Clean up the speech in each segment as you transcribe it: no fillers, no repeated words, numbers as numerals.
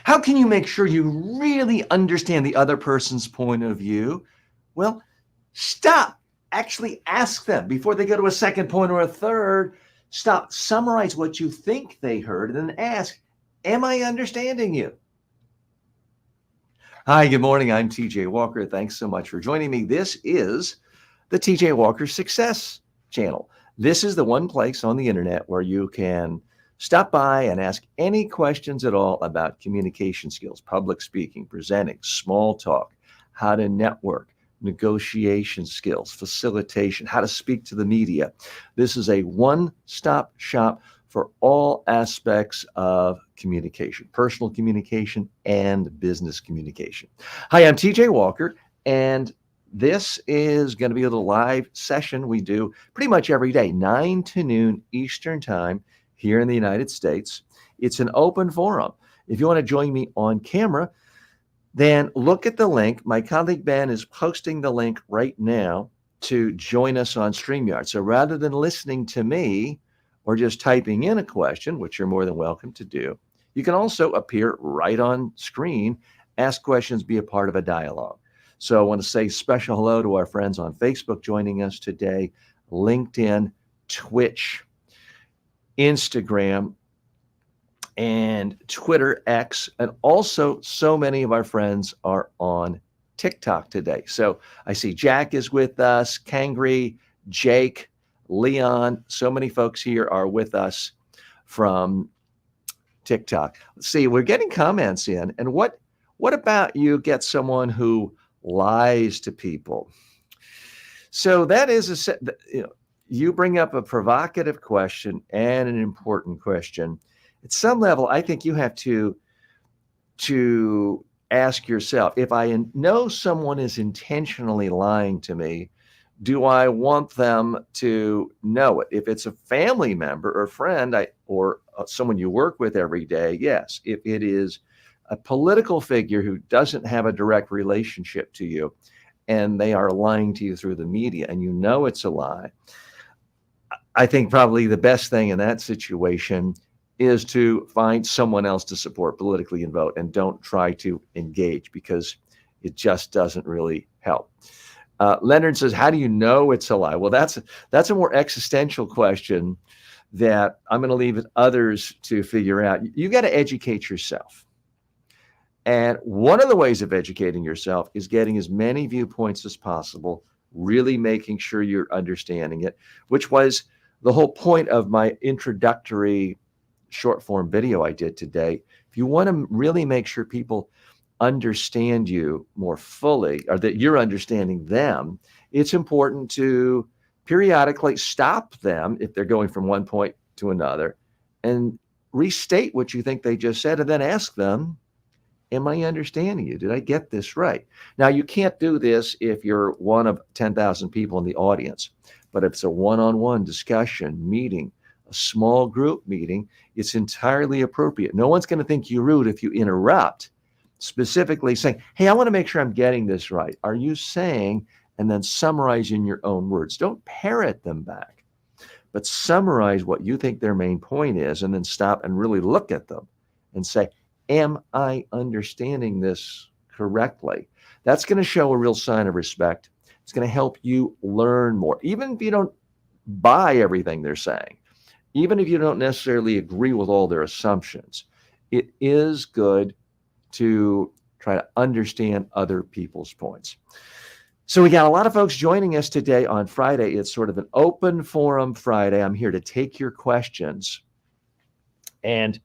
How can you make sure you really understand the other person's point of view? Well, stop. Actually ask them before they go to a second point or a third. Stop, summarize what you think they heard, and then ask, am I understanding you? Hi, good morning. I'm TJ Walker. Thanks so much for joining me. This is the TJ Walker Success Channel. This is the one place on the internet where you can stop by and ask any questions at all about communication skills, public speaking, presenting, small talk, how to network, negotiation skills, facilitation, how to speak to the media. This is a one-stop shop for all aspects of communication, personal communication and business communication. Hi, I'm TJ Walker, and this is going to be a little live session we do pretty much every day, 9 to noon Eastern Time here in the United States. It's an open forum. If you want to join me on camera, then look at the link. My colleague Ben is posting the link right now to join us on StreamYard. So rather than listening to me or just typing in a question, which you're more than welcome to do, you can also appear right on screen, ask questions, be a part of a dialogue. So I want to say special hello to our friends on Facebook joining us today, LinkedIn, Twitch, Instagram, and Twitter X, and also so many of our friends are on TikTok today. So I see Jack is with us, Kangri, Jake, Leon, so many folks here are with us from TikTok. Let's see, we're getting comments in. And what about you get someone who lies to people? So that is you bring up a provocative question and an important question. At some level, I think you have to ask yourself, if I know someone is intentionally lying to me, do I want them to know it? If it's a family member or friend or someone you work with every day, yes. If it is a political figure who doesn't have a direct relationship to you and they are lying to you through the media and you know it's a lie, I think probably the best thing in that situation is to find someone else to support politically and vote, and don't try to engage because it just doesn't really help. Leonard says, how do you know it's a lie? Well, that's a more existential question that I'm going to leave others to figure out. You got to educate yourself. And one of the ways of educating yourself is getting as many viewpoints as possible, really making sure you're understanding it, which was the whole point of my introductory short form video I did today. If you want to really make sure people understand you more fully, or that you're understanding them, it's important to periodically stop them if they're going from one point to another and restate what you think they just said, and then ask them, am I understanding you? Did I get this right? Now, you can't do this if you're one of 10,000 people in the audience, but if it's a one-on-one discussion, meeting, a small group meeting, it's entirely appropriate. No one's going to think you're rude if you interrupt, specifically saying, hey, I want to make sure I'm getting this right. Are you saying, and then summarize in your own words. Don't parrot them back, but summarize what you think their main point is, and then stop and really look at them and say, am I understanding this correctly? That's going to show a real sign of respect. It's going to help you learn more. Even if you don't buy everything they're saying, even if you don't necessarily agree with all their assumptions, it is good to try to understand other people's points. So we got a lot of folks joining us today on Friday. It's sort of an open forum Friday. I'm here to take your questions. And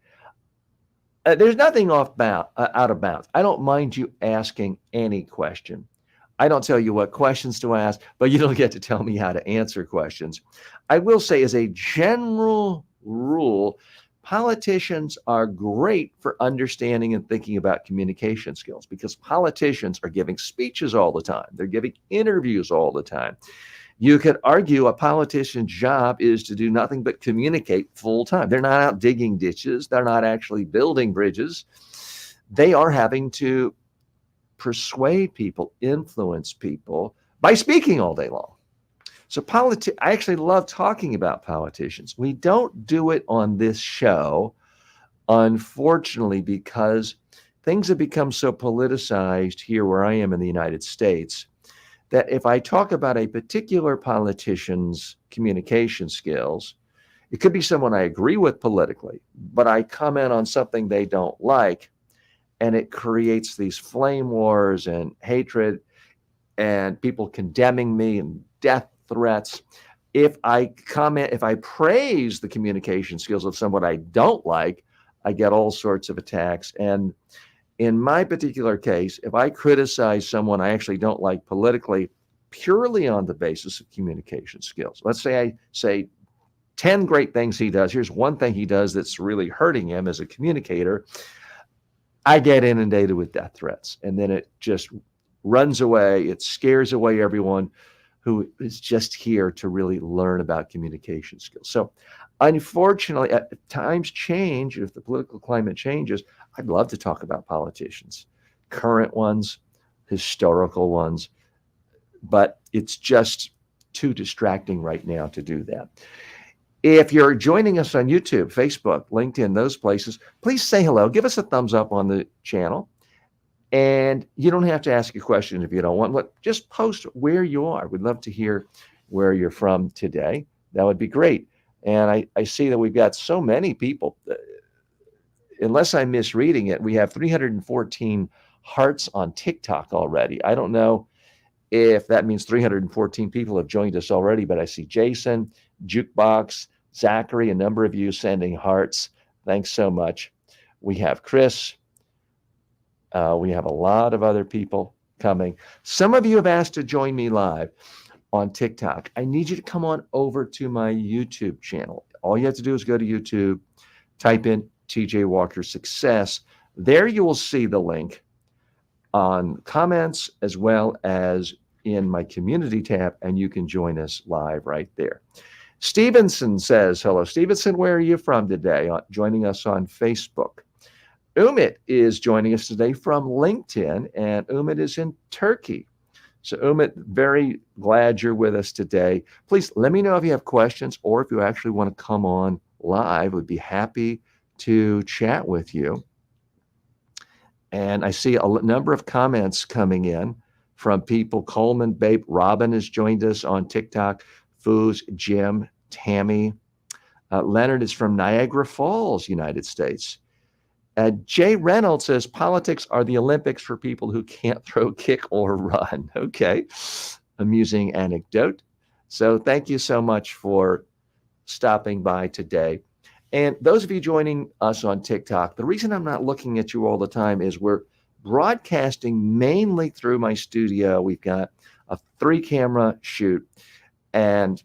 there's nothing out of bounds. I don't mind you asking any question. I don't tell you what questions to ask, but you don't get to tell me how to answer questions. I will say, as a general rule, politicians are great for understanding and thinking about communication skills, because politicians are giving speeches all the time. They're giving interviews all the time. You could argue a politician's job is to do nothing but communicate full time. They're not out digging ditches. They're not actually building bridges. They are having to persuade people, influence people by speaking all day long. So I actually love talking about politicians. We don't do it on this show, unfortunately, because things have become so politicized here where I am in the United States that if I talk about a particular politician's communication skills, it could be someone I agree with politically, but I comment on something they don't like, and it creates these flame wars and hatred and people condemning me and death threats. If I praise the communication skills of someone I don't like, I get all sorts of attacks. And in my particular case, if I criticize someone I actually don't like politically, purely on the basis of communication skills, let's say I say 10 great things he does. Here's one thing he does that's really hurting him as a communicator. I get inundated with death threats, and then it just runs away. It scares away everyone who is just here to really learn about communication skills. So unfortunately, times change. If the political climate changes, I'd love to talk about politicians, current ones, historical ones, but it's just too distracting right now to do that. If you're joining us on YouTube, Facebook, LinkedIn, those places, please say hello. Give us a thumbs up on the channel. And you don't have to ask a question if you don't want. But just post where you are. We'd love to hear where you're from today. That would be great. And I see that we've got so many people. Unless I'm misreading it, we have 314 hearts on TikTok already. I don't know if that means 314 people have joined us already, but I see Jason, Jukebox, Zachary, a number of you sending hearts. Thanks so much. We have Chris. We have a lot of other people coming. Some of you have asked to join me live on TikTok. I need you to come on over to my YouTube channel. All you have to do is go to YouTube, type in TJ Walker Success. There you will see the link on comments as well as in my community tab, and you can join us live right there. Stevenson says, hello. Stevenson, where are you from today? Joining us on Facebook. Umit is joining us today from LinkedIn, and Umit is in Turkey. So Umit, very glad you're with us today. Please let me know if you have questions or if you actually want to come on live. We'd be happy to chat with you. And I see a number of comments coming in from people. Coleman, Babe, Robin has joined us on TikTok. Foos, Jim, Tammy. Leonard is from Niagara Falls, United States. Jay Reynolds says, politics are the Olympics for people who can't throw, kick, or run. Okay, amusing anecdote. So thank you so much for stopping by today. And those of you joining us on TikTok, the reason I'm not looking at you all the time is we're broadcasting mainly through my studio. We've got a 3-camera shoot and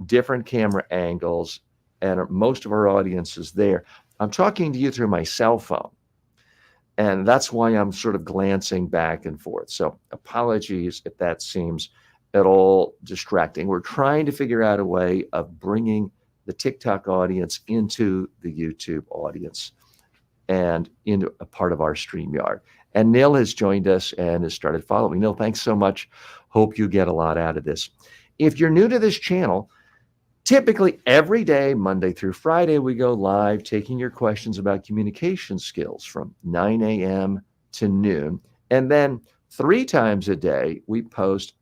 different camera angles, and most of our audience is there. I'm talking to you through my cell phone, and that's why I'm sort of glancing back and forth. So apologies if that seems at all distracting. We're trying to figure out a way of bringing the TikTok audience into the YouTube audience and into a part of our StreamYard. And Neil has joined us and has started following. Neil, thanks so much. Hope you get a lot out of this. If you're new to this channel, typically every day, Monday through Friday, we go live taking your questions about communication skills from 9 a.m. to noon. And then 3 times a day, we post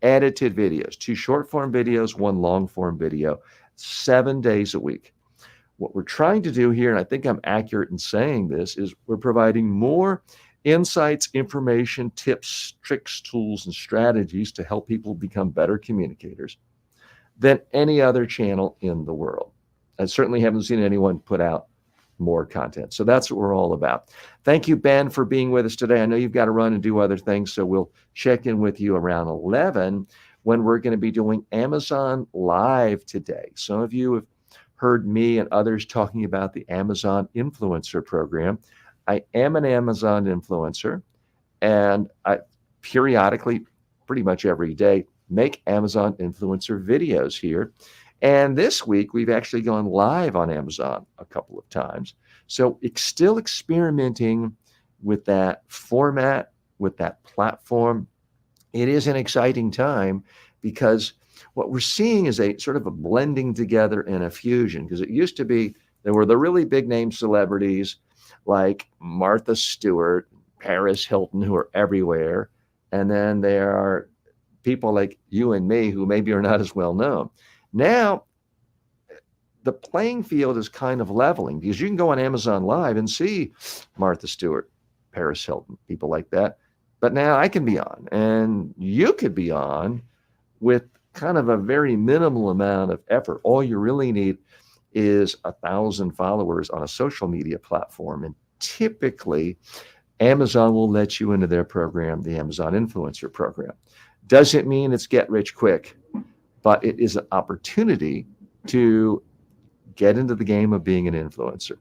edited videos, 2 short-form videos, 1 long-form video, 7 days a week. What we're trying to do here, and I think I'm accurate in saying this, is we're providing more insights, information, tips, tricks, tools, and strategies to help people become better communicators than any other channel in the world. I certainly haven't seen anyone put out more content. So that's what we're all about. Thank you, Ben, for being with us today. I know you've got to run and do other things, so we'll check in with you around 11 when we're going to be doing Amazon Live today. Some of you have heard me and others talking about the Amazon Influencer Program. I am an Amazon influencer, and I periodically, pretty much every day, make Amazon influencer videos here. And this week, we've actually gone live on Amazon a couple of times. So it's still experimenting with that format, with that platform. It is an exciting time because what we're seeing is a sort of a blending together and a fusion, because it used to be there were the really big name celebrities like Martha Stewart, Paris Hilton who are everywhere. And then there are people like you and me who maybe are not as well known. Now, the playing field is kind of leveling because you can go on Amazon Live and see Martha Stewart, Paris Hilton, people like that. But now I can be on, and you could be on with kind of a very minimal amount of effort. All you really need is 1,000 followers on a social media platform. And typically, Amazon will let you into their program, the Amazon Influencer Program. Doesn't mean it's get rich quick, but it is an opportunity to get into the game of being an influencer.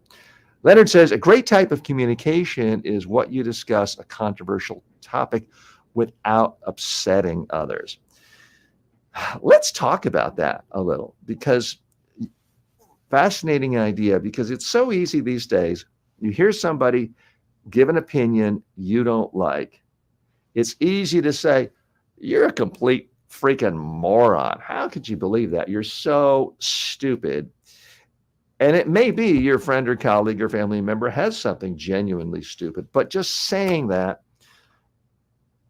Leonard says, a great type of communication is what you discuss a controversial topic without upsetting others. Let's talk about that a little, because fascinating idea, because it's so easy these days. You hear somebody give an opinion you don't like. It's easy to say, you're a complete freaking moron. How could you believe that? You're so stupid. And it may be your friend or colleague or family member has something genuinely stupid, but just saying that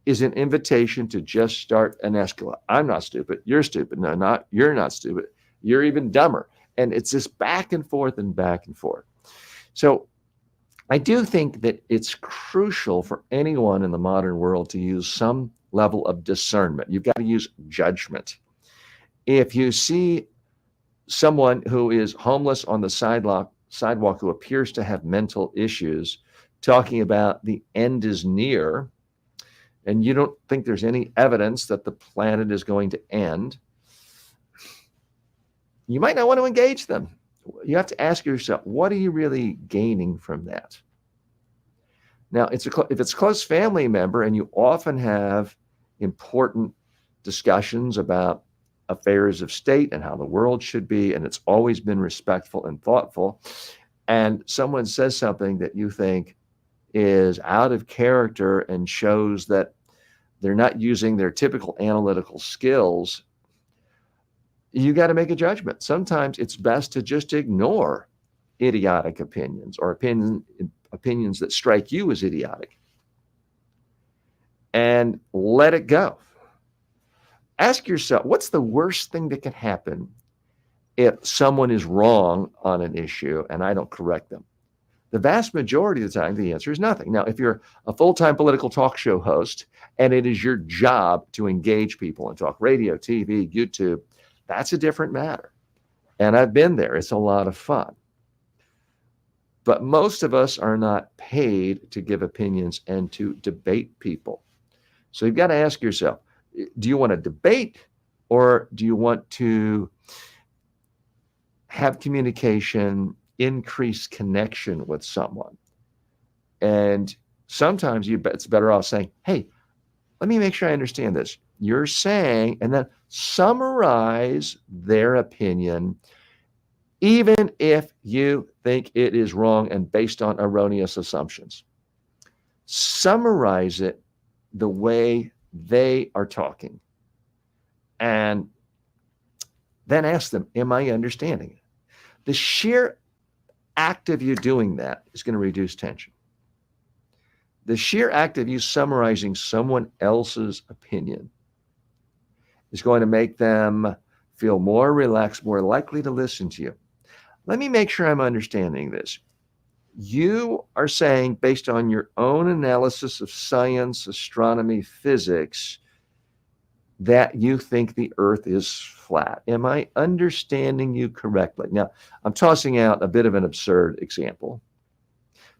is an invitation to just start an escalate. I'm not stupid. You're stupid. No, not you're not stupid. You're even dumber. And it's this back and forth and back and forth. So I do think that it's crucial for anyone in the modern world to use some level of discernment. You've got to use judgment. If you see someone who is homeless on the sidewalk who appears to have mental issues, talking about the end is near, and you don't think there's any evidence that the planet is going to end, you might not want to engage them. You have to ask yourself, what are you really gaining from that? Now, if it's a close family member and you often have important discussions about affairs of state and how the world should be, and it's always been respectful and thoughtful, and someone says something that you think is out of character and shows that they're not using their typical analytical skills, you got to make a judgment. Sometimes it's best to just ignore idiotic opinions or opinions that strike you as idiotic and let it go. Ask yourself, what's the worst thing that can happen if someone is wrong on an issue and I don't correct them? The vast majority of the time, the answer is nothing. Now, if you're a full-time political talk show host and it is your job to engage people and talk radio, TV, YouTube, that's a different matter. And I've been there. It's a lot of fun. But most of us are not paid to give opinions and to debate people. So you've got to ask yourself, do you want to debate or do you want to have communication, increase connection with someone? And sometimes it's better off saying, hey, let me make sure I understand this. You're saying, and then summarize their opinion, even if you think it is wrong and based on erroneous assumptions. Summarize it the way they are talking. And then ask them, am I understanding it? The sheer act of you doing that is going to reduce tension. The sheer act of you summarizing someone else's opinion is going to make them feel more relaxed, more likely to listen to you. Let me make sure I'm understanding this. You are saying, based on your own analysis of science, astronomy, physics, that you think the earth is flat. Am I understanding you correctly? Now, I'm tossing out a bit of an absurd example,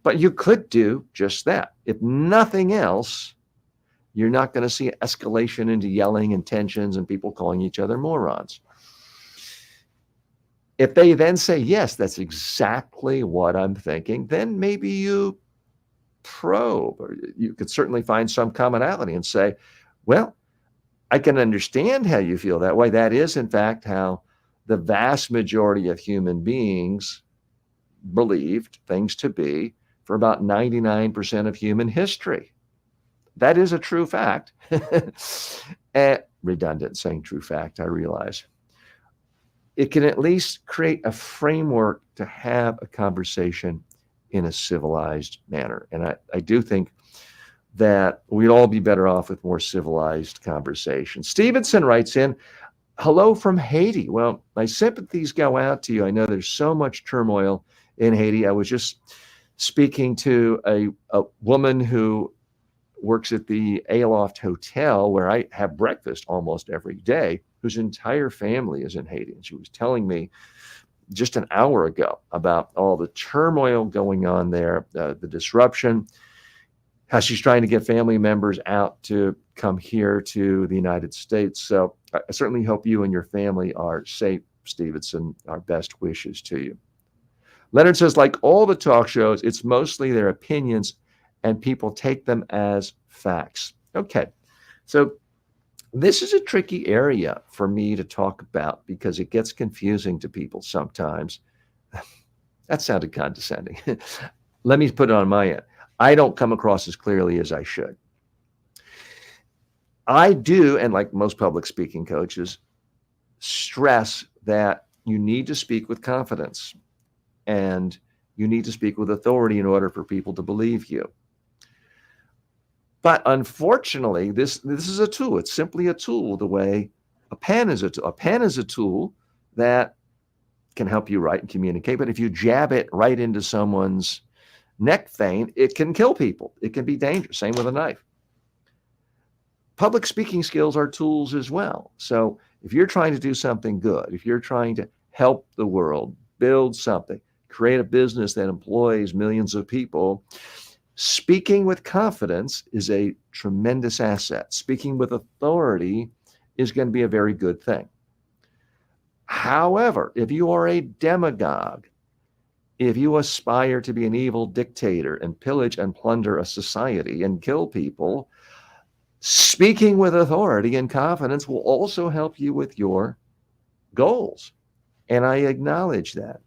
but you could do just that. If nothing else, you're not going to see escalation into yelling and tensions and people calling each other morons. If they then say, yes, that's exactly what I'm thinking, then maybe you probe, or you could certainly find some commonality and say, well, I can understand how you feel that way. That is, in fact, how the vast majority of human beings believed things to be for about 99% of human history. That is a true fact. Redundant saying true fact, I realize. It can at least create a framework to have a conversation in a civilized manner. And I do think that we'd all be better off with more civilized conversation. Stevenson writes in, hello from Haiti. Well, my sympathies go out to you. I know there's so much turmoil in Haiti. I was just speaking to a woman who works at the Aloft Hotel where I have breakfast almost every day, whose entire family is in Haiti. And she was telling me just an hour ago about all the turmoil going on there, the disruption, how she's trying to get family members out to come here to the United States. So I certainly hope you and your family are safe, Stevenson. Our best wishes to you. Leonard says, like all the talk shows, it's mostly their opinions and people take them as facts. Okay, so this is a tricky area for me to talk about because it gets confusing to people sometimes. That sounded condescending. Let me put it on my end. I don't come across as clearly as I should. I do, and like most public speaking coaches, stress that you need to speak with confidence and you need to speak with authority in order for people to believe you. But unfortunately, this is a tool. It's simply a tool the way a pen is a tool. A pen is a tool that can help you write and communicate. But if you jab it right into someone's neck vein, it can kill people. It can be dangerous. Same with a knife. Public speaking skills are tools as well. So if you're trying to do something good, if you're trying to help the world, build something, create a business that employs millions of people, speaking with confidence is a tremendous asset. Speaking with authority is going to be a very good thing. However, if you are a demagogue, if you aspire to be an evil dictator and pillage and plunder a society and kill people, speaking with authority and confidence will also help you with your goals. And I acknowledge that.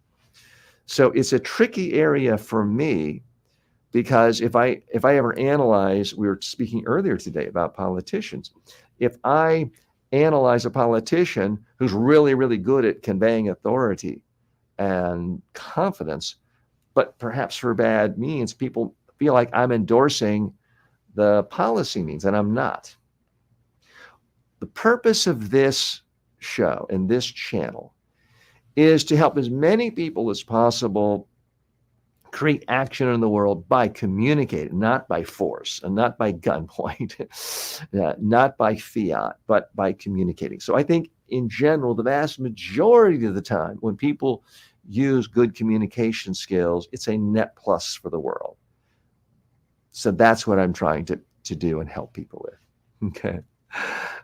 So it's a tricky area for me. Because if I ever analyze, we were speaking earlier today about politicians. If I analyze a politician who's really, really good at conveying authority and confidence, but perhaps for bad means, people feel like I'm endorsing the policy means, and I'm not. The purpose of this show and this channel is to help as many people as possible create action in the world by communicating, not by force and not by gunpoint, not by fiat, but by communicating. So I think in general, the vast majority of the time when people use good communication skills, it's a net plus for the world. So that's what I'm trying to do and help people with. Okay.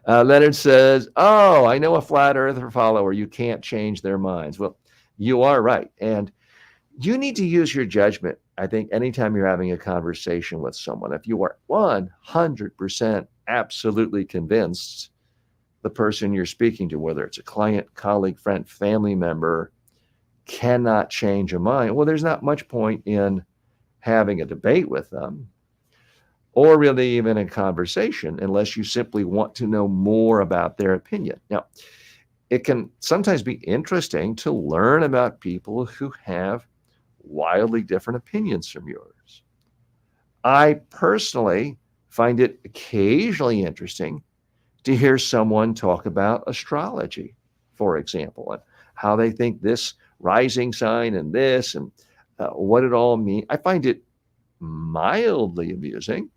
Leonard says, oh, I know a flat earther follower. You can't change their minds. Well, you are right. And you need to use your judgment, I think, anytime you're having a conversation with someone. If you are 100% absolutely convinced the person you're speaking to, whether it's a client, colleague, friend, family member, cannot change a mind, well, there's not much point in having a debate with them or really even a conversation unless you simply want to know more about their opinion. Now, it can sometimes be interesting to learn about people who have wildly different opinions from yours. I personally find it occasionally interesting to hear someone talk about astrology, for example, and how they think this rising sign and this and what it all means. I find it mildly amusing,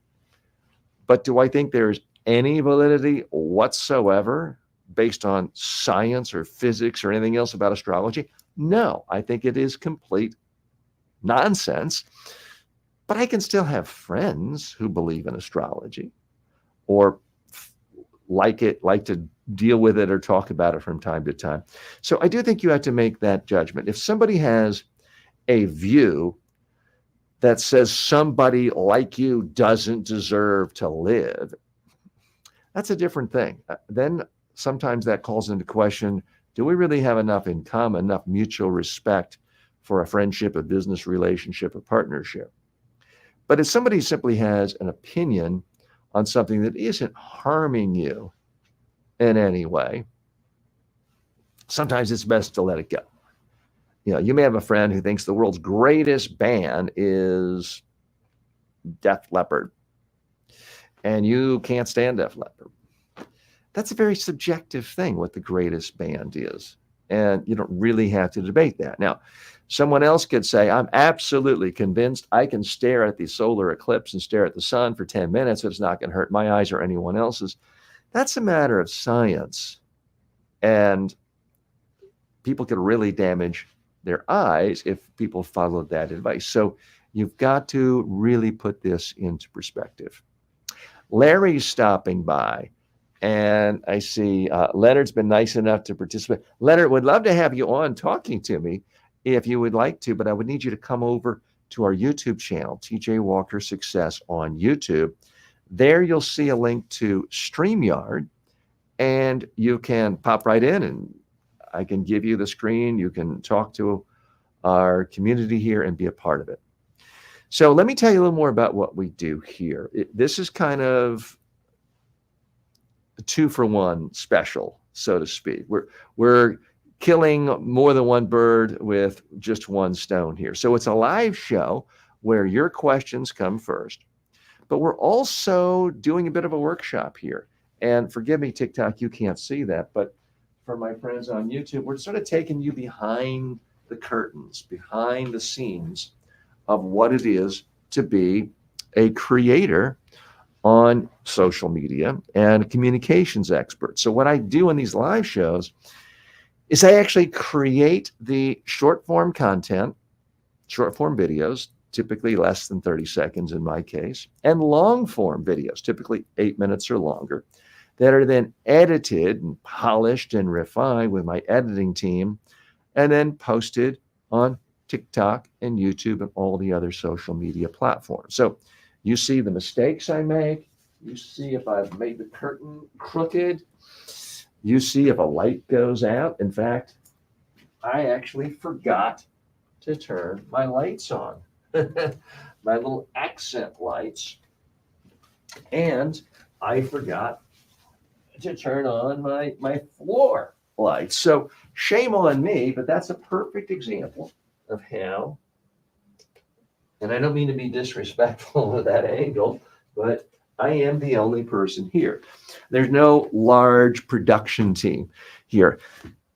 but do I think there's any validity whatsoever based on science or physics or anything else about astrology? No, I think it is complete nonsense, but I can still have friends who believe in astrology or like to deal with it or talk about it from time to time. So I do think you have to make that judgment. If somebody has a view that says somebody like you doesn't deserve to live, that's a different thing. Then sometimes that calls into question, do we really have enough in common, enough mutual respect for a friendship, a business relationship, a partnership? But if somebody simply has an opinion on something that isn't harming you in any way, sometimes it's best to let it go. You know, you may have a friend who thinks the world's greatest band is Def Leppard. and you can't stand Def Leppard. That's a very subjective thing, what the greatest band is. And you don't really have to debate that. Now, someone else could say, I'm absolutely convinced I can stare at the solar eclipse and stare at the sun for 10 minutes. It's not going to hurt my eyes or anyone else's. That's a matter of science. And people could really damage their eyes if people followed that advice. So you've got to really put this into perspective. Larry's stopping by, and I see Leonard's been nice enough to participate. Leonard, would love to have you on talking to me if you would like to, but I would need you to come over to our YouTube channel, TJ Walker Success on YouTube. There you'll see a link to StreamYard, and you can pop right in and I can give you the screen. You can talk to our community here and be a part of it. So let me tell you a little more about what we do here. This is kind of a 2-for-1 special, so to speak. We're killing more than one bird with just one stone here. So it's a live show where your questions come first, but we're also doing a bit of a workshop here. And forgive me, TikTok, you can't see that, but for my friends on YouTube, we're sort of taking you behind the curtains, behind the scenes of what it is to be a creator on social media and a communications expert. So what I do in these live shows is I actually create the short form content, short form videos, typically less than 30 seconds in my case, and long form videos, typically 8 minutes or longer, that are then edited and polished and refined with my editing team, and then posted on TikTok and YouTube and all the other social media platforms. So you see the mistakes I make. You see if I've made the curtain crooked. You see if a light goes out. In fact, I actually forgot to turn my lights on, my little accent lights. And I forgot to turn on my floor lights. So shame on me, but that's a perfect example of how, and I don't mean to be disrespectful with that angle, but I am the only person here. There's no large production team here.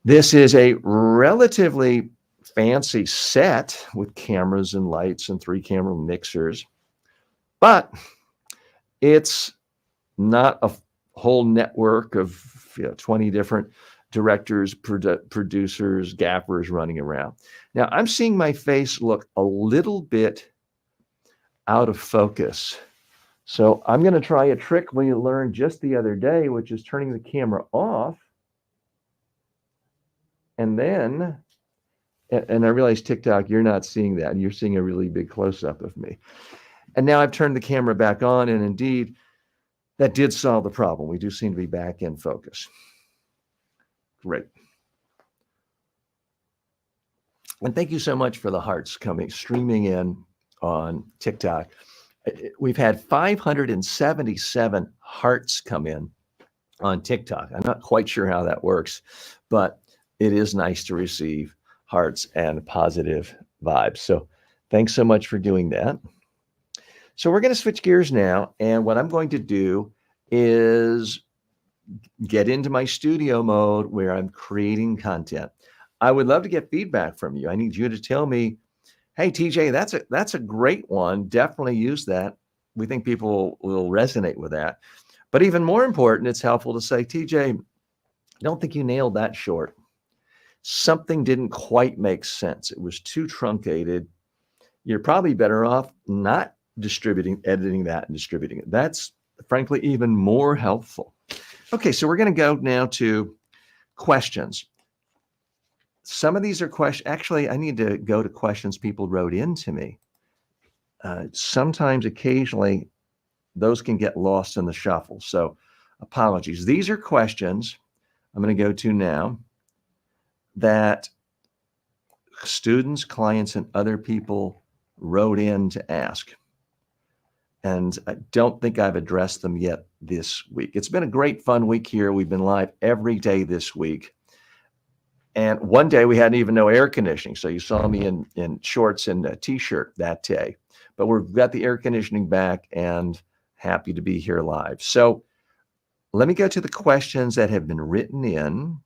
This is a relatively fancy set with cameras and lights and 3-camera mixers, but it's not a whole network of 20 different directors, producers, gaffers running around. Now, I'm seeing my face look a little bit out of focus. So I'm going to try a trick we learned just the other day, which is turning the camera off. And then, and I realize TikTok, you're not seeing that. You're seeing a really big close-up of me. And now I've turned the camera back on, and indeed, that did solve the problem. We do seem to be back in focus. Great. And thank you so much for the hearts streaming in on TikTok. We've had 577 hearts come in on TikTok. I'm not quite sure how that works, but it is nice to receive hearts and positive vibes. So thanks so much for doing that. So we're going to switch gears now. And what I'm going to do is get into my studio mode where I'm creating content. I would love to get feedback from you. I need you to tell me, hey, TJ, that's a great one. Definitely use that. We think people will resonate with that. But even more important, it's helpful to say, TJ, I don't think you nailed that short. Something didn't quite make sense. It was too truncated. You're probably better off not editing that and distributing it. That's frankly even more helpful. Okay, so we're going to go now to questions. Some of these are questions. Actually, I need to go to questions people wrote into me. Sometimes, occasionally, those can get lost in the shuffle. So apologies. These are questions I'm going to go to now that students, clients, and other people wrote in to ask. And I don't think I've addressed them yet this week. It's been a great, fun week here. We've been live every day this week. And one day we had even no air conditioning. So you saw me in shorts and a t-shirt that day. But we've got the air conditioning back and Happy to be here live. So let me go to the questions that have been written in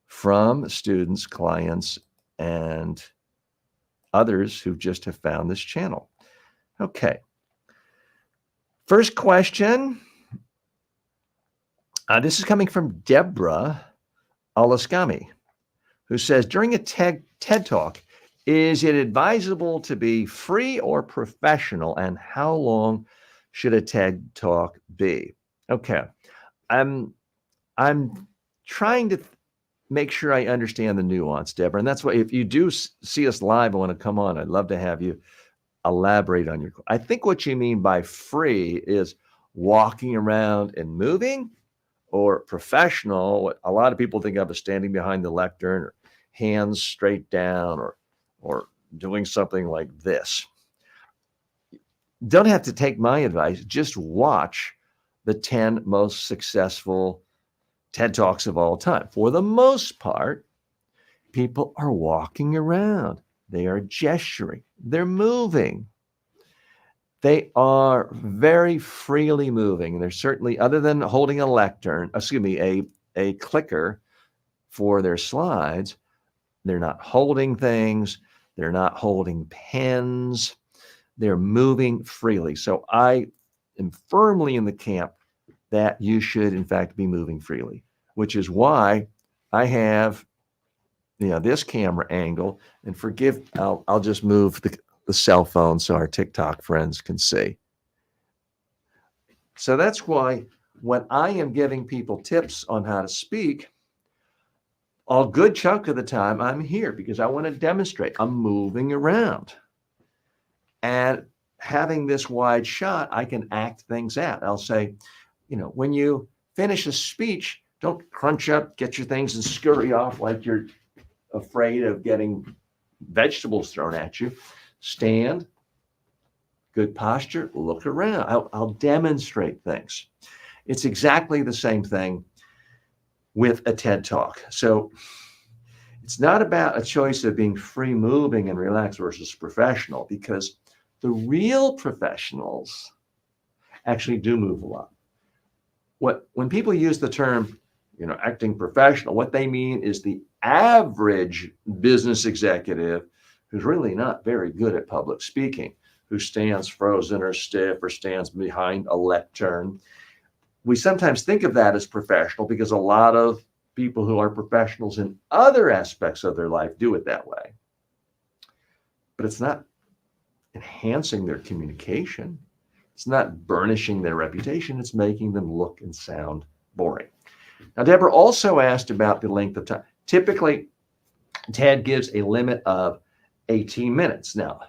from students, clients, and others who just have found this channel. Okay. First question. This is coming from Deborah Alaskami, who says, during a TED Talk, is it advisable to be free or professional, and how long should a TED Talk be? Okay. I'm trying to make sure I understand the nuance, Deborah. And that's why if you do see us live, I want to come on. I'd love to have you elaborate on your. I think what you mean by free is walking around and moving, or professional, what a lot of people think of as standing behind the lectern or hands straight down, or doing something like this. Don't have to take my advice. Just watch the 10 most successful TED Talks of all time. For the most part, people are walking around. They are gesturing. They're moving. They are very freely moving. They're certainly, other than holding a lectern, a clicker for their slides, they're not holding things. They're not holding pens. They're moving freely. So I am firmly in the camp that you should, in fact, be moving freely, which is why I have, this camera angle. And forgive, I'll just move the cell phone so our TikTok friends can see. So that's why when I am giving people tips on how to speak, a good chunk of the time I'm here because I want to demonstrate I'm moving around. And having this wide shot, I can act things out. I'll say, when you finish a speech, don't crunch up, get your things and scurry off like you're afraid of getting vegetables thrown at you. Stand, good posture, look around. I'll demonstrate things. It's exactly the same thing with a TED Talk. So it's not about a choice of being free moving and relaxed versus professional, because the real professionals actually do move a lot. When people use the term, acting professional, what they mean is the average business executive who's really not very good at public speaking, who stands frozen or stiff or stands behind a lectern. We sometimes think of that as professional because a lot of people who are professionals in other aspects of their life do it that way. But it's not enhancing their communication. It's not burnishing their reputation. It's making them look and sound boring. Now, Deborah also asked about the length of time. Typically, TED gives a limit of 18 minutes. Now,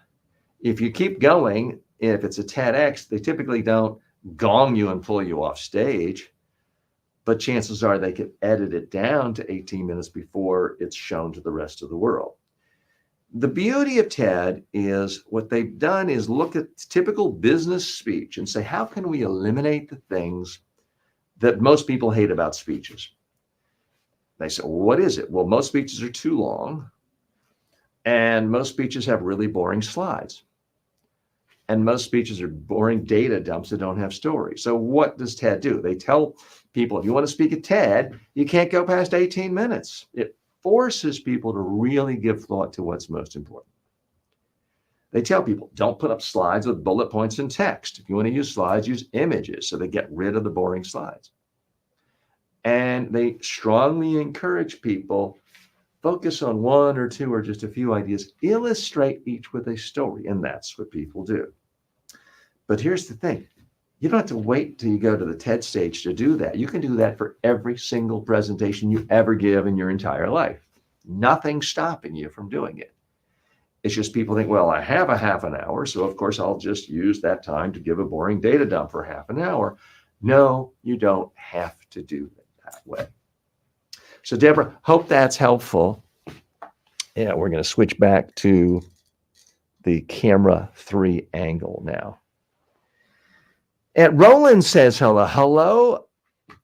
if you keep going, if it's a TEDx, they typically don't gong you and pull you off stage, but chances are they could edit it down to 18 minutes before it's shown to the rest of the world. The beauty of TED is what they've done is look at typical business speech and say, how can we eliminate the things that most people hate about speeches? They say, well, what is it? Well, most speeches are too long, and most speeches have really boring slides. And most speeches are boring data dumps that don't have stories. So what does TED do? They tell people, if you want to speak at TED, you can't go past 18 minutes. It forces people to really give thought to what's most important. They tell people, don't put up slides with bullet points and text. If you want to use slides, use images, so they get rid of the boring slides. And they strongly encourage people, focus on one or two or just a few ideas, illustrate each with a story, and that's what people do. But here's the thing. You don't have to wait till you go to the TED stage to do that. You can do that for every single presentation you ever give in your entire life. Nothing's stopping you from doing it. It's just people think, well, I have a half an hour, so of course I'll just use that time to give a boring data dump for half an hour. No, you don't have to do it that way. So Deborah, hope that's helpful. Yeah, we're going to switch back to the camera 3 angle now. And Roland says hello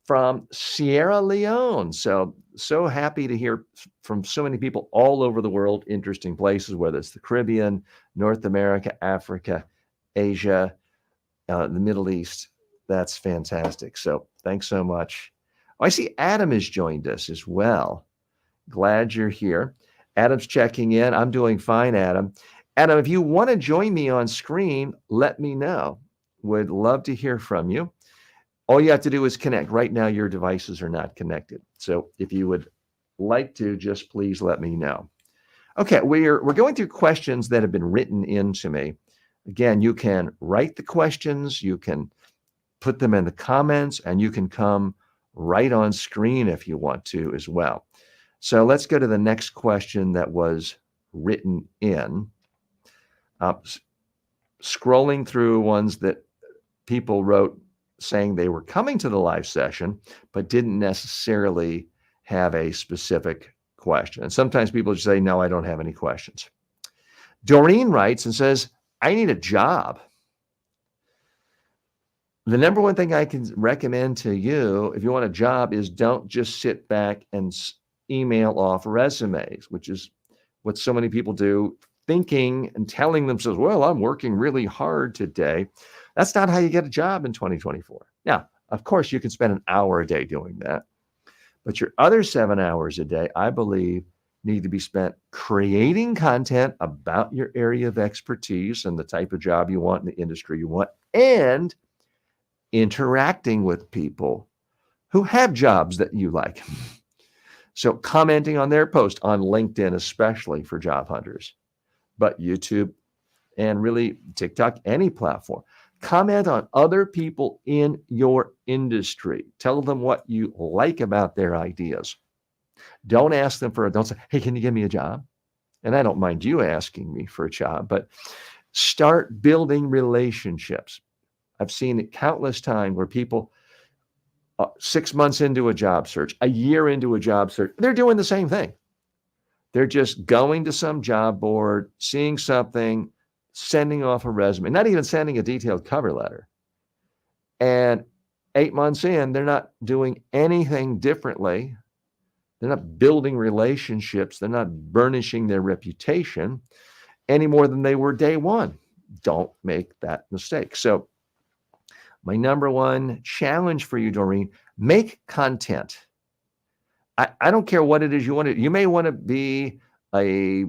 from Sierra Leone. So happy to hear from so many people all over the world, interesting places, whether it's the Caribbean, North America, Africa, Asia. the Middle East. That's fantastic. So thanks so much. Oh, I see Adam has joined us as well. Glad you're here. Adam's checking in. I'm doing fine, Adam. Adam, if you want to join me on screen, let me know. Would love to hear from you. All you have to do is connect. Right now, your devices are not connected. So if you would like to, just please let me know. Okay, we're going through questions that have been written into me. Again, you can write the questions, you can put them in the comments, and you can come right on screen if you want to as well. So let's go to the next question that was written in. Scrolling through ones that people wrote saying they were coming to the live session, but didn't necessarily have a specific question. And sometimes people just say, no, I don't have any questions. Doreen writes and says, I need a job. The number one thing I can recommend to you, if you want a job, is don't just sit back and email off resumes, which is what so many people do, thinking and telling themselves, well, I'm working really hard today. That's not how you get a job in 2024. Now, of course, you can spend an hour a day doing that, but your other 7 hours a day, I believe, need to be spent creating content about your area of expertise and the type of job you want in the industry you want, and interacting with people who have jobs that you like. So commenting on their post on LinkedIn, especially for job hunters, but YouTube and really TikTok, any platform. Comment on other people in your industry. Tell them what you like about their ideas. Don't ask them don't say, hey, can you give me a job? And I don't mind you asking me for a job, but start building relationships. I've seen it countless times where people 6 months into a job search, a year into a job search, they're doing the same thing. They're just going to some job board, seeing something, sending off a resume, not even sending a detailed cover letter. And 8 months in, they're not doing anything differently. They're not building relationships. They're not burnishing their reputation any more than they were day one. Don't make that mistake. So my number one challenge for you, Doreen, make content. I don't care what it is you want to. You may want to be a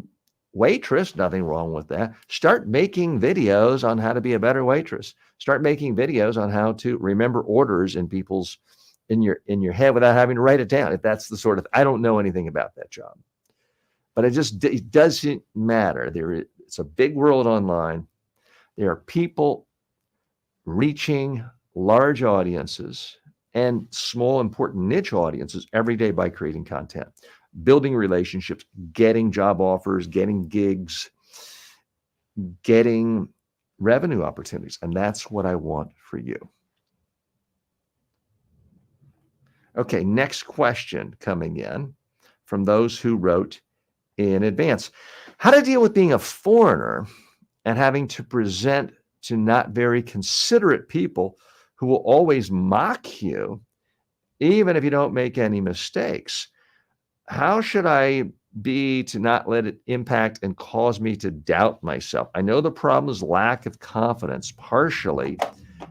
waitress, nothing wrong with that. Start making videos on how to be a better waitress. Start making videos on how to remember orders in your head without having to write it down. If that's the sort of, I don't know anything about that job, but it doesn't matter. It's a big world online. There are people reaching large audiences and small, important niche audiences every day by creating content, building relationships, getting job offers, getting gigs, getting revenue opportunities. And that's what I want for you. Okay, next question coming in from those who wrote in advance. How to deal with being a foreigner and having to present to not very considerate people who will always mock you, even if you don't make any mistakes. How should I be to not let it impact and cause me to doubt myself? I know the problem is lack of confidence, partially.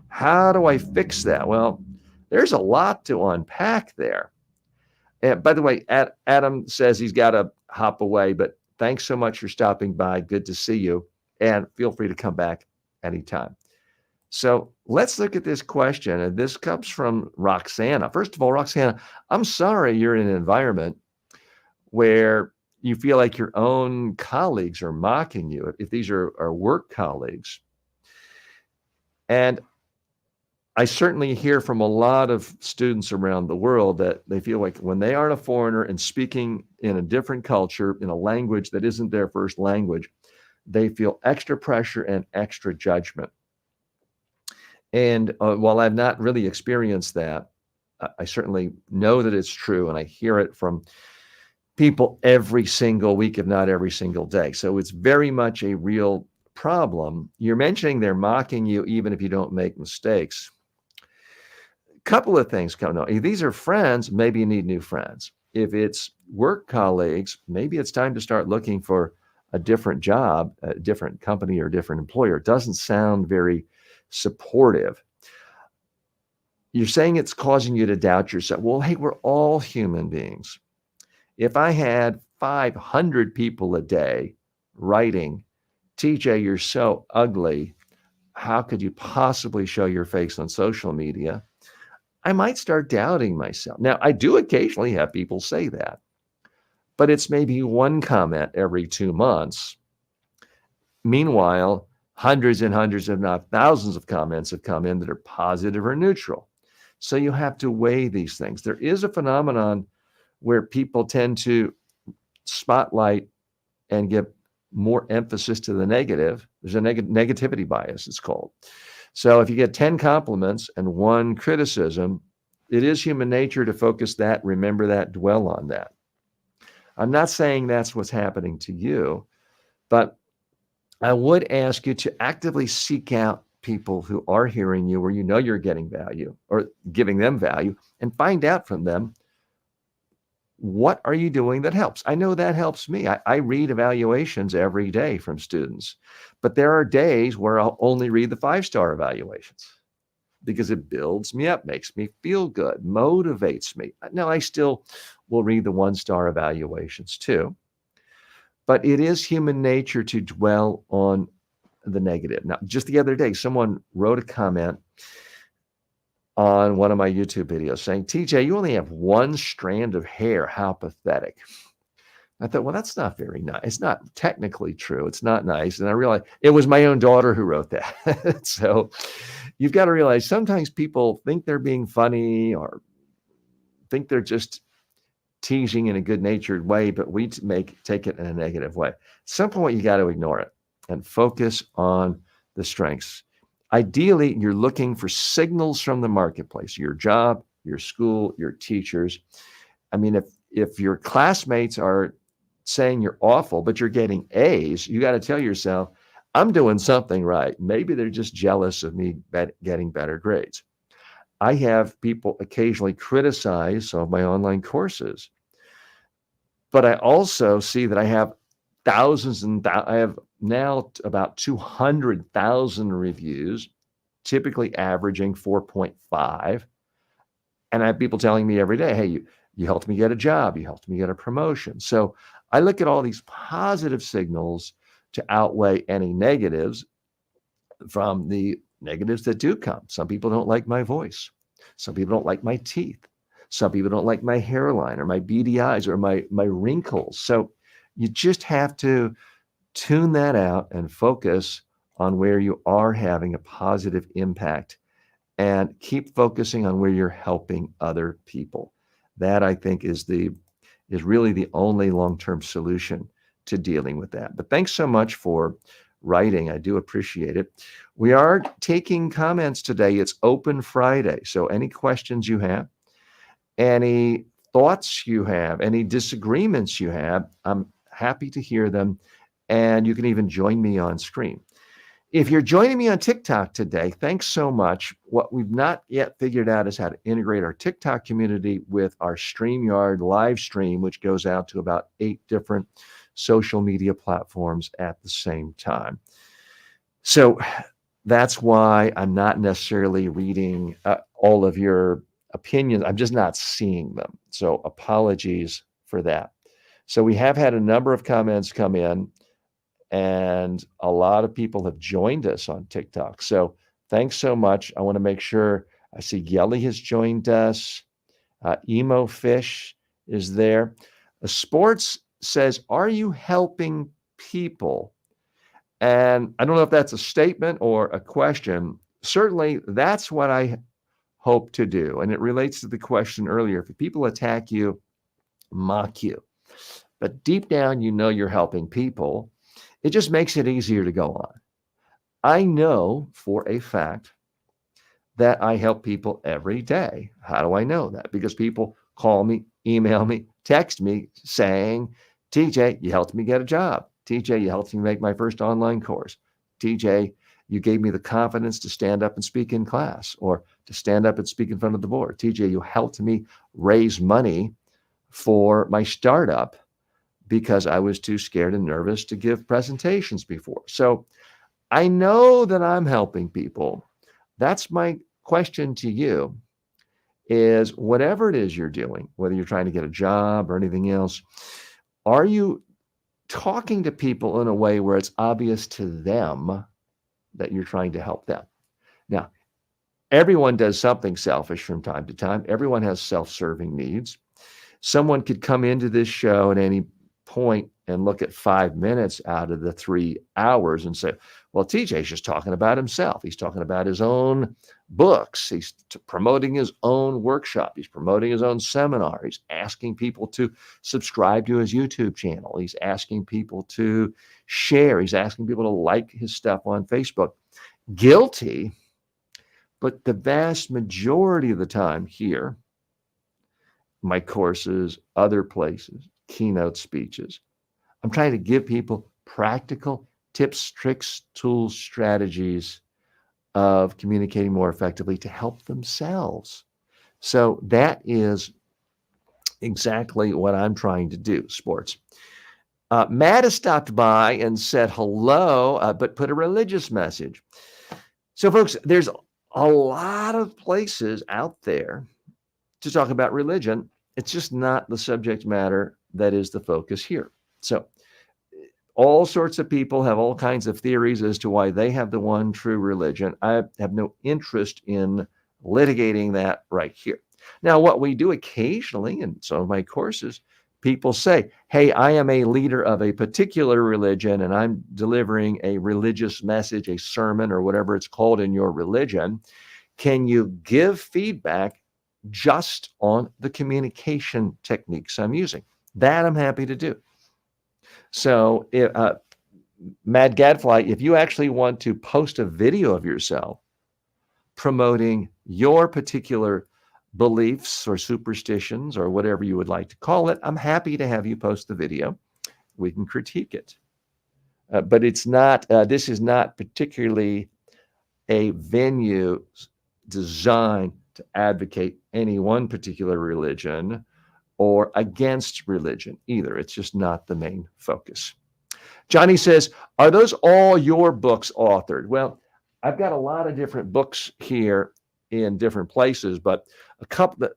How do I fix that? Well, there's a lot to unpack there. And by the way, Adam says he's got to hop away, but thanks so much for stopping by. Good to see you. And feel free to come back anytime. So let's look at this question. And this comes from Roxana. First of all, Roxana, I'm sorry you're in an environment where you feel like your own colleagues are mocking you, if these are work colleagues. And I certainly hear from a lot of students around the world that they feel like when they aren't a foreigner and speaking in a different culture, in a language that isn't their first language, they feel extra pressure and extra judgment. And while I've not really experienced that, I certainly know that it's true, and I hear it from people every single week, if not every single day. So it's very much a real problem. You're mentioning they're mocking you even if you don't make mistakes. A couple of things come on. If these are friends, maybe you need new friends. If it's work colleagues, maybe it's time to start looking for a different job, a different company or different employer. It doesn't sound very supportive. You're saying it's causing you to doubt yourself. Well, hey, we're all human beings. If I had 500 people a day writing, TJ, you're so ugly, how could you possibly show your face on social media? I might start doubting myself. Now, I do occasionally have people say that, but it's maybe one comment every 2 months. Meanwhile, hundreds and hundreds, if not thousands of comments have come in that are positive or neutral. So you have to weigh these things. There is a phenomenon where people tend to spotlight and give more emphasis to the negative. There's a negativity bias, it's called. So if you get 10 compliments and one criticism, it is human nature to focus that, remember that, dwell on that. I'm not saying that's what's happening to you, but I would ask you to actively seek out people who are hearing you where you know you're getting value or giving them value, and find out from them, what are you doing that helps? I know that helps me. I read evaluations every day from students, but there are days where I'll only read the 5-star evaluations because it builds me up, makes me feel good, motivates me. Now, I still will read the 1-star evaluations too, but it is human nature to dwell on the negative. Now, just the other day, someone wrote a comment on one of my YouTube videos saying, TJ, you only have one strand of hair. How pathetic. I thought, well, that's not very nice. It's not technically true. It's not nice. And I realized it was my own daughter who wrote that. So you've got to realize sometimes people think they're being funny or think they're just teasing in a good-natured way, but we take it in a negative way. At some point, you got to ignore it and focus on the strengths. Ideally, you're looking for signals from the marketplace, your job, your school, your teachers. I mean, if your classmates are saying you're awful, but you're getting A's, you got to tell yourself, I'm doing something right. Maybe they're just jealous of me getting better grades. I have people occasionally criticize some of my online courses, but I also see that I have thousands I have now about 200,000 reviews, typically averaging 4.5. And I have people telling me every day, hey, you helped me get a job. You helped me get a promotion. So I look at all these positive signals to outweigh any negatives from the negatives that do come. Some people don't like my voice. Some people don't like my teeth. Some people don't like my hairline or my beady eyes or my wrinkles. So you just have to tune that out and focus on where you are having a positive impact and keep focusing on where you're helping other people. That, I think, is really the only long-term solution to dealing with that. But thanks so much for writing. I do appreciate it. We are taking comments today. It's Open Friday. So any questions you have, any thoughts you have, any disagreements you have, I'm happy to hear them. And you can even join me on screen. If you're joining me on TikTok today, thanks so much. What we've not yet figured out is how to integrate our TikTok community with our StreamYard live stream, which goes out to about 8 different social media platforms at the same time. So that's why I'm not necessarily reading all of your opinions. I'm just not seeing them. So apologies for that. So we have had a number of comments come in, and a lot of people have joined us on TikTok. So thanks so much. I want to make sure I see Yelly has joined us. Emo Fish is there. Sports says, are you helping people? And I don't know if that's a statement or a question. Certainly, that's what I hope to do. And it relates to the question earlier. If people attack you, mock you, but deep down, you know you're helping people, it just makes it easier to go on. I know for a fact that I help people every day. How do I know that? Because people call me, email me, text me saying, TJ, you helped me get a job. TJ, you helped me make my first online course. TJ, you gave me the confidence to stand up and speak in class or to stand up and speak in front of the board. TJ, you helped me raise money for my startup because I was too scared and nervous to give presentations before. So I know that I'm helping people, that's my question to you is whatever it is you're doing, whether you're trying to get a job or anything else, are you talking to people in a way where it's obvious to them that you're trying to help them? Now, everyone does something selfish from time to time. Everyone has self-serving needs. Someone could come into this show at any point and look at 5 minutes out of the 3 hours and say, well, TJ's just talking about himself. He's talking about his own books. He's promoting his own workshop. He's promoting his own seminar. He's asking people to subscribe to his YouTube channel. He's asking people to share. He's asking people to like his stuff on Facebook. Guilty, but the vast majority of the time here, my courses, other places, keynote speeches, I'm trying to give people practical tips, tricks, tools, strategies of communicating more effectively to help themselves. So that is exactly what I'm trying to do, sports. Matt has stopped by and said hello, but put a religious message. So folks, there's a lot of places out there to talk about religion. It's just not the subject matter that is the focus here. So all sorts of people have all kinds of theories as to why they have the one true religion. I have no interest in litigating that right here. Now, what we do occasionally in some of my courses, people say, hey, I am a leader of a particular religion and I'm delivering a religious message, a sermon, or whatever it's called in your religion. Can you give feedback just on the communication techniques I'm using? That I'm happy to do. So, Mad Gadfly, if you actually want to post a video of yourself promoting your particular beliefs or superstitions or whatever you would like to call it, I'm happy to have you post the video. We can critique it. But it's not, this is not particularly a venue designed to advocate any one particular religion or against religion either. It's just not the main focus. Johnny says, are those all your books authored? Well, I've got a lot of different books here in different places, but a couple,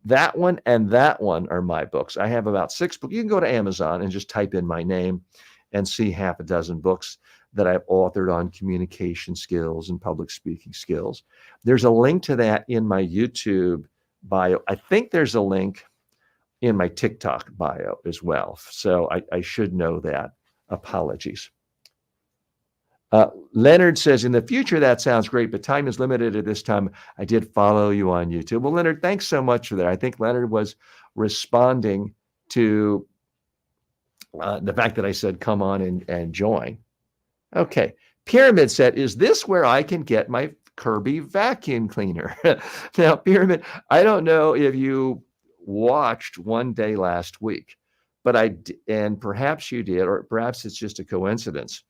that one and that one are my books. I have about 6 books. You can go to Amazon and just type in my name and see half a dozen books that I've authored on communication skills and public speaking skills. There's a link to that in my YouTube bio. I think there's a link in my TikTok bio as well. So I should know that. Apologies. Leonard says, in the future, that sounds great, but time is limited at this time. I did follow you on YouTube. Well, Leonard, thanks so much for that. I think Leonard was responding to the fact that I said, come on and join. Okay. Pyramid said, is this where I can get my Kirby vacuum cleaner? Now, Pyramid, I don't know if you watched One Day last week, but and perhaps you did, or perhaps it's just a coincidence.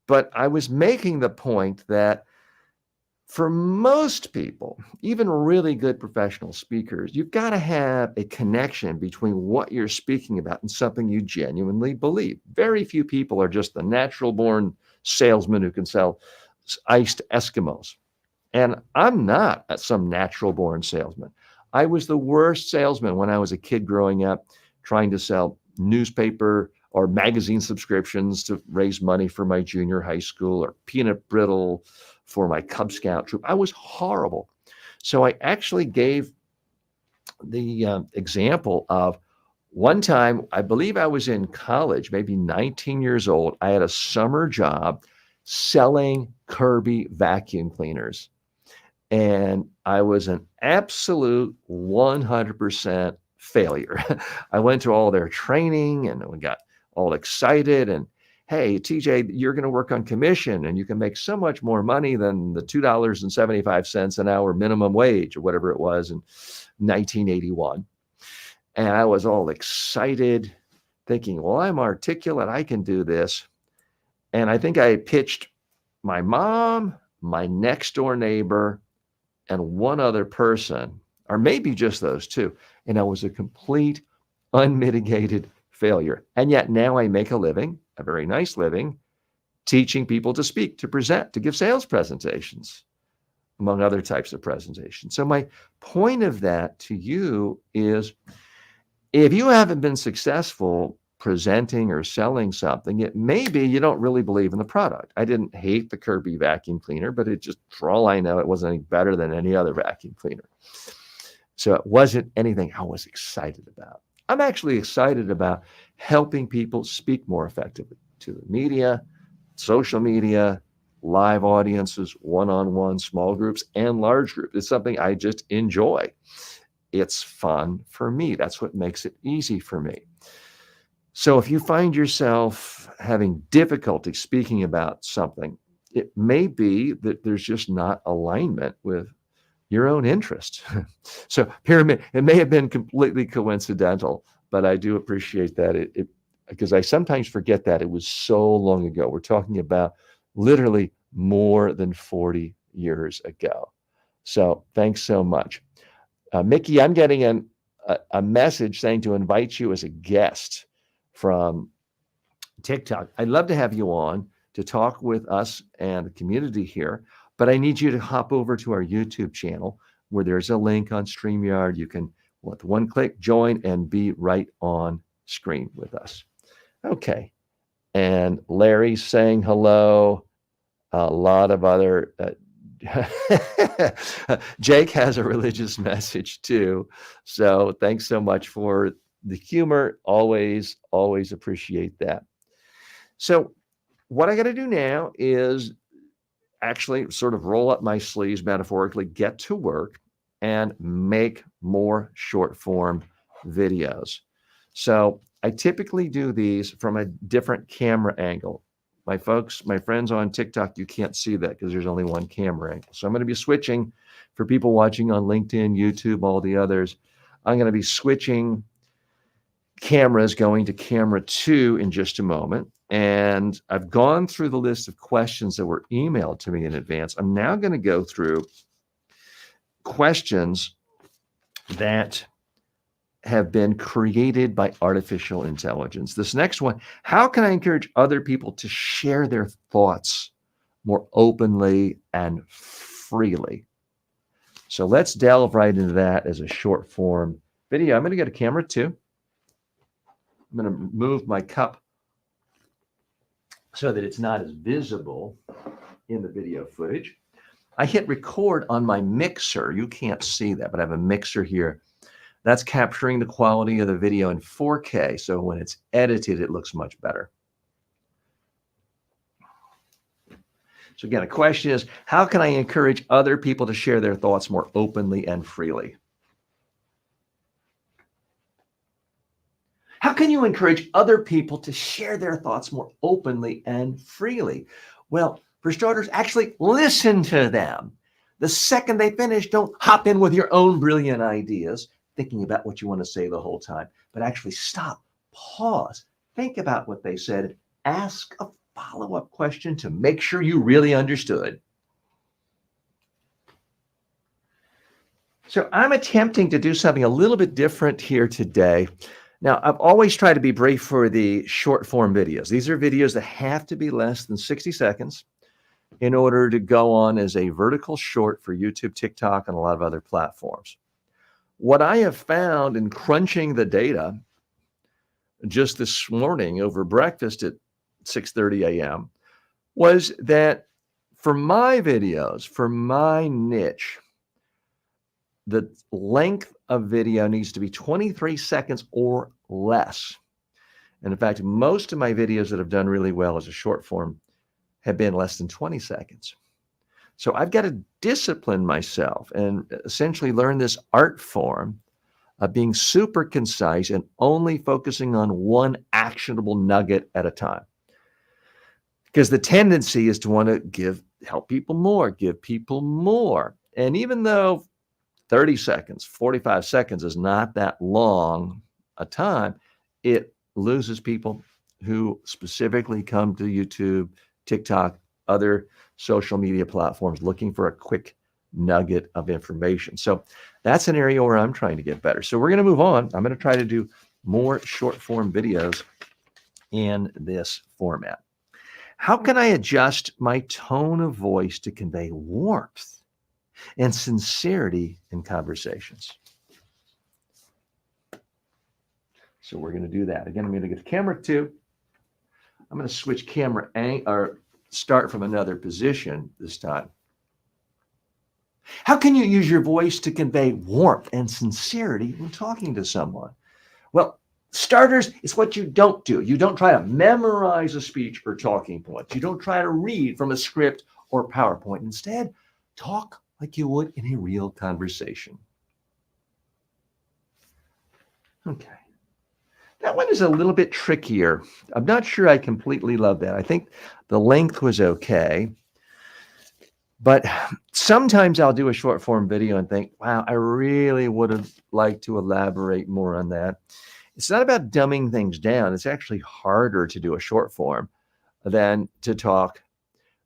But I was making the point that for most people, even really good professional speakers, you've got to have a connection between what you're speaking about and something you genuinely believe. Very few people are just the natural born salesman who can sell iced Eskimos. And I'm not some natural born salesman. I was the worst salesman when I was a kid growing up, trying to sell newspaper or magazine subscriptions to raise money for my junior high school, or peanut brittle for my Cub Scout troop. I was horrible. So I actually gave the example of one time, I believe I was in college, maybe 19 years old. I had a summer job selling Kirby vacuum cleaners. And I was an absolute 100% failure. I went to all their training and we got all excited and, hey, TJ, you're going to work on commission and you can make so much more money than the $2.75 an hour minimum wage or whatever it was in 1981. And I was all excited thinking, well, I'm articulate. I can do this. And I think I pitched my mom, my next door neighbor, and one other person, or maybe just those two. And I was a complete unmitigated failure. And yet now I make a living, a very nice living, teaching people to speak, to present, to give sales presentations. among other types of presentation. So my point of that to you is, if you haven't been successful presenting or selling something, it may be you don't really believe in the product. I didn't hate the Kirby vacuum cleaner, but it just, for all I know, it wasn't any better than any other vacuum cleaner. So it wasn't anything I was excited about. I'm actually excited about helping people speak more effectively to the media, social media, live audiences, one-on-one, small groups, and large groups. It's something I just enjoy. It's fun for me. That's what makes it easy for me. So if you find yourself having difficulty speaking about something, it may be that there's just not alignment with your own interest. So pyramid, it may have been completely coincidental, but I do appreciate that because I sometimes forget that it was so long ago. We're talking about literally more than 40 years ago. So thanks so much. Mickey, I'm getting a message saying to invite you as a guest from TikTok. I'd love to have you on to talk with us and the community here, but I need you to hop over to our YouTube channel where there's a link on StreamYard. You can, with one click, join and be right on screen with us. Okay. And Larry's saying hello. A lot of other Jake has a religious message too. So thanks so much for the humor. Always appreciate that. So what I got to do now is actually sort of roll up my sleeves, metaphorically, get to work and make more short form videos. So I typically do these from a different camera angle. My friends on TikTok, you can't see that because there's only one camera angle. So I'm going to be switching for people watching on LinkedIn, YouTube, all the others. I'm going to be switching cameras, going to camera 2 in just a moment. And I've gone through the list of questions that were emailed to me in advance. I'm now going to go through questions that have been created by artificial intelligence. This next one, how can I encourage other people to share their thoughts more openly and freely? So let's delve right into that as a short form video. I'm going to go to camera 2. I'm going to move my cup so that it's not as visible in the video footage. I hit record on my mixer. You can't see that, but I have a mixer here. That's capturing the quality of the video in 4K. So when it's edited, it looks much better. So again, the question is, how can I encourage other people to share their thoughts more openly and freely? How can you encourage other people to share their thoughts more openly and freely? Well, for starters, actually listen to them. The second they finish, don't hop in with your own brilliant ideas, thinking about what you want to say the whole time, but actually stop, pause, think about what they said, ask a follow-up question to make sure you really understood. So I'm attempting to do something a little bit different here today. Now, I've always tried to be brave for the short form videos. These are videos that have to be less than 60 seconds in order to go on as a vertical short for YouTube, TikTok, and a lot of other platforms. What I have found in crunching the data just this morning over breakfast at 6:30 a.m. was that for my videos, for my niche, the length of video needs to be 23 seconds or less. And in fact, most of my videos that have done really well as a short form have been less than 20 seconds. So I've got to discipline myself and essentially learn this art form of being super concise and only focusing on one actionable nugget at a time. Because the tendency is to want to help people more, give people more. And even though 30 seconds, 45 seconds is not that long a time, it loses people who specifically come to YouTube, TikTok, other social media platforms looking for a quick nugget of information. So that's an area where I'm trying to get better. So we're going to move on. I'm going to try to do more short form videos in this format. How can I adjust my tone of voice to convey warmth and sincerity in conversations. So we're going to do that. Again, I'm going to get the camera 2. I'm going to switch camera or start from another position this time. How can you use your voice to convey warmth and sincerity when talking to someone? Well, starters, it's what you don't do. You don't try to memorize a speech or talking points. You don't try to read from a script or PowerPoint. Instead, talk like you would in a real conversation. Okay. That one is a little bit trickier. I'm not sure I completely love that. I think the length was okay. But sometimes I'll do a short form video and think, wow, I really would have liked to elaborate more on that. It's not about dumbing things down. It's actually harder to do a short form than to talk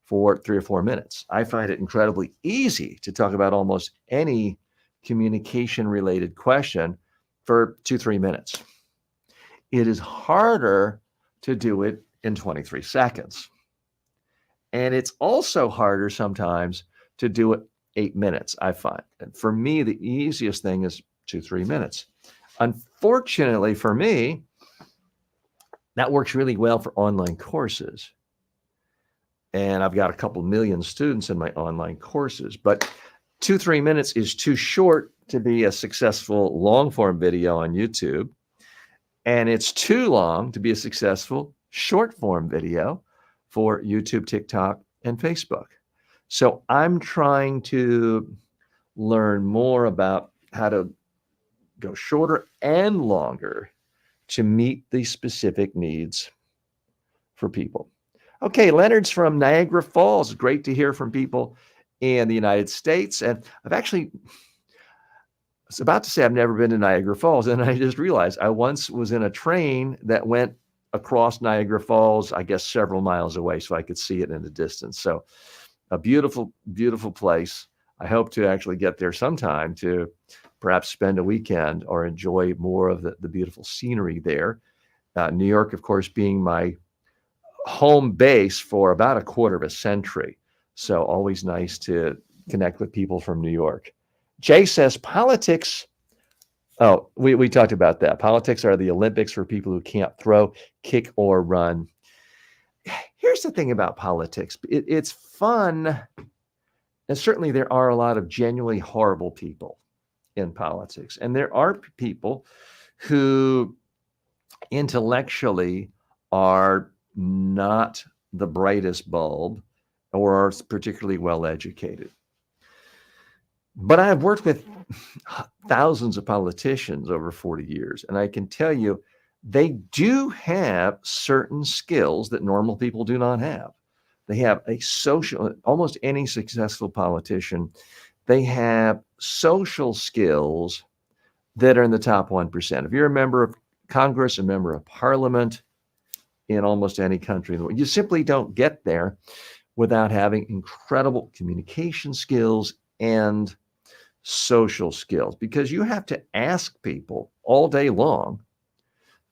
for 3 or 4 minutes. I find it incredibly easy to talk about almost any communication related question for 2-3 minutes. It is harder to do it in 23 seconds. And it's also harder sometimes to do it 8 minutes, I find. And for me, the easiest thing is 2-3 minutes. Unfortunately for me, that works really well for online courses. And I've got a couple million students in my online courses, but 2-3 minutes is too short to be a successful long form video on YouTube. And it's too long to be a successful short form video for YouTube, TikTok, and Facebook. So I'm trying to learn more about how to go shorter and longer to meet the specific needs for people. Okay, Leonard's from Niagara Falls. Great to hear from people in the United States. And I was about to say I've never been to Niagara Falls, and I just realized I once was in a train that went across Niagara Falls, I guess several miles away, so I could see it in the distance. So a beautiful, beautiful place. I hope to actually get there sometime to perhaps spend a weekend or enjoy more of the beautiful scenery there. New York, of course, being my home base for about a quarter of a century. So always nice to connect with people from New York. Jay says politics. Oh, we talked about that. Politics are the Olympics for people who can't throw, kick, or run. Here's the thing about politics. It's fun. And certainly there are a lot of genuinely horrible people in politics. And there are people who intellectually are not the brightest bulb or are particularly well educated. But I've worked with thousands of politicians over 40 years, and I can tell you they do have certain skills that normal people do not have. They have almost any successful politician, they have social skills that are in the top 1%. If you're a member of Congress, a member of Parliament in almost any country in the world, you simply don't get there without having incredible communication skills and social skills, because you have to ask people all day long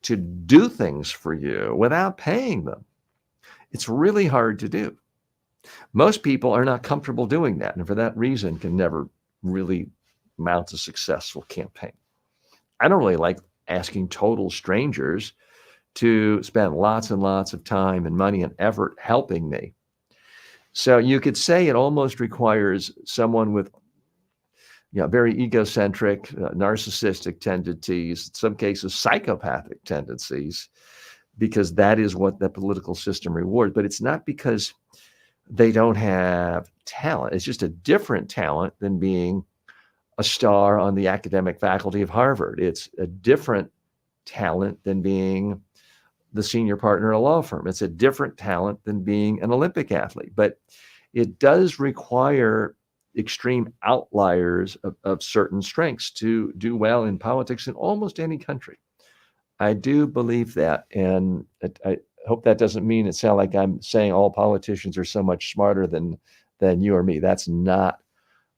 to do things for you without paying them. It's really hard to do. Most people are not comfortable doing that, and for that reason can never really mount a successful campaign. I don't really like asking total strangers to spend lots and lots of time and money and effort helping me. So you could say it almost requires someone with very egocentric, narcissistic tendencies, in some cases psychopathic tendencies, because that is what the political system rewards. But it's not because they don't have talent. It's just a different talent than being a star on the academic faculty of Harvard. It's a different talent than being the senior partner in a law firm. It's a different talent than being an Olympic athlete. But it does require extreme outliers of certain strengths to do well in politics in almost any country. I do believe that. And I hope that doesn't mean it sounds like I'm saying all politicians are so much smarter than you or me. That's not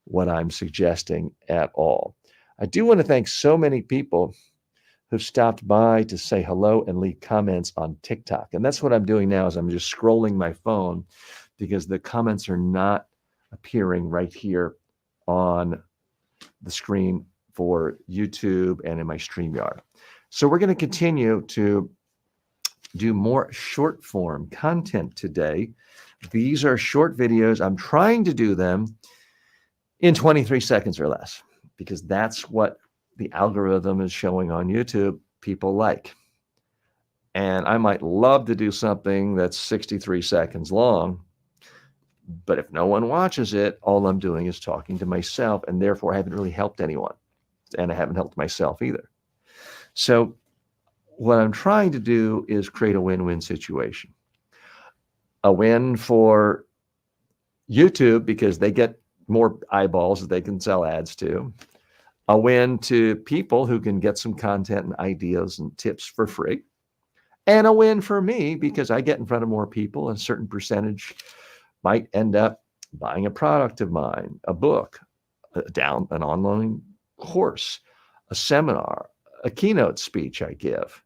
what I'm suggesting at all. I do want to thank so many people who've stopped by to say hello and leave comments on TikTok. And that's what I'm doing now, is I'm just scrolling my phone because the comments are not appearing right here on the screen for YouTube and in my StreamYard. So we're going to continue to do more short form content today. These are short videos. I'm trying to do them in 23 seconds or less because that's what the algorithm is showing on YouTube people like. And I might love to do something that's 63 seconds long, but if no one watches it, all I'm doing is talking to myself, and therefore I haven't really helped anyone, and I haven't helped myself either. So what I'm trying to do is create a win-win situation. A win for YouTube because they get more eyeballs that they can sell ads to. A win to people who can get some content and ideas and tips for free. And a win for me because I get in front of more people, and a certain percentage might end up buying a product of mine, a book, an online course, a seminar, a keynote speech I give,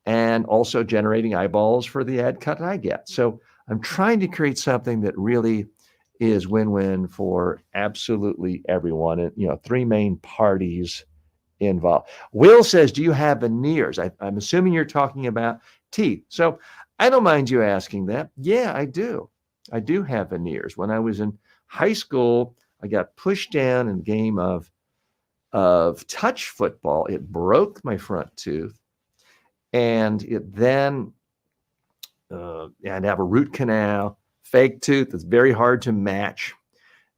and also generating eyeballs for the ad cut I get. So I'm trying to create something that really is win-win for absolutely everyone. And, 3 main parties involved. Will says, do you have veneers? I'm assuming you're talking about teeth. So I don't mind you asking that. Yeah, I do. I do have veneers. When I was in high school, I got pushed down in a game of touch football. It broke my front tooth. And it then, I'd have a root canal, fake tooth. It's very hard to match.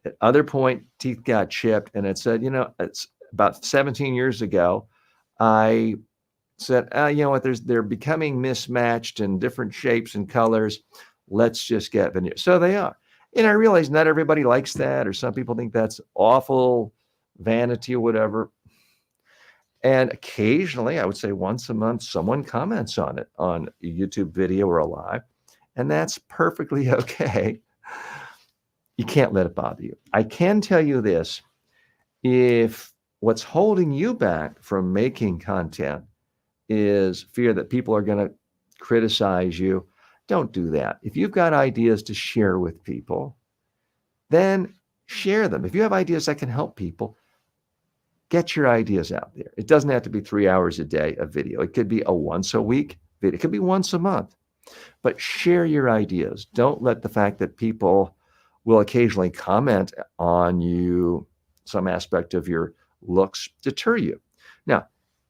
At other point, teeth got chipped. And it said, it's about 17 years ago, I said, you know what, they're becoming mismatched in different shapes and colors. Let's just get veneers. So they are. And I realize not everybody likes that, or some people think that's awful vanity or whatever. And occasionally, I would say once a month, someone comments on it on a YouTube video or a live, and that's perfectly okay. You can't let it bother you. I can tell you this. If what's holding you back from making content is fear that people are going to criticize you, don't do that. If you've got ideas to share with people, then share them. If you have ideas that can help people, get your ideas out there. It doesn't have to be 3 hours a day of video. It could be a once a week video. It could be once a month. But share your ideas. Don't let the fact that people will occasionally comment on you, some aspect of your looks, deter you. Now,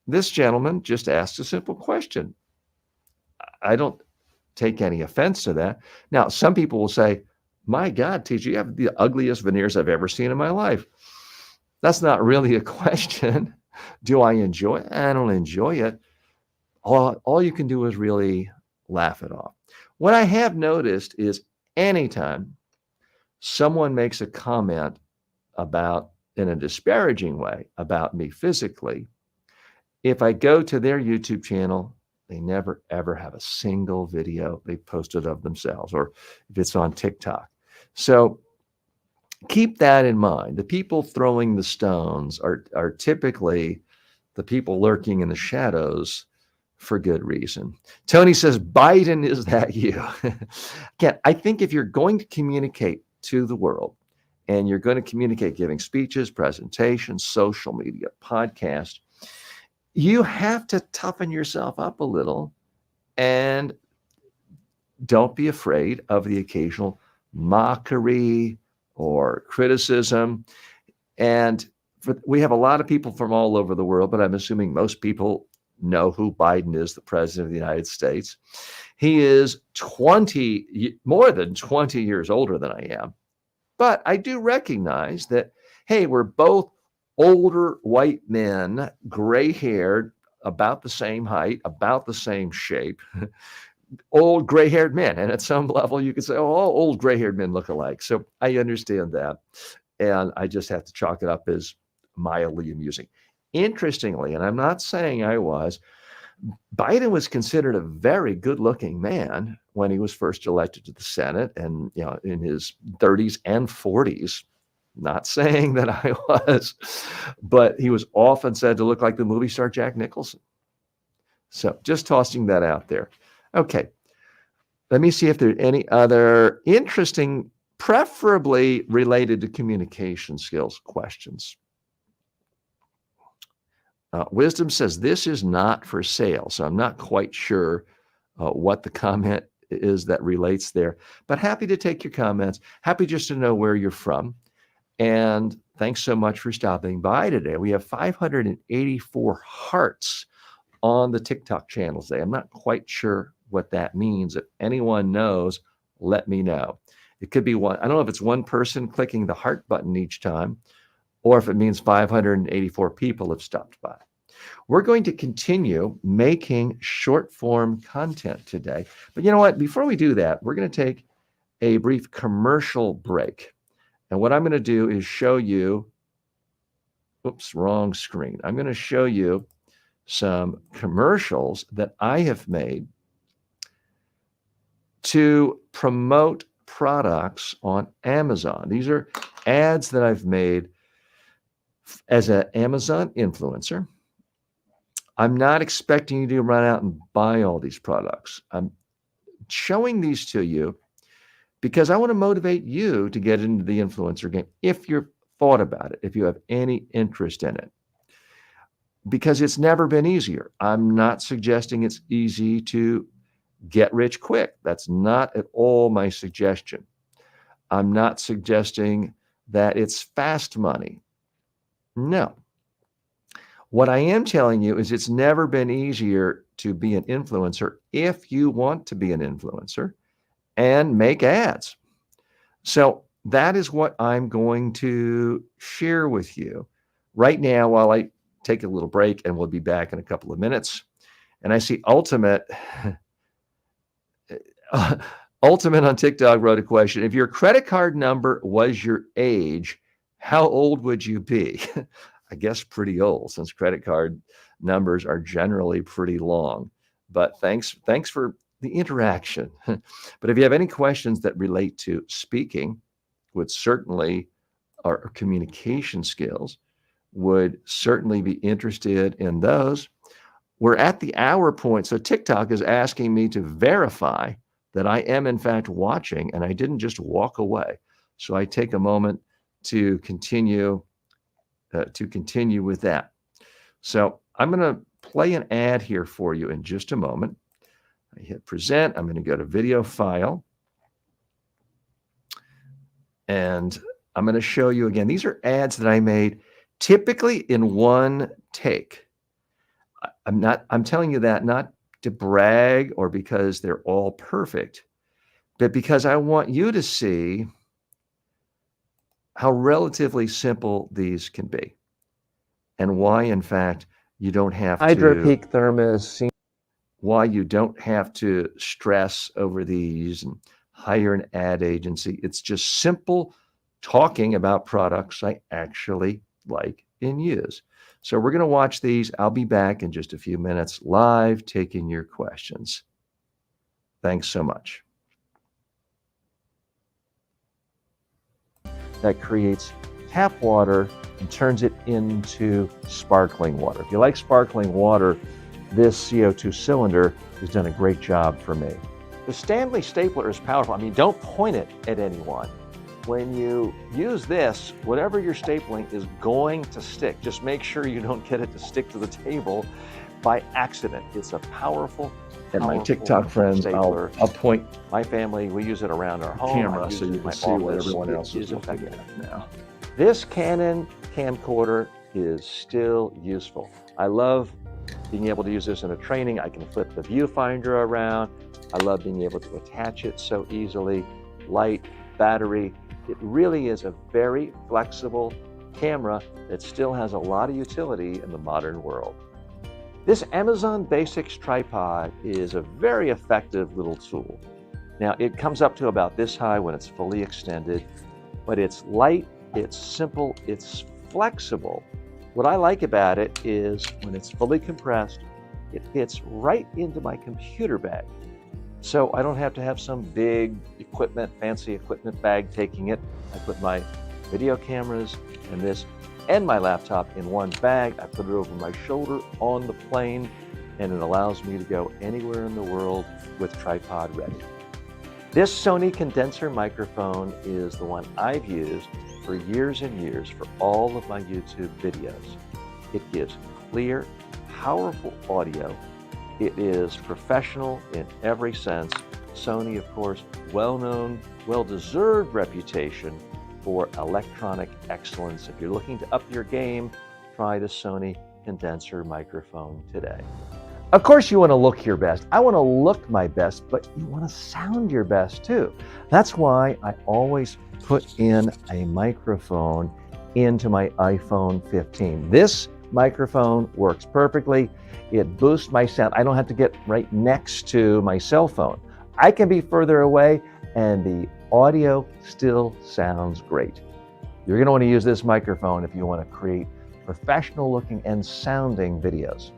this gentleman just asked a simple question. I don't take any offense to that. Now, some people will say, my God, TJ, you have the ugliest veneers I've ever seen in my life. That's not really a question. Do I enjoy it? I don't enjoy it. All you can do is really laugh it off. What I have noticed is anytime someone makes a comment about, in a disparaging way, about me physically, if I go to their YouTube channel, they never, ever have a single video they posted of themselves, or if it's on TikTok. So keep that in mind. The people throwing the stones are typically the people lurking in the shadows for good reason. Tony says, Biden, is that you? Again, I think if you're going to communicate to the world, and you're going to communicate giving speeches, presentations, social media, podcasts, you have to toughen yourself up a little, and don't be afraid of the occasional mockery or criticism. And we have a lot of people from all over the world, but I'm assuming most people know who Biden is, the president of the United States. He is more than 20 years older than I am. But I do recognize that, hey, we're both older white men, gray-haired, about the same height, about the same shape, old gray-haired men. And at some level, you could say, oh, all old gray-haired men look alike. So I understand that. And I just have to chalk it up as mildly amusing. Interestingly, and I'm not saying I was, Biden was considered a very good-looking man when he was first elected to the Senate, and in his 30s and 40s. Not saying that I was, but he was often said to look like the movie star Jack Nicholson. So just tossing that out there. Okay, let me see if there are any other interesting preferably related to communication skills questions. Wisdom says this is not for sale, so I'm not quite sure what the comment is that relates there, but happy to take your comments. Happy just to know where you're from. And thanks so much for stopping by today. We have 584 hearts on the TikTok channel today. I'm not quite sure what that means. If anyone knows, let me know. It could be one. I don't know if it's one person clicking the heart button each time, or if it means 584 people have stopped by. We're going to continue making short form content today. But you know what? Before we do that, we're going to take a brief commercial break. And what I'm going to do is show you, oops, wrong screen. I'm going to show you some commercials that I have made to promote products on Amazon. These are ads that I've made as an Amazon influencer. I'm not expecting you to run out and buy all these products. I'm showing these to you because I want to motivate you to get into the influencer game if you've thought about it, if you have any interest in it. Because it's never been easier. I'm not suggesting it's easy to get rich quick. That's not at all my suggestion. I'm not suggesting that it's fast money. No. What I am telling you is it's never been easier to be an influencer if you want to be an influencer and make ads. So that is what I'm going to share with you right now while I take a little break, and we'll be back in a couple of minutes. And I see Ultimate on TikTok wrote a question. If your credit card number was your age, how old would you be? I guess pretty old, since credit card numbers are generally pretty long. But thanks for the interaction. But if you have any questions that relate to speaking, would certainly, or communication skills, would certainly be interested in those. We're at the hour point, so TikTok is asking me to verify that I am in fact watching and I didn't just walk away. So I take a moment to continue with that. So I'm going to play an ad here for you in just a moment. I hit present. I'm going to go to video file. And I'm going to show you again. These are ads that I made typically in one take. I'm telling you that not to brag or because they're all perfect, but because I want you to see how relatively simple these can be, and why, in fact, you don't have Hydro-Peak Thermos. Why you don't have to stress over these and hire an ad agency. It's just simple talking about products I actually like and use. So we're going to watch these. I'll be back in just a few minutes live taking your questions. Thanks so much. That creates tap water and turns it into sparkling water. If you like sparkling water, this CO2 cylinder has done a great job for me. The Stanley stapler is powerful. I mean, don't point it at anyone. When you use this, whatever you're stapling is going to stick. Just make sure you don't get it to stick to the table by accident. It's a powerful, and my TikTok friends, I'll point my family. We use it around our home. Camera so you can see what everyone else is looking at now. This Canon camcorder is still useful. I love being able to use this in a training. I can flip the viewfinder around. I love being able to attach it so easily. Light, battery. It really is a very flexible camera that still has a lot of utility in the modern world. This Amazon Basics tripod is a very effective little tool. Now, it comes up to about this high when it's fully extended, but it's light, it's simple, it's flexible. What I like about it is when it's fully compressed, it fits right into my computer bag. So I don't have to have some big equipment, fancy equipment bag taking it. I put my video cameras and this and my laptop in one bag. I put it over my shoulder on the plane, and it allows me to go anywhere in the world with tripod ready. This Sony condenser microphone is the one I've used for years and years for all of my YouTube videos. It gives clear, powerful audio. It is professional in every sense. Sony, of course, well-known, well-deserved reputation for electronic excellence. If you're looking to up your game, try the Sony condenser microphone today. Of course, you want to look your best. I want to look my best, but you want to sound your best too. That's why I always put in a microphone into my iPhone 15. This microphone works perfectly. It boosts my sound. I don't have to get right next to my cell phone. I can be further away and the audio still sounds great. You're going to want to use this microphone if you want to create professional looking and sounding videos.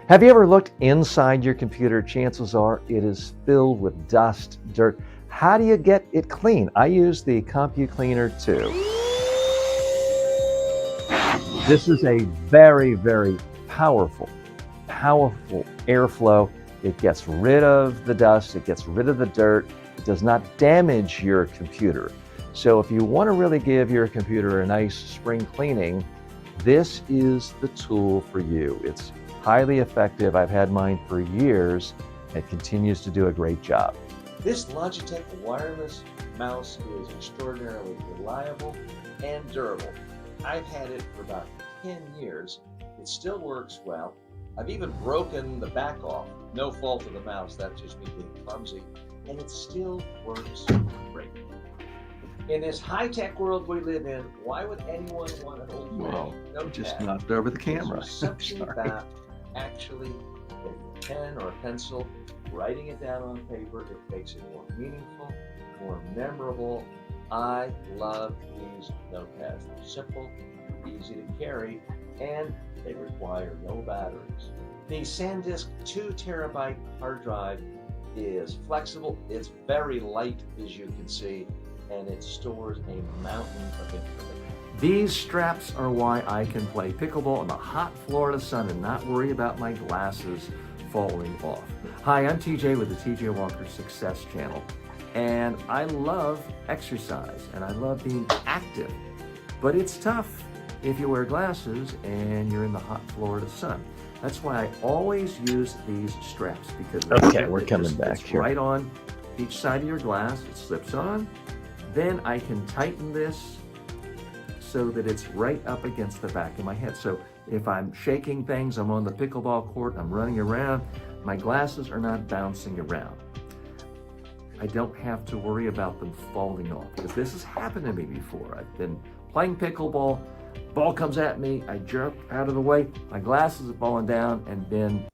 Have you ever looked inside your computer? Chances are it is filled with dust, dirt. How do you get it clean? I use the CompuCleaner too. This is a very, very powerful airflow. It gets rid of the dust, it gets rid of the dirt. It does not damage your computer. So if you want to really give your computer a nice spring cleaning, this is the tool for you. It's highly effective. I've had mine for years. It continues to do a great job. This Logitech wireless mouse is extraordinarily reliable and durable. I've had it for about 10 years. It still works well. I've even broken the back off. No fault of the mouse, that's just me being clumsy. And it still works great. In this high-tech world we live in, why would anyone want an old notepad? Just knocked over the camera. There's something about actually getting a pen or a pencil, writing it down on paper. It makes it more meaningful, more memorable. I love these notepads. They're simple, easy to carry, and they require no batteries. The SanDisk 2 terabyte hard drive is flexible. It's very light, as you can see, and it stores a mountain of information. These straps are why I can play pickleball in the hot Florida sun and not worry about my glasses falling off. Hi, I'm TJ with the TJ Walker Success Channel, and I love exercise and I love being active, but it's tough if you wear glasses and you're in the hot Florida sun. That's why I always use these straps, because we're coming back here. Right on each side of your glass, it slips on. Then I can tighten this so that it's right up against the back of my head. So if I'm shaking things, I'm on the pickleball court, I'm running around, my glasses are not bouncing around. I don't have to worry about them falling off, because this has happened to me before. I've been playing pickleball, ball comes at me, I jerk out of the way, my glasses are falling down, and then...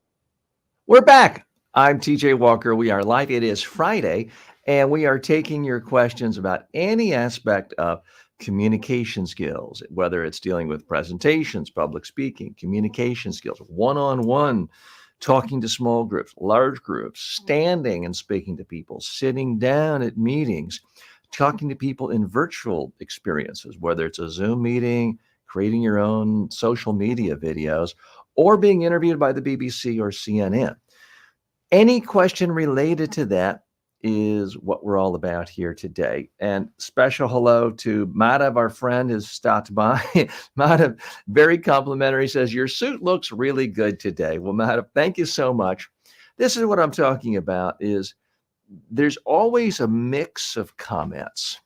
We're back. I'm TJ Walker. We are live. It is Friday, and we are taking your questions about any aspect of communication skills, whether it's dealing with presentations, public speaking, communication skills, one-on-one, talking to small groups, large groups, standing and speaking to people, sitting down at meetings, talking to people in virtual experiences, whether it's a Zoom meeting, creating your own social media videos, or being interviewed by the BBC or CNN. Any question related to that is what we're all about here today. And special hello to Madhav, our friend, has stopped by. Madhav, very complimentary, says, your suit looks really good today. Well, Madhav, thank you so much. This is what I'm talking about, is there's always a mix of comments.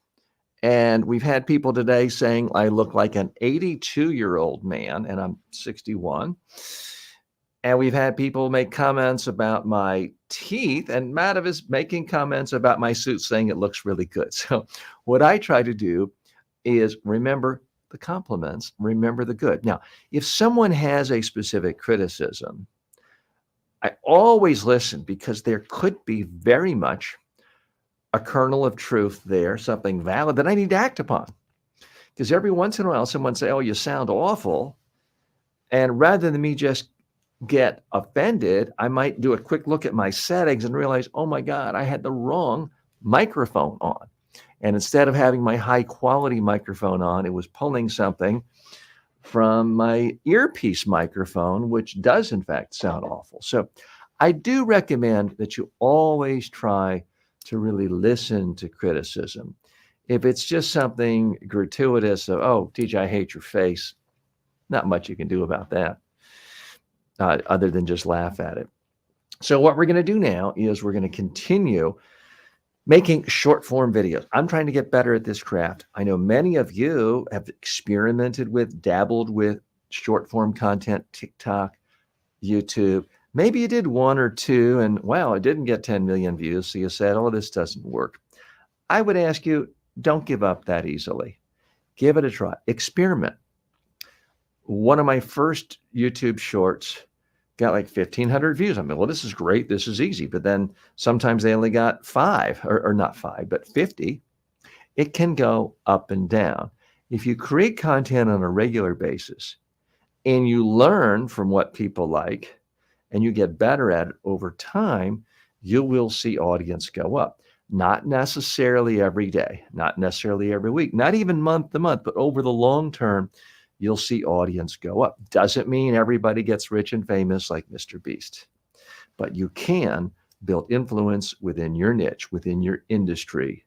And we've had people today saying I look like an 82-year-old man, and I'm 61. And we've had people make comments about my teeth, and Madhav is making comments about my suit, saying it looks really good. So what I try to do is remember the compliments, remember the good. Now, if someone has a specific criticism, I always listen, because there could be very much a kernel of truth there, something valid that I need to act upon. Because every once in a while, someone say, oh, you sound awful. And rather than me just get offended, I might do a quick look at my settings and realize, oh my God, I had the wrong microphone on. And instead of having my high quality microphone on, it was pulling something from my earpiece microphone, which does in fact sound awful. So I do recommend that you always try to really listen to criticism. If it's just something gratuitous of, oh, TJ, I hate your face, not much you can do about that, other than just laugh at it. So what we're going to do now is we're going to continue making short form videos. I'm trying to get better at this craft. I know many of you have experimented with, dabbled with short form content, TikTok, YouTube. Maybe you did one or two and wow, it didn't get 10 million views. So you said, oh, this doesn't work. I would ask you, don't give up that easily. Give it a try. Experiment. One of my first YouTube shorts got like 1,500 views. I mean, well, this is great. This is easy. But then sometimes they only got 5 or not 5, but 50. It can go up and down. If you create content on a regular basis and you learn from what people like and you get better at it over time, you will see audience go up. Not necessarily every day, not necessarily every week, not even month to month, but over the long term, you'll see audience go up. Doesn't mean everybody gets rich and famous like Mr. Beast, but you can build influence within your niche, within your industry,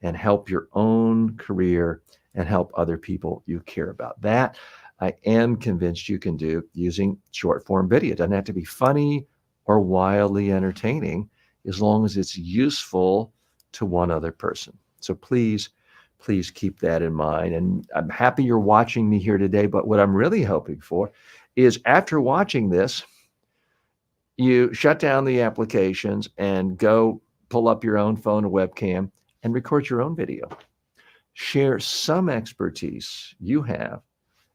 and help your own career and help other people you care about. That I am convinced you can do using short form video. It doesn't have to be funny or wildly entertaining as long as it's useful to one other person. So please keep that in mind. And I'm happy you're watching me here today, but what I'm really hoping for is after watching this, you shut down the applications and go pull up your own phone or webcam and record your own video. Share some expertise you have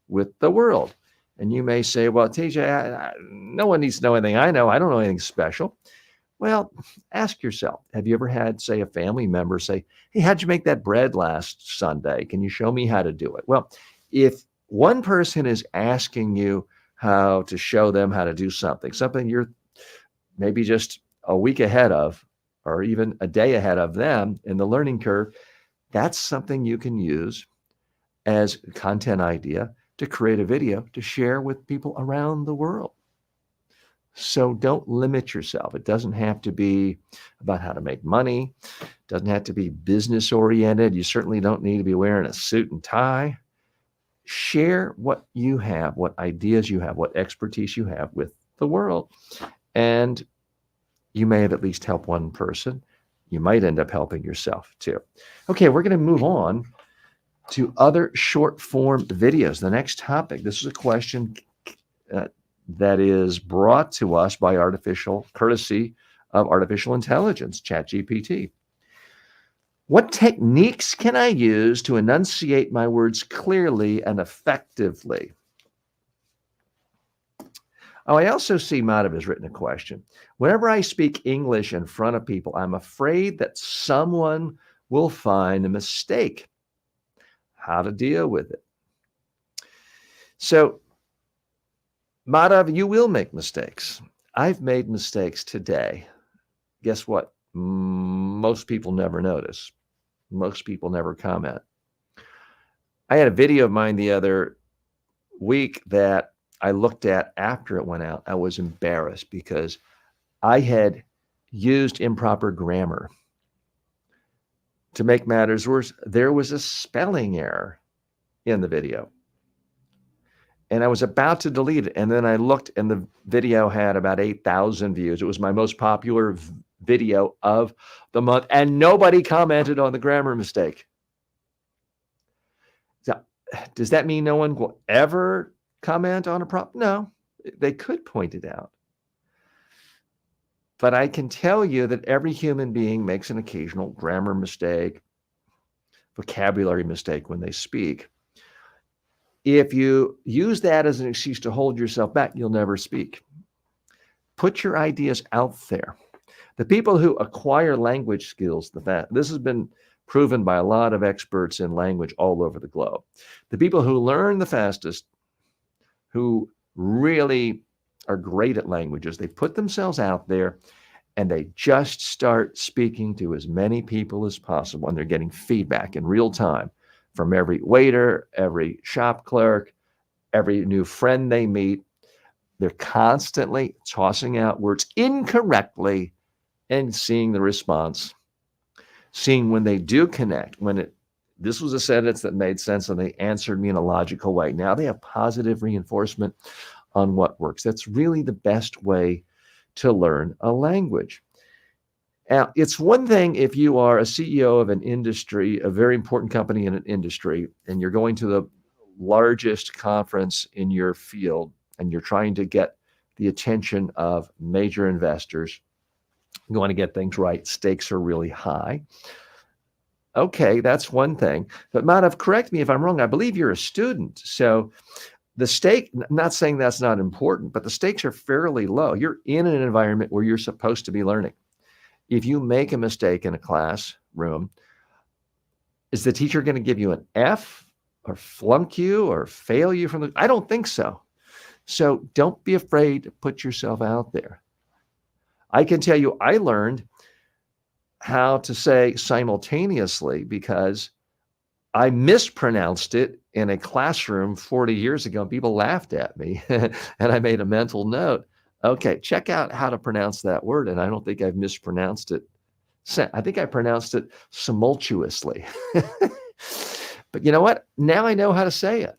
with the world. And you may say, well, TJ, no one needs to know anything I know. I don't know anything special. Well, ask yourself, have you ever had, say, a family member say, hey, how'd you make that bread last Sunday? Can you show me how to do it? Well, if one person is asking you how to show them how to do something you're maybe just a week ahead of, or even a day ahead of them in the learning curve, that's something you can use as a content idea to create a video to share with people around the world. So don't limit yourself. It doesn't have to be about how to make money. It doesn't have to be business oriented. You certainly don't need to be wearing a suit and tie. Share what you have, what ideas you have, what expertise you have with the world. And you may have at least helped one person. You might end up helping yourself too. Okay, we're going to move on to other short form videos. The next topic, this is a question that is brought to us by courtesy of artificial intelligence, ChatGPT. What techniques can I use to enunciate my words clearly and effectively? Oh, I also see Madhav has written a question. Whenever I speak English in front of people, I'm afraid that someone will find a mistake. How to deal with it? So, Madhav, you will make mistakes. I've made mistakes today. Guess what? Most people never notice. Most people never comment. I had a video of mine the other week that I looked at after it went out. I was embarrassed because I had used improper grammar. To make matters worse, there was a spelling error in the video. And I was about to delete it. And then I looked and the video had about 8,000 views. It was my most popular video of the month. And nobody commented on the grammar mistake. So, does that mean no one will ever comment on a problem? No, they could point it out. But I can tell you that every human being makes an occasional grammar mistake, vocabulary mistake when they speak. If you use that as an excuse to hold yourself back, you'll never speak. Put your ideas out there. The people who acquire language skills, this has been proven by a lot of experts in language all over the globe. The people who learn the fastest, who really are great at languages, they put themselves out there and they just start speaking to as many people as possible. And they're getting feedback in real time from every waiter, every shop clerk, every new friend they meet. They're constantly tossing out words incorrectly and seeing the response seeing when they do connect, this was a sentence that made sense and they answered me in a logical way. Now they have positive reinforcement on what works. That's really the best way to learn a language. Now, it's one thing if you are a CEO of an industry, a very important company in an industry, and you're going to the largest conference in your field and you're trying to get the attention of major investors. You want to get things right. Stakes are really high. Okay, that's one thing. But Madhav, correct me if I'm wrong. I believe you're a student. So the stake, not saying that's not important, but the stakes are fairly low. You're in an environment where you're supposed to be learning. If you make a mistake in a classroom, is the teacher going to give you an F or flunk you or fail you from the? I don't think so. So don't be afraid to put yourself out there. I can tell you, I learned how to say simultaneously because I mispronounced it in a classroom 40 years ago. People laughed at me and I made a mental note. Okay, check out how to pronounce that word. And I don't think I've mispronounced it. I think I pronounced it simultaneously. But you know what? Now I know how to say it.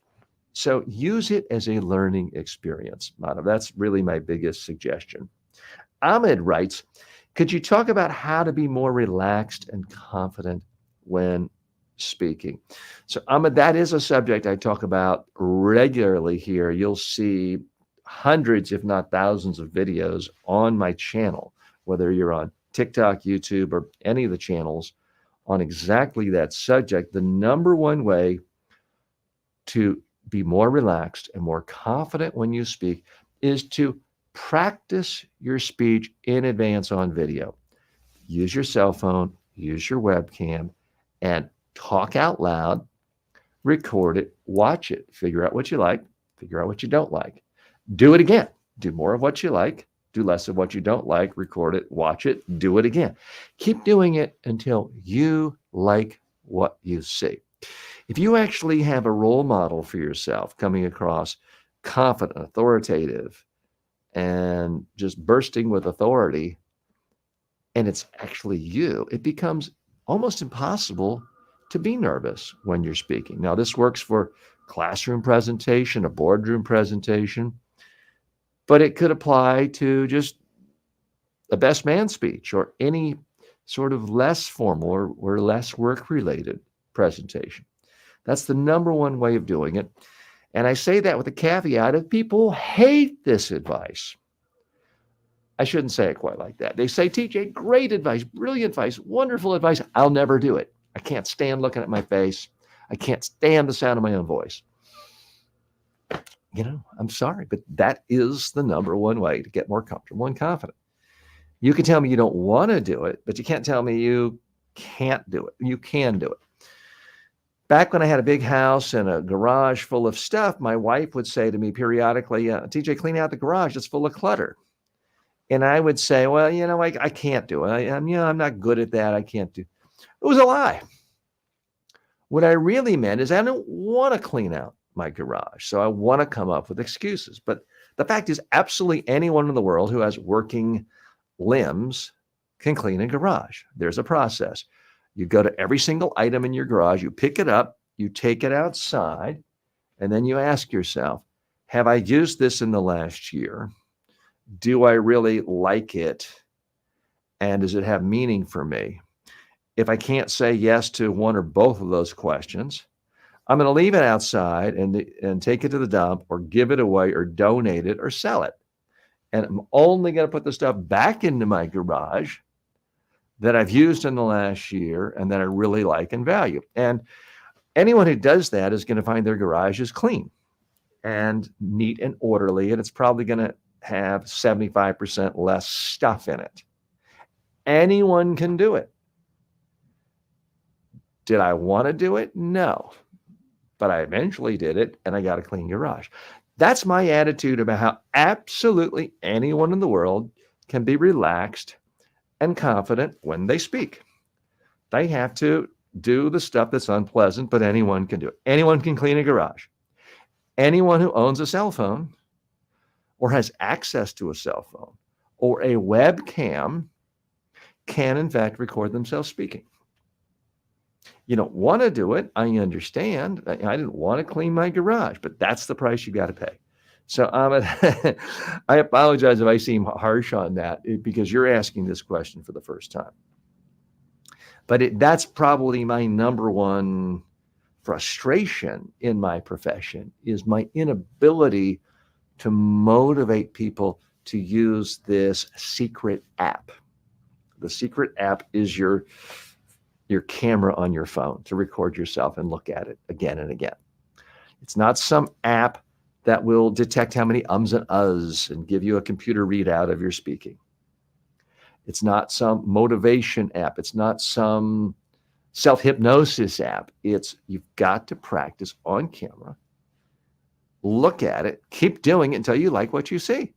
So use it as a learning experience, Madhav. That's really my biggest suggestion. Ahmed writes, could you talk about how to be more relaxed and confident when speaking? So Ahmed, that is a subject I talk about regularly here. You'll see hundreds, if not thousands of videos on my channel, whether you're on TikTok, YouTube, or any of the channels on exactly that subject. The number one way to be more relaxed and more confident when you speak is to practice your speech in advance on video. Use your cell phone, use your webcam, and talk out loud, record it, watch it, figure out what you like, figure out what you don't like. Do it again. Do more of what you like, do less of what you don't like, record it, watch it, do it again. Keep doing it until you like what you see. If you actually have a role model for yourself coming across confident, authoritative, and just bursting with authority, and it's actually you, it becomes almost impossible to be nervous when you're speaking. Now, this works for classroom presentation, a boardroom presentation, but it could apply to just a best man speech or any sort of less formal or less work-related presentation. That's the number one way of doing it. And I say that with a caveat of people hate this advice. I shouldn't say it quite like that. They say, TJ, great advice, brilliant advice, wonderful advice. I'll never do it. I can't stand looking at my face. I can't stand the sound of my own voice. I'm sorry, but that is the number one way to get more comfortable and confident. You can tell me you don't want to do it, but you can't tell me you can't do it. You can do it. Back when I had a big house and a garage full of stuff, my wife would say to me periodically, TJ, clean out the garage. It's full of clutter. And I would say, well, I can't do it. I'm not good at that. I can't do it. It was a lie. What I really meant is I don't want to clean out my garage. So I want to come up with excuses. But the fact is, absolutely anyone in the world who has working limbs can clean a garage. There's a process. You go to every single item in your garage, you pick it up, you take it outside, and then you ask yourself, have I used this in the last year? Do I really like it? And does it have meaning for me? If I can't say yes to one or both of those questions, I'm going to leave it outside and take it to the dump or give it away or donate it or sell it. And I'm only going to put the stuff back into my garage that I've used in the last year and that I really like and value. And anyone who does that is going to find their garage is clean and neat and orderly, and it's probably going to have 75% less stuff in it. Anyone can do it. Did I want to do it? No. But I eventually did it, and I got a clean garage. That's my attitude about how absolutely anyone in the world can be relaxed and confident when they speak. They have to do the stuff that's unpleasant, but anyone can do it. Anyone can clean a garage. Anyone who owns a cell phone or has access to a cell phone or a webcam can, in fact, record themselves speaking. You don't want to do it. I understand. I didn't want to clean my garage, but that's the price you got to pay. So I apologize if I seem harsh on that because you're asking this question for the first time. But that's probably my number one frustration in my profession is my inability to motivate people to use this secret app. The secret app is your camera on your phone to record yourself and look at it again and again. It's not some app that will detect how many ums and uhs and give you a computer readout of your speaking. It's not some motivation app. It's not some self-hypnosis app. It's you've got to practice on camera, look at it, keep doing it until you like what you see.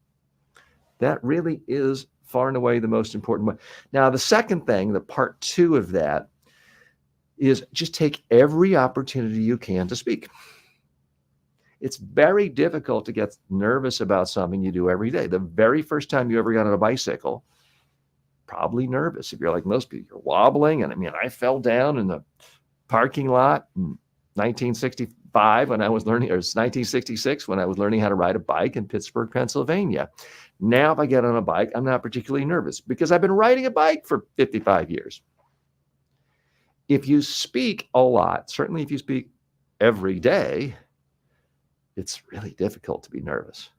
That really is far and away the most important one. Now, the second thing, the part two of that, is just take every opportunity you can to speak. It's very difficult to get nervous about something you do every day. The very first time you ever got on a bicycle, probably nervous. If you're like most people, you're wobbling. And I mean, I fell down in the parking lot in 1965 when I was learning, or 1966 when I was learning how to ride a bike in Pittsburgh, Pennsylvania. Now, if I get on a bike, I'm not particularly nervous because I've been riding a bike for 55 years. If you speak a lot, certainly if you speak every day, it's really difficult to be nervous.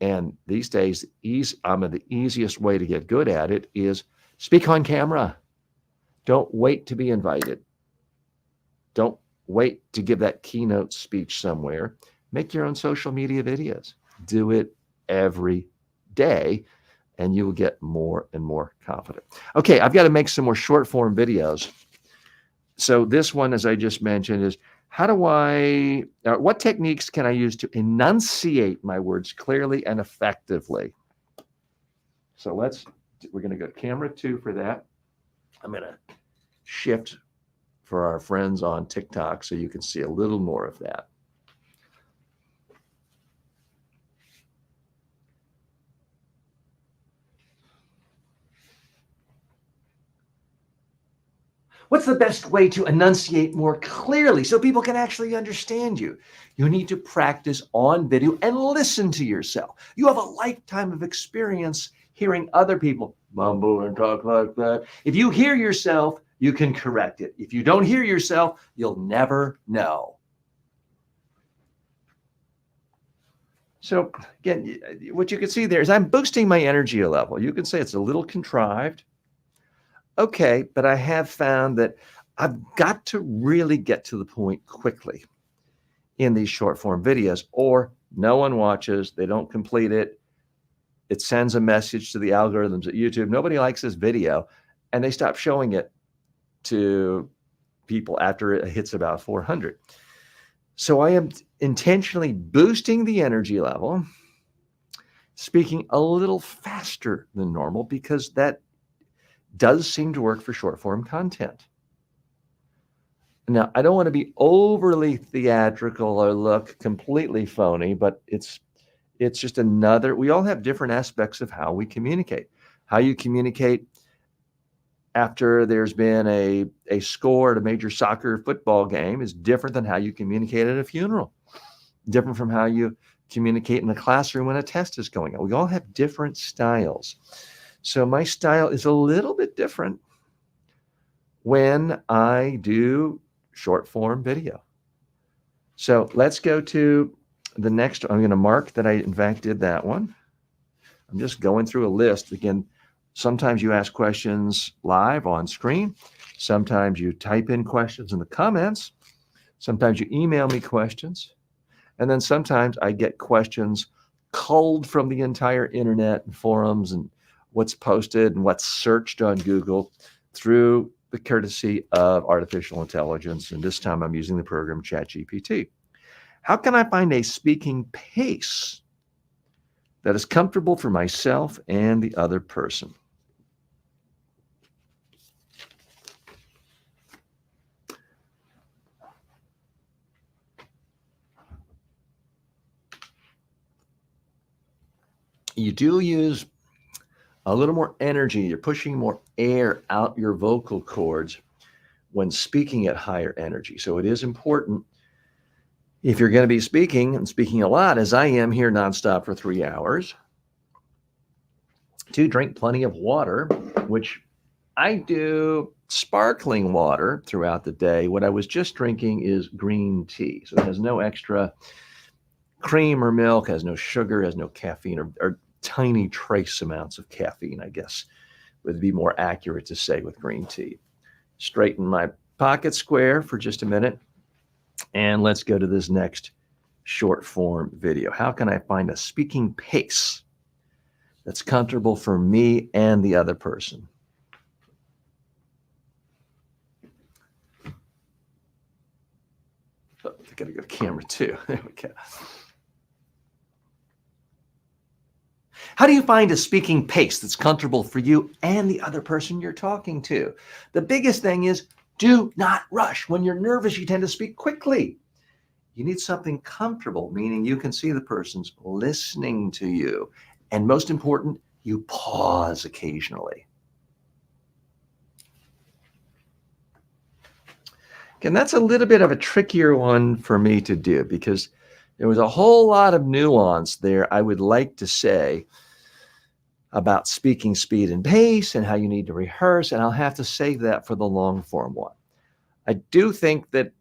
And these days, the easiest way to get good at it is speak on camera. Don't wait to be invited. Don't wait to give that keynote speech somewhere. Make your own social media videos. Do it every day, and you will get more and more confident. Okay, I've got to make some more short form videos. So this one, as I just mentioned, is what techniques can I use to enunciate my words clearly and effectively? So we're going to go camera 2 for that. I'm going to shift for our friends on TikTok so you can see a little more of that. What's the best way to enunciate more clearly so people can actually understand you? You need to practice on video and listen to yourself. You have a lifetime of experience hearing other people mumble and talk like that. If you hear yourself, you can correct it. If you don't hear yourself, you'll never know. So again, what you can see there is I'm boosting my energy level. You can say it's a little contrived. Okay, but I have found that I've got to really get to the point quickly in these short form videos, or no one watches, they don't complete it. It sends a message to the algorithms at YouTube. Nobody likes this video, and they stop showing it to people after it hits about 400. So I am intentionally boosting the energy level, speaking a little faster than normal because that does seem to work for short form content. Now, I don't want to be overly theatrical or look completely phony, but it's just we all have different aspects of how we communicate. How you communicate after there's been a score at a major soccer football game is different than how you communicate at a funeral. Different from how you communicate in the classroom when a test is going on. We all have different styles. So my style is a little bit different when I do short form video. So let's go to the next. I'm going to mark that I in fact did that one. I'm just going through a list. Again, sometimes you ask questions live on screen. Sometimes you type in questions in the comments. Sometimes you email me questions. And then sometimes I get questions culled from the entire internet and forums and what's posted and what's searched on Google through the courtesy of artificial intelligence. And this time I'm using the program ChatGPT. How can I find a speaking pace that is comfortable for myself and the other person? You do use a little more energy. You're pushing more air out your vocal cords when speaking at higher energy. So it is important, if you're going to be speaking and speaking a lot, as I am here nonstop for 3 hours, to drink plenty of water, which I do sparkling water throughout the day. What I was just drinking is green tea. So it has no extra cream or milk, has no sugar, has no caffeine, or tiny trace amounts of caffeine, I guess would be more accurate to say with green tea. Straighten my pocket square for just a minute. And let's go to this next short form video. How can I find a speaking pace that's comfortable for me and the other person? Oh, I gotta go to camera too. There we go. How do you find a speaking pace that's comfortable for you and the other person you're talking to? The biggest thing is do not rush. When you're nervous, you tend to speak quickly. You need something comfortable, meaning you can see the person's listening to you. And most important, you pause occasionally. And that's a little bit of a trickier one for me to do because there was a whole lot of nuance there I would like to say about speaking speed and pace and how you need to rehearse, and I'll have to save that for the long form one. I do think that,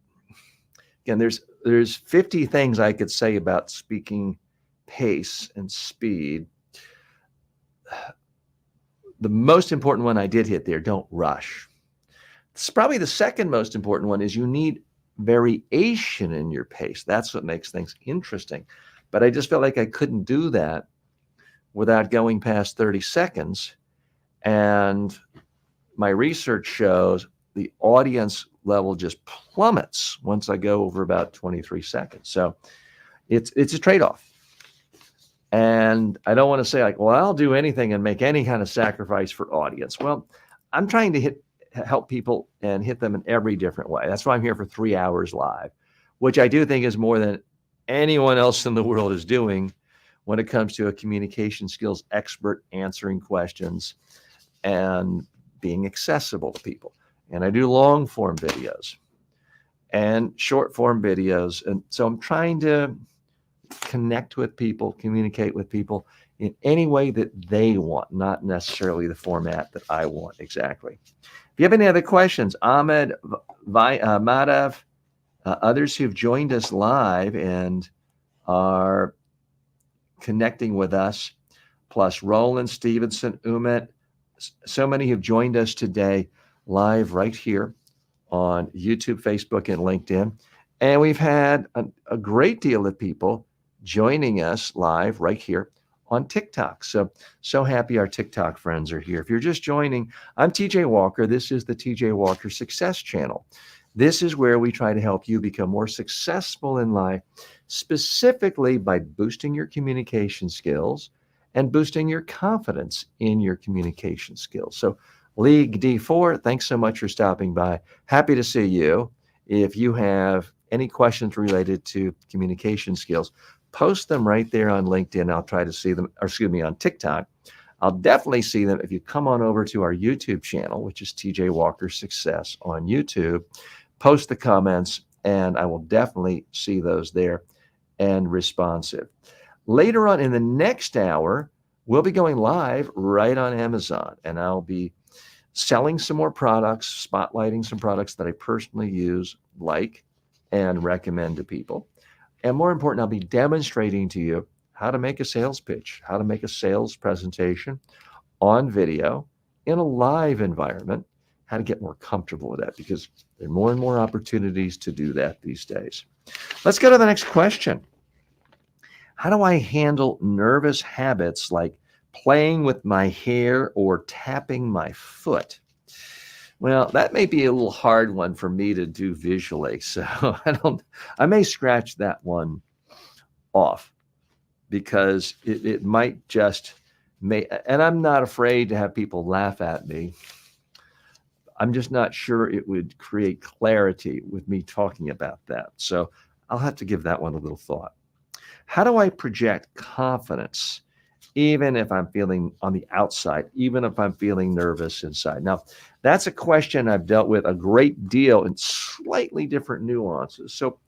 again, there's 50 things I could say about speaking pace and speed. The most important one I did hit there, don't rush. It's probably the second most important one is you need variation in your pace. That's what makes things interesting. But I just felt like I couldn't do that without going past 30 seconds. And my research shows the audience level just plummets once I go over about 23 seconds. So it's a trade-off. And I don't want to say like, well, I'll do anything and make any kind of sacrifice for audience. Well, I'm trying to help people and hit them in every different way. That's why I'm here for 3 hours live, which I do think is more than anyone else in the world is doing when it comes to a communication skills expert answering questions and being accessible to people. And I do long form videos and short form videos. And so I'm trying to connect with people, communicate with people in any way that they want, not necessarily the format that I want exactly. If you have any other questions, Ahmed, Madhav, others who've joined us live and are connecting with us, plus Roland, Stevenson, Umit, so many have joined us today live right here on YouTube, Facebook, and LinkedIn. And we've had a great deal of people joining us live right here on TikTok. So happy our TikTok friends are here. If you're just joining, I'm TJ Walker. This is the TJ Walker Success Channel. This is where we try to help you become more successful in life, specifically by boosting your communication skills and boosting your confidence in your communication skills. So League D4, thanks so much for stopping by. Happy to see you. If you have any questions related to communication skills, post them right there on LinkedIn. I'll try to see them, or excuse me, on TikTok. I'll definitely see them if you come on over to our YouTube channel, which is TJ Walker Success on YouTube. Post the comments, and I will definitely see those there and responsive. Later on in the next hour, we'll be going live right on Amazon, and I'll be selling some more products, spotlighting some products that I personally use, like, and recommend to people. And more important, I'll be demonstrating to you how to make a sales pitch, how to make a sales presentation on video in a live environment, how to get more comfortable with that, because there are more and more opportunities to do that these days. Let's go to the next question. How do I handle nervous habits like playing with my hair or tapping my foot? Well, that may be a little hard one for me to do visually, so I may scratch that one off because it might just and I'm not afraid to have people laugh at me. I'm just not sure it would create clarity with me talking about that. So I'll have to give that one a little thought. How do I project confidence even if I'm feeling on the outside, even if I'm feeling nervous inside. Now, that's a question I've dealt with a great deal in slightly different nuances. So,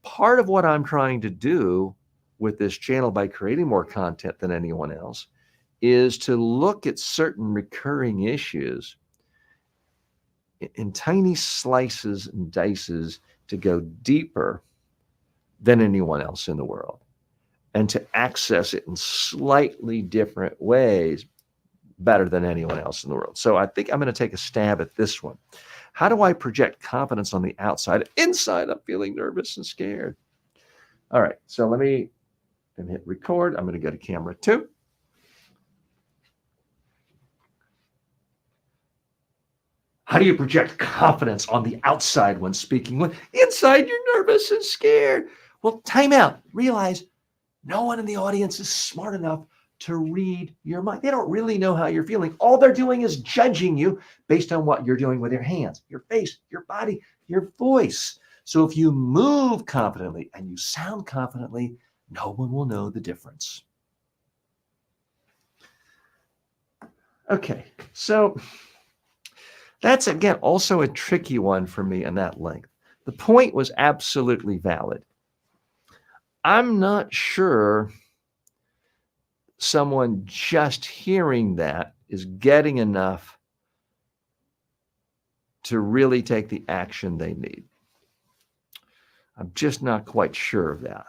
part of what I'm trying to do with this channel by creating more content than anyone else is to look at certain recurring issues in tiny slices and dices to go deeper than anyone else in the world and to access it in slightly different ways better than anyone else in the world. So I think I'm going to take a stab at this one. How do I project confidence on the outside? Inside, I'm feeling nervous and scared. All right, so let me hit record. I'm going to go to camera 2. How do you project confidence on the outside when speaking? When inside you're nervous and scared. Well, time out. Realize no one in the audience is smart enough to read your mind. They don't really know how you're feeling. All they're doing is judging you based on what you're doing with your hands, your face, your body, your voice. So if you move confidently and you sound confidently, no one will know the difference. Okay, so that's, again, also a tricky one for me in that length. The point was absolutely valid. I'm not sure someone just hearing that is getting enough to really take the action they need. I'm just not quite sure of that.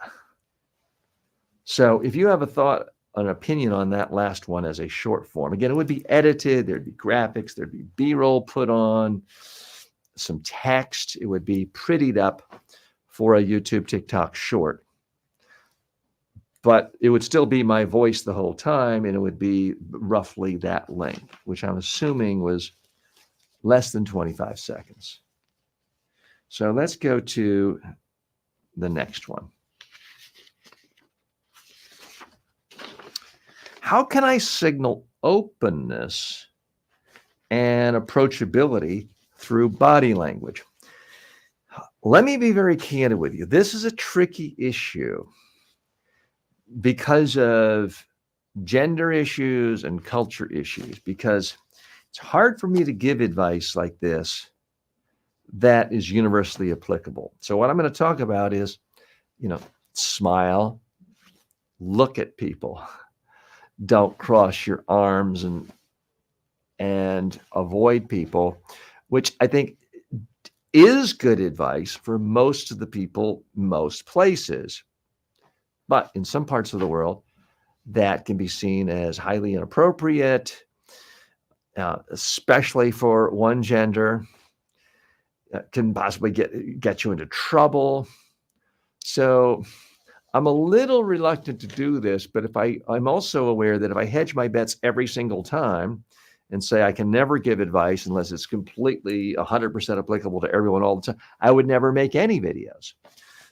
So if you have a thought, an opinion on that last one as a short form, again, it would be edited, there'd be graphics, there'd be B-roll put on, some text, it would be prettied up for a YouTube, TikTok short. But it would still be my voice the whole time, and it would be roughly that length, which I'm assuming was less than 25 seconds. So let's go to the next one. How can I signal openness and approachability through body language? Let me be very candid with you. This is a tricky issue because of gender issues and culture issues, because it's hard for me to give advice like this that is universally applicable. So what I'm going to talk about is, smile, look at people, don't cross your arms and avoid people, which I think is good advice for most of the people, most places. But in some parts of the world, that can be seen as highly inappropriate, especially for one gender, can possibly get you into trouble. So I'm a little reluctant to do this, but I'm also aware that if I hedge my bets every single time and say I can never give advice unless it's completely 100% applicable to everyone all the time, I would never make any videos.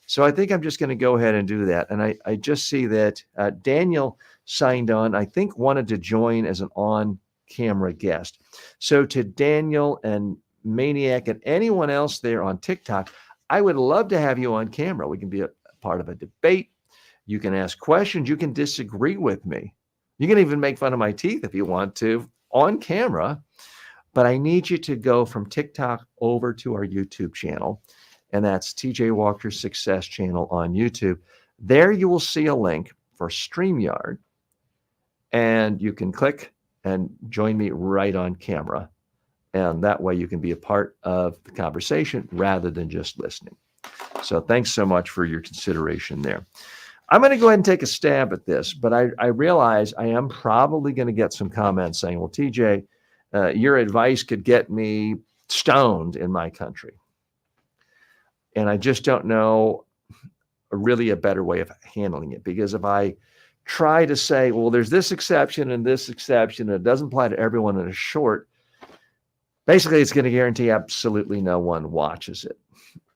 So I think I'm just going to go ahead and do that. And I just see that Daniel signed on, I think wanted to join as an on-camera guest. So to Daniel and Maniac and anyone else there on TikTok, I would love to have you on camera. We can be a part of a debate. You can ask questions. You can disagree with me. You can even make fun of my teeth if you want to on camera. But I need you to go from TikTok over to our YouTube channel. And that's TJ Walker's Success Channel on YouTube. There you will see a link for StreamYard. And you can click and join me right on camera. And that way you can be a part of the conversation rather than just listening. So thanks so much for your consideration there. I'm going to go ahead and take a stab at this, but I realize I am probably going to get some comments saying, well, TJ, your advice could get me stoned in my country. And I just don't know really a better way of handling it, because if I try to say, well, there's this exception and this exception, and it doesn't apply to everyone in a short, basically it's going to guarantee absolutely no one watches it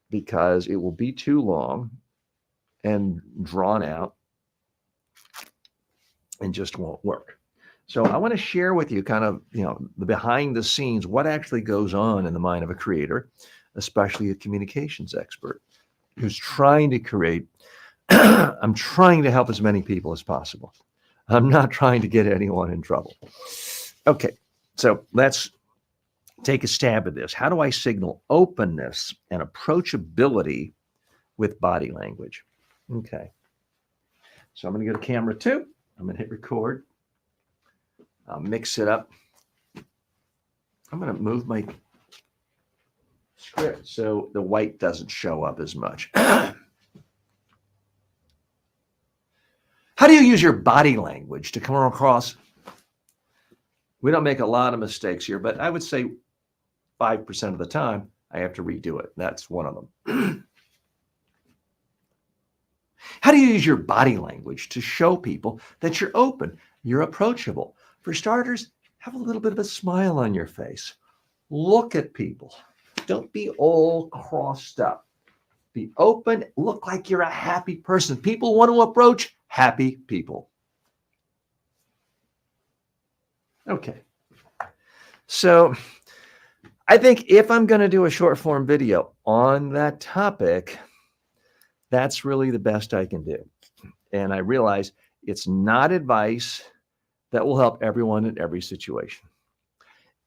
because it will be too long and drawn out and just won't work. So I want to share with you kind of, the behind the scenes, what actually goes on in the mind of a creator, especially a communications expert who's trying to create, I'm trying to help as many people as possible. I'm not trying to get anyone in trouble. Okay, so let's take a stab at this. How do I signal openness and approachability with body language? Okay, so I'm going to go to camera 2. I'm going to hit record. I'll mix it up. I'm going to move my script so the white doesn't show up as much. How do you use your body language to come across? We don't make a lot of mistakes here, but I would say 5% of the time I have to redo it. That's one of them. How do you use your body language to show people that you're open, you're approachable? For starters, have a little bit of a smile on your face. Look at people. Don't be all crossed up. Be open. Look like you're a happy person. People want to approach happy people. Okay. So I think if I'm going to do a short form video on that topic, that's really the best I can do. And I realize it's not advice that will help everyone in every situation.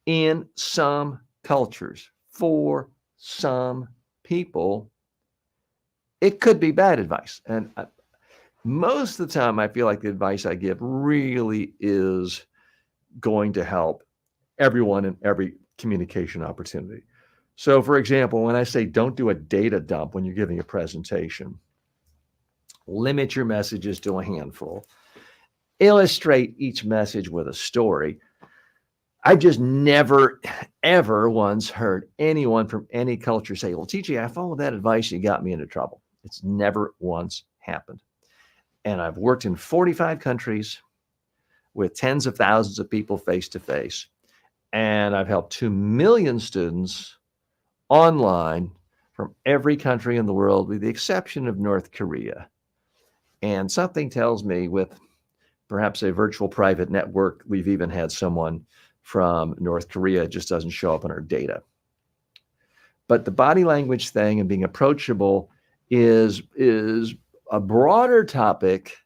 In some cultures, for some people, it could be bad advice. And most of the time, I feel like the advice I give really is going to help everyone in every communication opportunity. So, for example, when I say don't do a data dump when you're giving a presentation, limit your messages to a handful, illustrate each message with a story. I've just never, ever once heard anyone from any culture say, well, TJ, I followed that advice, you got me into trouble. It's never once happened. And I've worked in 45 countries with tens of thousands of people face to face. And I've helped 2 million students online from every country in the world, with the exception of North Korea. And something tells me with perhaps a virtual private network, we've even had someone from North Korea. It just doesn't show up in our data. But the body language thing and being approachable is a broader topic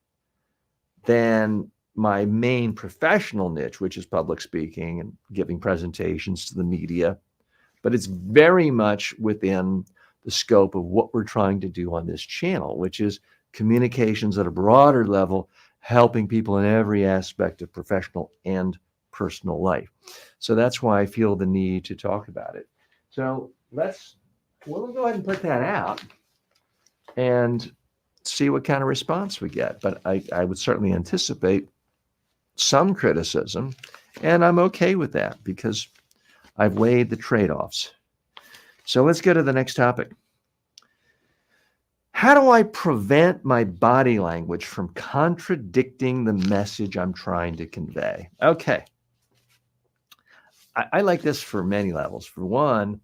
than my main professional niche, which is public speaking and giving presentations to the media. But it's very much within the scope of what we're trying to do on this channel, which is communications at a broader level, helping people in every aspect of professional and personal life. So that's why I feel the need to talk about it. So we'll go ahead and put that out and see what kind of response we get. But I would certainly anticipate some criticism, and I'm okay with that because I've weighed the trade-offs. So let's go to the next topic. How do I prevent my body language from contradicting the message I'm trying to convey? Okay. I like this for many levels. For one,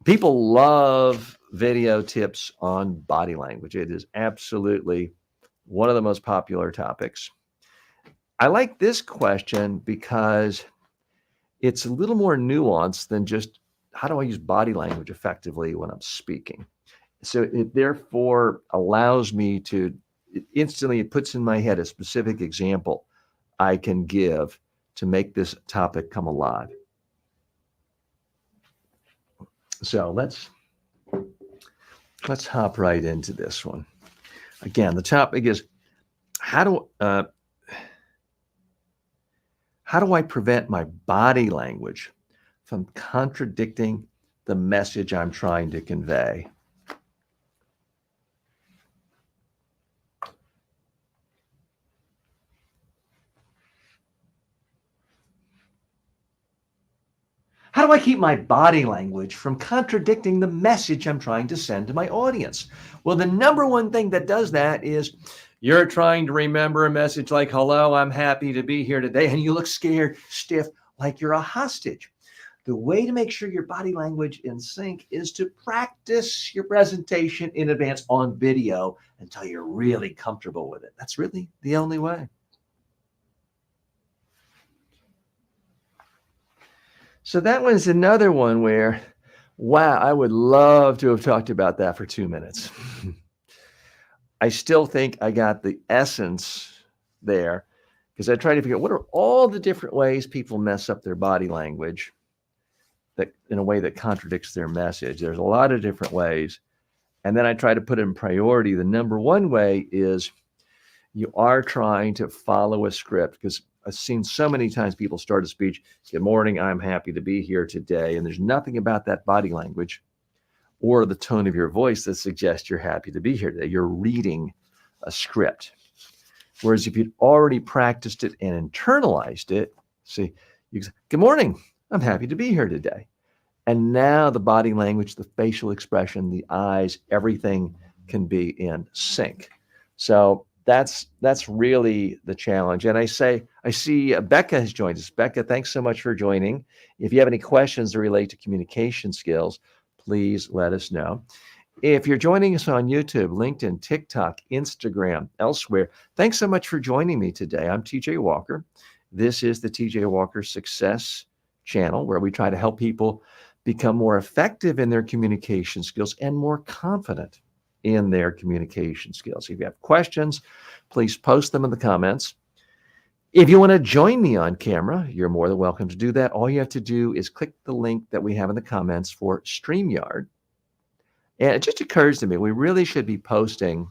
people love video tips on body language. It is absolutely one of the most popular topics. I like this question because it's a little more nuanced than just how do I use body language effectively when I'm speaking. So it therefore allows me to instantly, it puts in my head a specific example I can give to make this topic come alive. So let's hop right into this one. Again, the topic is how do I prevent my body language from contradicting the message I'm trying to convey? How do I keep my body language from contradicting the message I'm trying to send to my audience? Well, the number one thing that does that is you're trying to remember a message like, hello, I'm happy to be here today. And you look scared, stiff, like you're a hostage. The way to make sure your body language in sync is to practice your presentation in advance on video until you're really comfortable with it. That's really the only way. So that one's another one where, wow, I would love to have talked about that for 2 minutes. I still think I got the essence there, because I try to figure out what are all the different ways people mess up their body language that in a way that contradicts their message. There's a lot of different ways. And then I try to put in priority. The number one way is you are trying to follow a script, because I've seen so many times people start a speech, good morning, I'm happy to be here today. And there's nothing about that body language or the tone of your voice that suggests you're happy to be here today. You're reading a script. Whereas if you'd already practiced it and internalized it, see, you say, good morning, I'm happy to be here today. And now the body language, the facial expression, the eyes, everything can be in sync. So that's really the challenge. And I see Becca has joined us. Becca, thanks so much for joining. If you have any questions that relate to communication skills, please let us know. If you're joining us on YouTube, LinkedIn, TikTok, Instagram, elsewhere, thanks so much for joining me today. I'm TJ Walker. This is the TJ Walker Success Channel, where we try to help people become more effective in their communication skills and more confident in their communication skills. If you have questions, please post them in the comments. If you want to join me on camera, you're more than welcome to do that. All you have to do is click the link that we have in the comments for StreamYard. And it just occurs to me, we really should be posting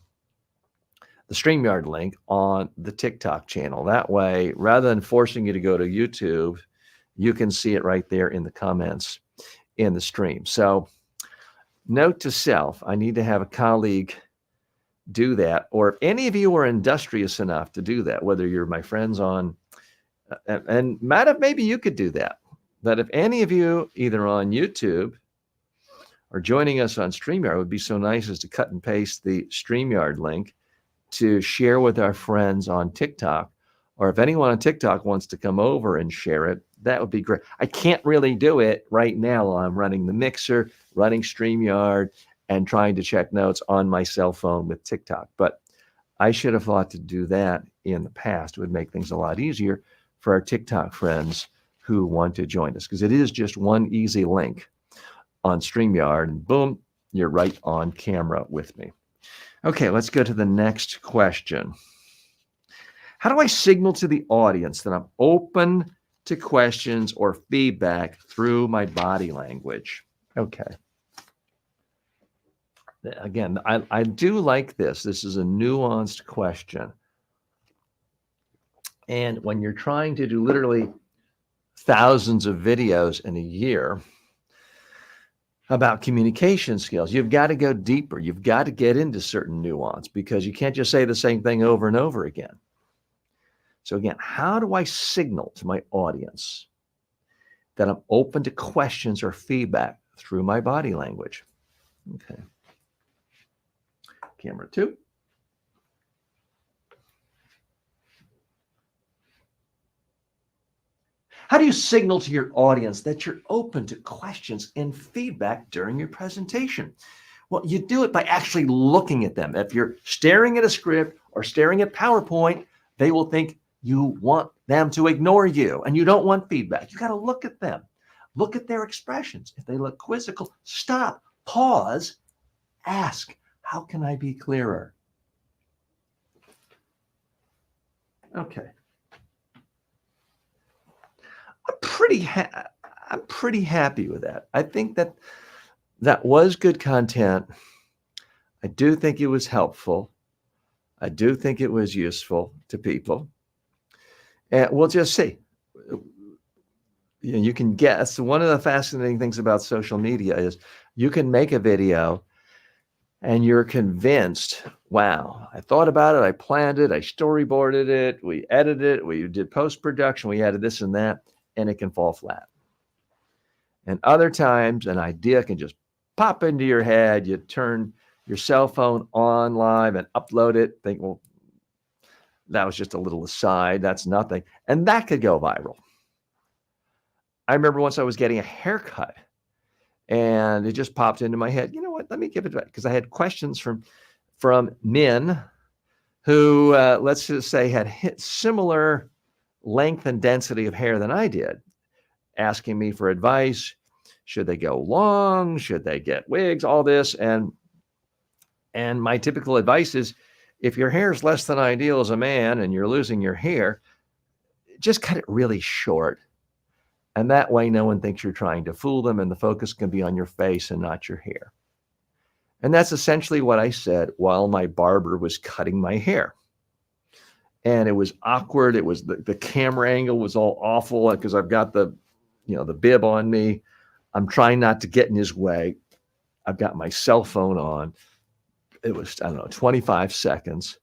the StreamYard link on the TikTok channel. That way, rather than forcing you to go to YouTube, you can see it right there in the comments in the stream. So note to self, I need to have a colleague do that. Or if any of you are industrious enough to do that, whether you're my friends on, and Matt, maybe you could do that. But if any of you either on YouTube or joining us on StreamYard, it would be so nice as to cut and paste the StreamYard link to share with our friends on TikTok. Or if anyone on TikTok wants to come over and share it, that would be great. I can't really do it right now while I'm running the mixer, running StreamYard, and trying to check notes on my cell phone with TikTok. But I should have thought to do that in the past. It would make things a lot easier for our TikTok friends who want to join us, because it is just one easy link on StreamYard, and boom, you're right on camera with me. Okay, let's go to the next question. How do I signal to the audience that I'm open to questions or feedback through my body language? Okay. Again, I do like this. This is a nuanced question. And when you're trying to do literally thousands of videos in a year about communication skills, you've got to go deeper. You've got to get into certain nuance, because you can't just say the same thing over and over again. So again, how do I signal to my audience that I'm open to questions or feedback through my body language? Okay. Camera 2. How do you signal to your audience that you're open to questions and feedback during your presentation? Well, you do it by actually looking at them. If you're staring at a script or staring at PowerPoint, they will think you want them to ignore you and you don't want feedback. You got to look at them. Look at their expressions. If they look quizzical, stop, pause, ask, how can I be clearer? Okay. I'm pretty happy with that. I think that was good content. I do think it was helpful. I do think it was useful to people. And we'll just see. You can guess. One of the fascinating things about social media is you can make a video and you're convinced, wow, I thought about it, I planned it, I storyboarded it, we edited it, we did post-production, we added this and that, and it can fall flat. And other times, an idea can just pop into your head. You turn your cell phone on live and upload it, think, well, that was just a little aside, that's nothing. And that could go viral. I remember once I was getting a haircut, and it just popped into my head, you know what, let me give it back. Because I had questions from men who, let's just say, had hit similar length and density of hair than I did, asking me for advice. Should they go long? Should they get wigs? All this. And my typical advice is, if your hair is less than ideal as a man and you're losing your hair, just cut it really short. And that way, no one thinks you're trying to fool them, and the focus can be on your face and not your hair. And that's essentially what I said while my barber was cutting my hair. And it was awkward. It was the camera angle was all awful because I've got the bib on me. I'm trying not to get in his way. I've got my cell phone on. It was, I don't know, 25 seconds.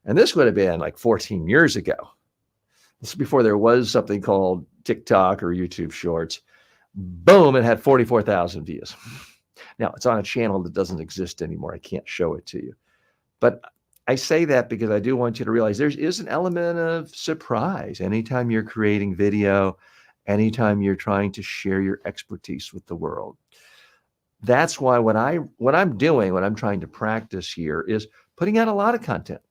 And this would have been like 14 years ago. This is before there was something called TikTok or YouTube Shorts. Boom, it had 44,000 views. Now, it's on a channel that doesn't exist anymore. I can't show it to you. But I say that because I do want you to realize there is an element of surprise anytime you're creating video, anytime you're trying to share your expertise with the world. That's why what I'm doing, what I'm trying to practice here is putting out a lot of content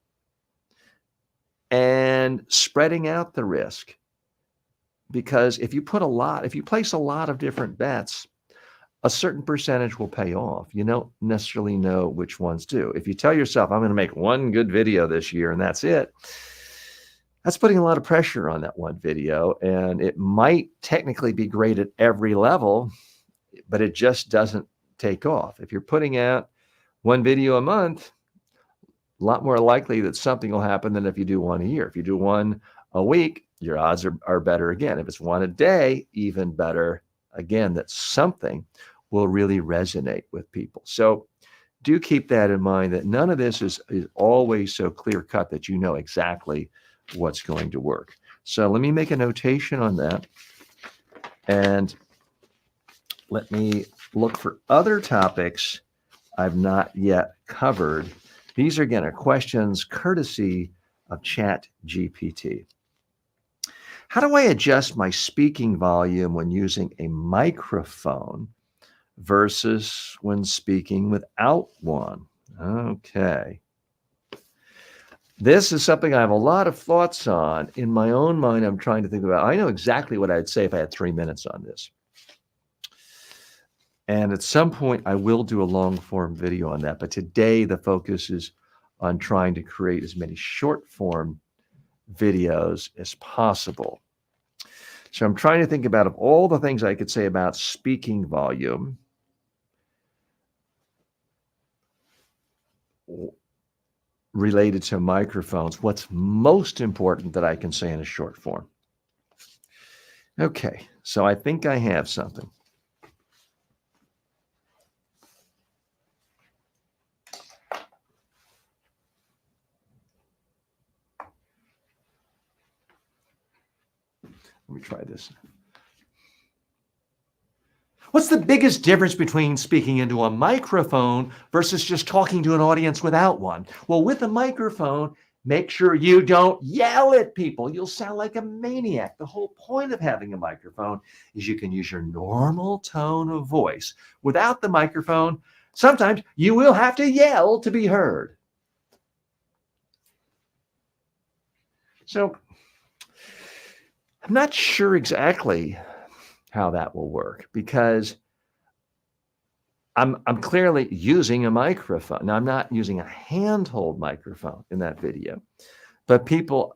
and spreading out the risk. Because if you place a lot of different bets, a certain percentage will pay off. You don't necessarily know which ones do. If you tell yourself, I'm going to make one good video this year and that's it, that's putting a lot of pressure on that one video. And it might technically be great at every level, but it just doesn't take off. If you're putting out one video a month, a lot more likely that something will happen than if you do one a year. If you do one a week, your odds are better again. If it's one a day, even better again, that something will really resonate with people. So do keep that in mind, that none of this is always so clear cut that you know exactly what's going to work. So let me make a notation on that. And let me look for other topics I've not yet covered. These are, again, are questions courtesy of ChatGPT. How do I adjust my speaking volume when using a microphone versus when speaking without one? Okay. This is something I have a lot of thoughts on. In my own mind, I'm trying to think about. I know exactly what I'd say if I had 3 minutes on this. And at some point, I will do a long form video on that. But today, the focus is on trying to create as many short form videos as possible. So I'm trying to think about, of all the things I could say about speaking volume, related to microphones, what's most important that I can say in a short form. Okay, so I think I have something. Let me try this. What's the biggest difference between speaking into a microphone versus just talking to an audience without one? Well, with a microphone, make sure you don't yell at people. You'll sound like a maniac. The whole point of having a microphone is you can use your normal tone of voice. Without the microphone, sometimes you will have to yell to be heard. So I'm not sure exactly how that will work, because I'm clearly using a microphone. Now, I'm not using a handheld microphone in that video, but people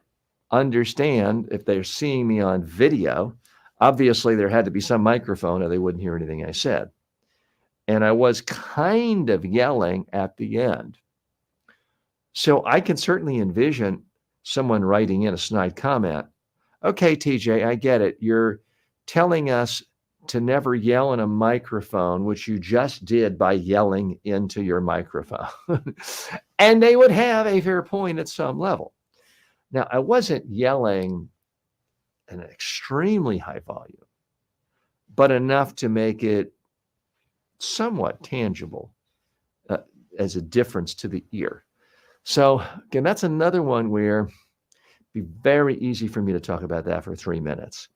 understand if they're seeing me on video, obviously there had to be some microphone or they wouldn't hear anything I said. And I was kind of yelling at the end. So I can certainly envision someone writing in a snide comment. Okay, TJ, I get it. You're telling us to never yell in a microphone, which you just did by yelling into your microphone. And they would have a fair point at some level. Now, I wasn't yelling at an extremely high volume, but enough to make it somewhat tangible as a difference to the ear. So again, that's another one where it'd be very easy for me to talk about that for 3 minutes.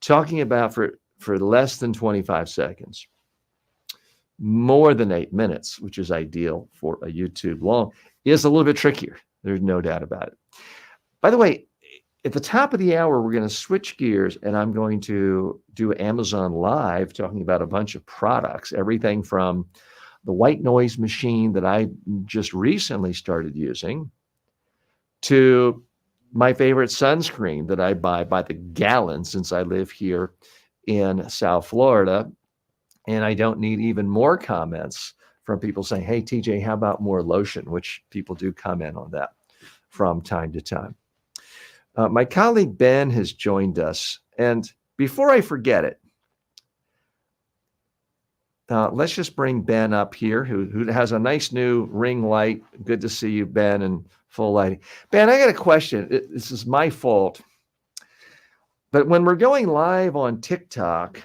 Talking about for less than 25 seconds, more than 8 minutes, which is ideal for a YouTube long, is a little bit trickier. There's no doubt about it. By the way, at the top of the hour, we're going to switch gears and I'm going to do Amazon Live talking about a bunch of products, everything from the white noise machine that I just recently started using to my favorite sunscreen that I buy by the gallon since I live here in South Florida. And I don't need even more comments from people saying, hey, TJ, how about more lotion? Which people do comment on that from time to time. My colleague Ben has joined us. And before I forget it, let's just bring Ben up here, who has a nice new ring light. Good to see you, Ben, and full lighting. Ben, I got a question. This is my fault. But when we're going live on TikTok,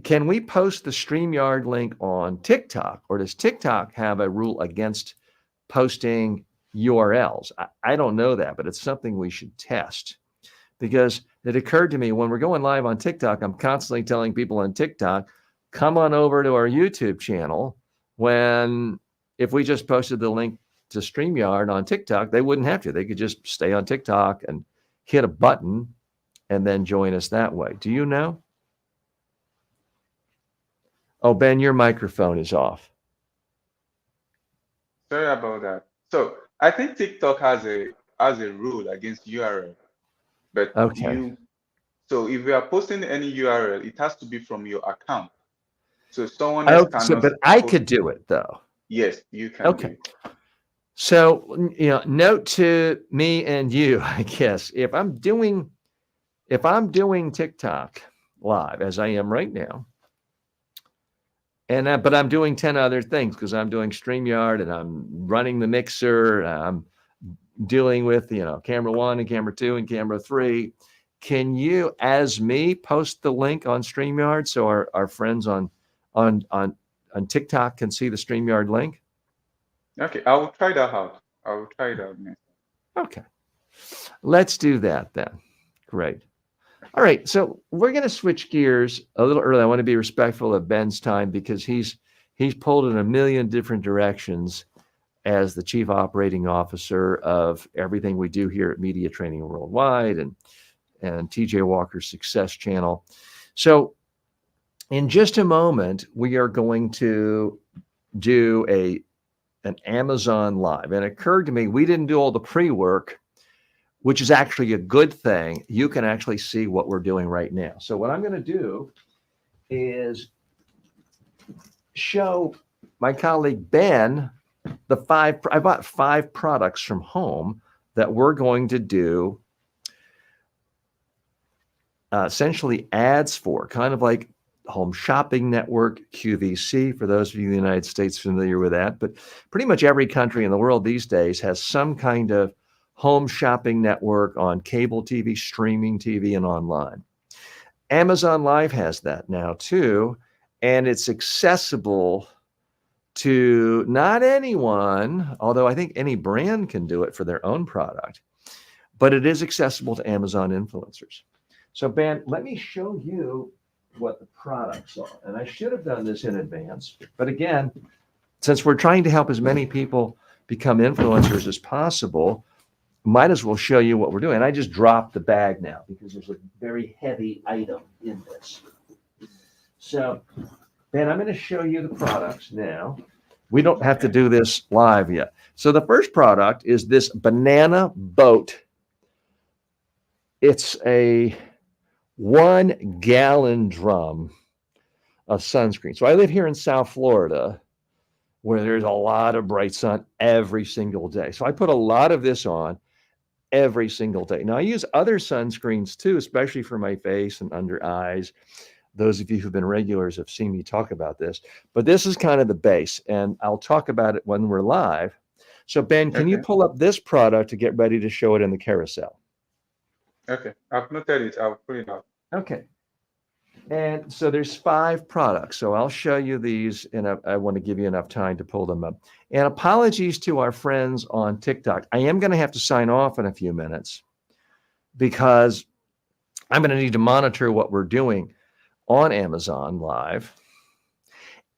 can we post the StreamYard link on TikTok, or does TikTok have a rule against posting URLs? I don't know that, but it's something we should test, because it occurred to me when we're going live on TikTok, I'm constantly telling people on TikTok, come on over to our YouTube channel, when if we just posted the link to StreamYard on TikTok, they wouldn't have to. They could just stay on TikTok and hit a button and then join us that way. Do you know? Oh, Ben, your microphone is off. Sorry about that. So I think TikTok has a rule against URL, but Okay. so if you are posting any URL, it has to be from your account. So someone else cannot. But I could do it though. Yes, you can do it. So, note to me and you, I guess, if I'm doing TikTok live as I am right now, but I'm doing 10 other things because I'm doing StreamYard and I'm running the mixer. And I'm dealing with, camera 1 and camera 2 and camera 3. Can you, as me, post the link on StreamYard so our friends on TikTok can see the StreamYard link? Okay, I will try that out. I will try it out next. Okay. Let's do that then. Great. All right, so we're going to switch gears a little early. I want to be respectful of Ben's time because he's pulled in a million different directions as the chief operating officer of everything we do here at Media Training Worldwide and TJ Walker's Success Channel. So in just a moment, we are going to do an Amazon Live. And it occurred to me, we didn't do all the pre-work, which is actually a good thing. You can actually see what we're doing right now. So what I'm going to do is show my colleague Ben I bought 5 products from home that we're going to do essentially ads for, kind of like Home Shopping Network, QVC, for those of you in the United States familiar with that. But pretty much every country in the world these days has some kind of home shopping network on cable TV, streaming TV, and online. Amazon Live has that now too, and it's accessible to not anyone, although I think any brand can do it for their own product, but it is accessible to Amazon influencers. So Ben, let me show you what the products are. And I should have done this in advance, but again, since we're trying to help as many people become influencers as possible, might as well show you what we're doing. And I just dropped the bag now because there's a very heavy item in this. So Ben, I'm going to show you the products now. We don't have to do this live yet. So the first product is this banana boat. It's a 1 gallon drum of sunscreen. So I live here in South Florida where there's a lot of bright sun every single day. So I put a lot of this on every single day. Now I use other sunscreens too, especially for my face and under eyes. Those of you who've been regulars have seen me talk about this, but this is kind of the base, and I'll talk about it when we're live. So Ben, can you pull up this product to get ready to show it in the carousel? Okay, I've noted it. I'll pull it up. Okay. And so there's 5 products. So I'll show you these, and I want to give you enough time to pull them up. And apologies to our friends on TikTok. I am going to have to sign off in a few minutes because I'm going to need to monitor what we're doing on Amazon Live.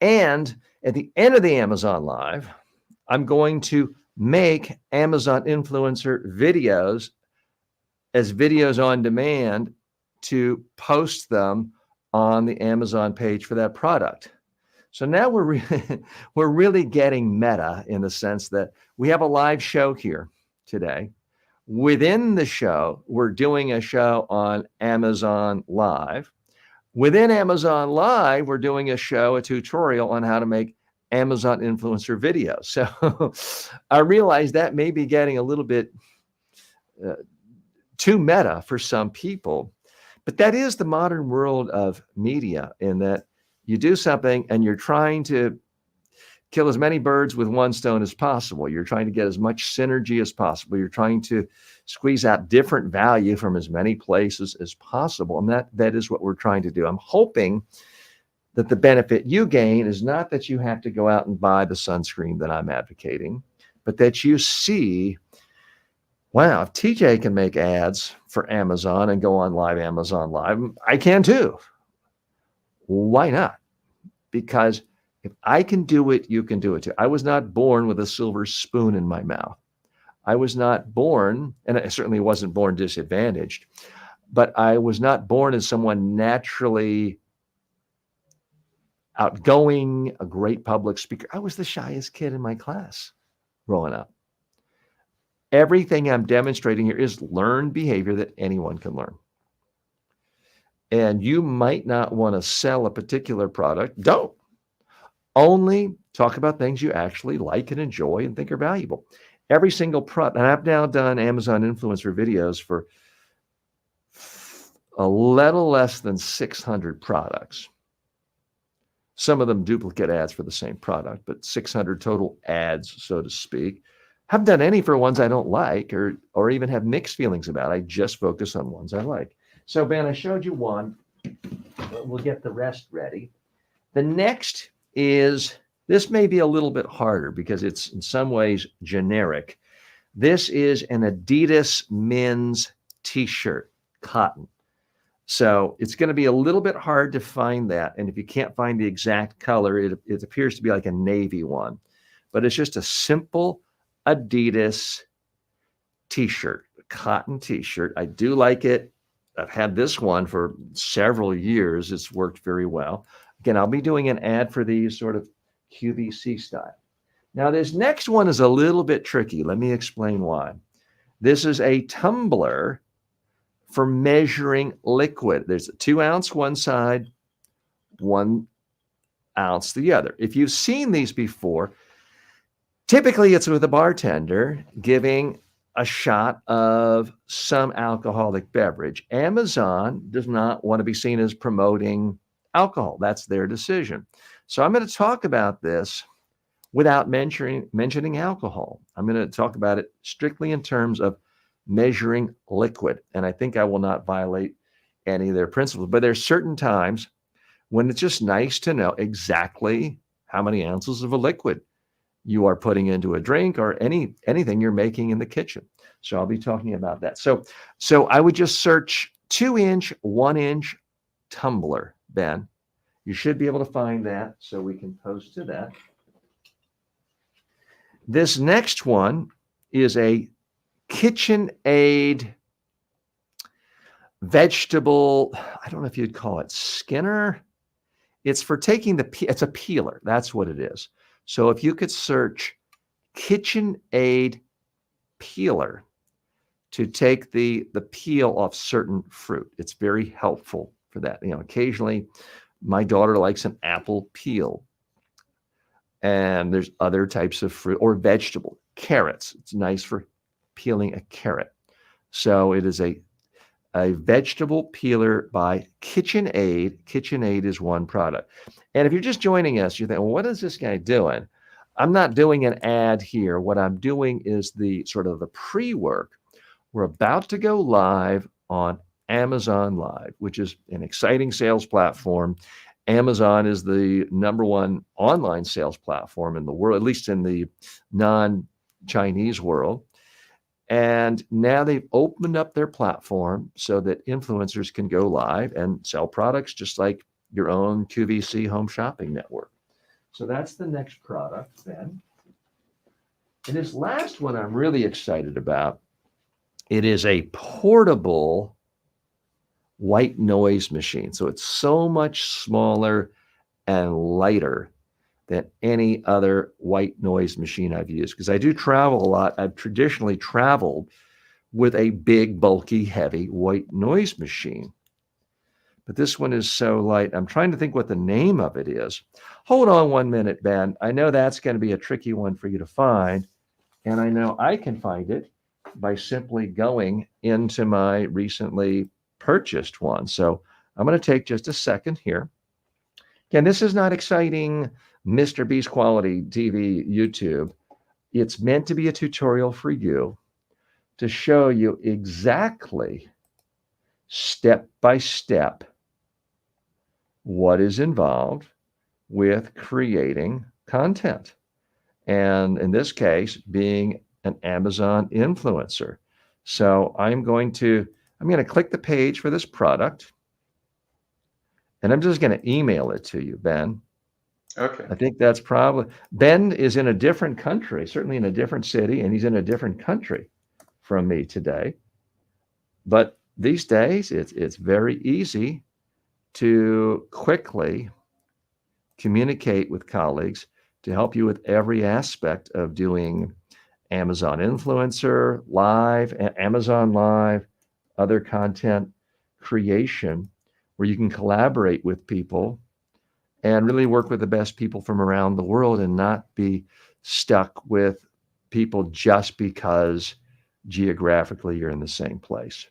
And at the end of the Amazon Live, I'm going to make Amazon influencer videos as videos on demand to post them on the Amazon page for that product. So now we're really getting meta in the sense that we have a live show here today. Within the show, we're doing a show on Amazon Live. Within Amazon Live, we're doing a show, a tutorial on how to make Amazon influencer videos. So I realize that may be getting a little bit too meta for some people, but that is the modern world of media, in that you do something and you're trying to kill as many birds with one stone as possible. You're trying to get as much synergy as possible. You're trying to squeeze out different value from as many places as possible. And that is what we're trying to do. I'm hoping that the benefit you gain is not that you have to go out and buy the sunscreen that I'm advocating, but that you see, wow, if TJ can make ads for Amazon and go on live Amazon Live, I can too. Why not? Because if I can do it, you can do it too. I was not born with a silver spoon in my mouth. I was not born, and I certainly wasn't born disadvantaged, but I was not born as someone naturally outgoing, a great public speaker. I was the shyest kid in my class growing up. Everything I'm demonstrating here is learned behavior that anyone can learn. And you might not want to sell a particular product. Don't. Only talk about things you actually like and enjoy and think are valuable. Every single product, and I've now done Amazon influencer videos for a little less than 600 products. Some of them duplicate ads for the same product, but 600 total ads, so to speak. Haven't done any for ones I don't like or even have mixed feelings about. I just focus on ones I like. So, Ben, I showed you one. We'll get the rest ready. The next is, this may be a little bit harder because it's in some ways generic. This is an Adidas men's t-shirt, cotton. So it's going to be a little bit hard to find that. And if you can't find the exact color, it appears to be like a navy one. But it's just a simple Adidas t-shirt, cotton t-shirt. I do like it. I've had this one for several years. It's worked very well. Again, I'll be doing an ad for these sort of QVC style. Now, this next one is a little bit tricky. Let me explain why. This is a tumbler for measuring liquid. There's a 2 ounce one side, 1 ounce the other. If you've seen these before, typically it's with a bartender giving a shot of some alcoholic beverage. Amazon does not want to be seen as promoting alcohol. That's their decision. So I'm going to talk about this without mentioning alcohol. I'm going to talk about it strictly in terms of measuring liquid. And I think I will not violate any of their principles. But there's certain times when it's just nice to know exactly how many ounces of a liquid you are putting into a drink or anything you're making in the kitchen. So I'll be talking about that. So I would just search 2-inch, 1-inch tumbler, Ben. You should be able to find that, so we can post to that. This next one is a KitchenAid vegetable, I don't know if you'd call it skinner. It's for taking it's a peeler. That's what it is. So if you could search KitchenAid peeler to take the peel off certain fruit, it's very helpful for that. You know, occasionally my daughter likes an apple peel, and there's other types of fruit or vegetable, carrots. It's nice for peeling a carrot. So it is a vegetable peeler by KitchenAid. KitchenAid is one product. And if you're just joining us, you think, well, what is this guy doing? I'm not doing an ad here. What I'm doing is the sort of the pre-work. We're about to go live on Amazon Live, which is an exciting sales platform. Amazon is the #1 online sales platform in the world, at least in the non-Chinese world. And now they've opened up their platform so that influencers can go live and sell products just like your own QVC home shopping network. So that's the next product, Ben. And this last one I'm really excited about. It is a portable white noise machine. So it's so much smaller and lighter than any other white noise machine I've used, because I do travel a lot. I've traditionally traveled with a big, bulky, heavy white noise machine. But this one is so light. I'm trying to think what the name of it is. Hold on 1 minute, Ben. I know that's going to be a tricky one for you to find. And I know I can find it by simply going into my recently purchased one. So I'm going to take just a second here. Again, this is not exciting Mr. Beast quality TV YouTube. It's meant to be a tutorial for you to show you exactly step by step what is involved with creating content. And in this case, being an Amazon influencer. So I'm going to click the page for this product, and I'm just going to email it to you, Ben. Okay. I think that's probably, Ben is in a different country, certainly in a different city, and he's in a different country from me today. But these days, it's very easy to quickly communicate with colleagues to help you with every aspect of doing Amazon influencer, live, Amazon Live, other content creation, where you can collaborate with people and really work with the best people from around the world and not be stuck with people just because geographically you're in the same place.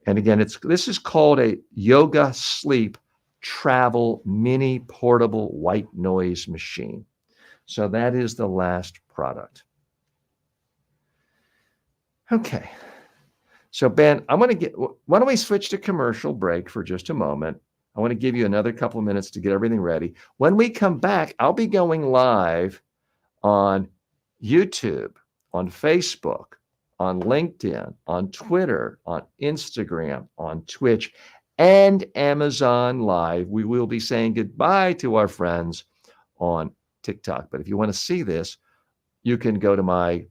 And again, this is called a yoga sleep travel mini portable white noise machine. So that is the last product. Okay. So Ben, why don't we switch to commercial break for just a moment? I want to give you another couple of minutes to get everything ready. When we come back, I'll be going live on YouTube, on Facebook, on LinkedIn, on Twitter, on Instagram, on Twitch, and Amazon Live. We will be saying goodbye to our friends on TikTok. But if you want to see this, you can go to my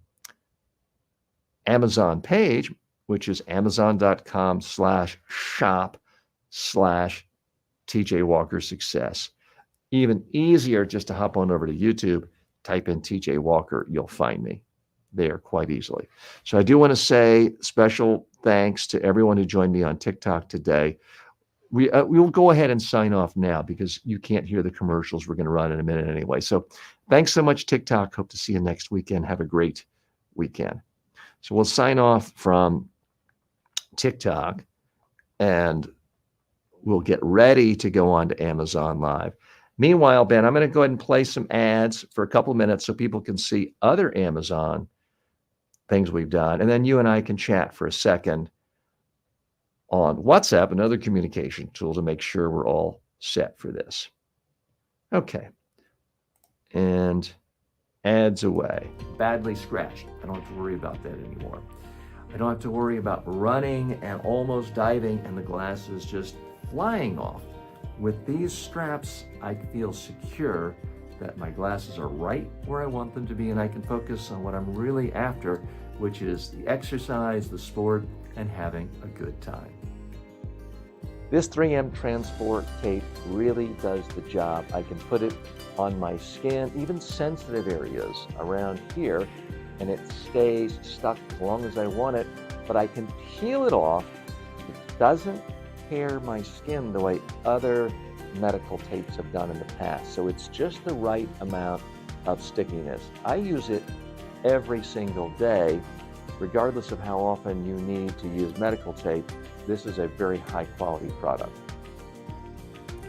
Amazon page, which is amazon.com/shop/TJ Walker Success. Even easier just to hop on over to YouTube, type in TJ Walker, you'll find me there quite easily. So I do want to say special thanks to everyone who joined me on TikTok today. We will go ahead and sign off now because you can't hear the commercials we're going to run in a minute anyway. So thanks so much, TikTok. Hope to see you next weekend. Have a great weekend. So we'll sign off from TikTok and we'll get ready to go on to Amazon Live. Meanwhile, Ben, I'm going to go ahead and play some ads for a couple of minutes so people can see other Amazon things we've done. And then you and I can chat for a second on WhatsApp, another communication tool, to make sure we're all set for this. Okay. And ads away. Badly scratched. I don't have to worry about that anymore. I don't have to worry about running and almost diving and the glasses just flying off. With these straps, I feel secure that my glasses are right where I want them to be, and I can focus on what I'm really after, which is the exercise, the sport, and having a good time. This 3M Transport tape really does the job. I can put it on my skin, even sensitive areas around here, and it stays stuck as long as I want it, but I can peel it off. It doesn't tear my skin the way other medical tapes have done in the past. So it's just the right amount of stickiness. I use it every single day, regardless of how often you need to use medical tape. This is a very high quality product.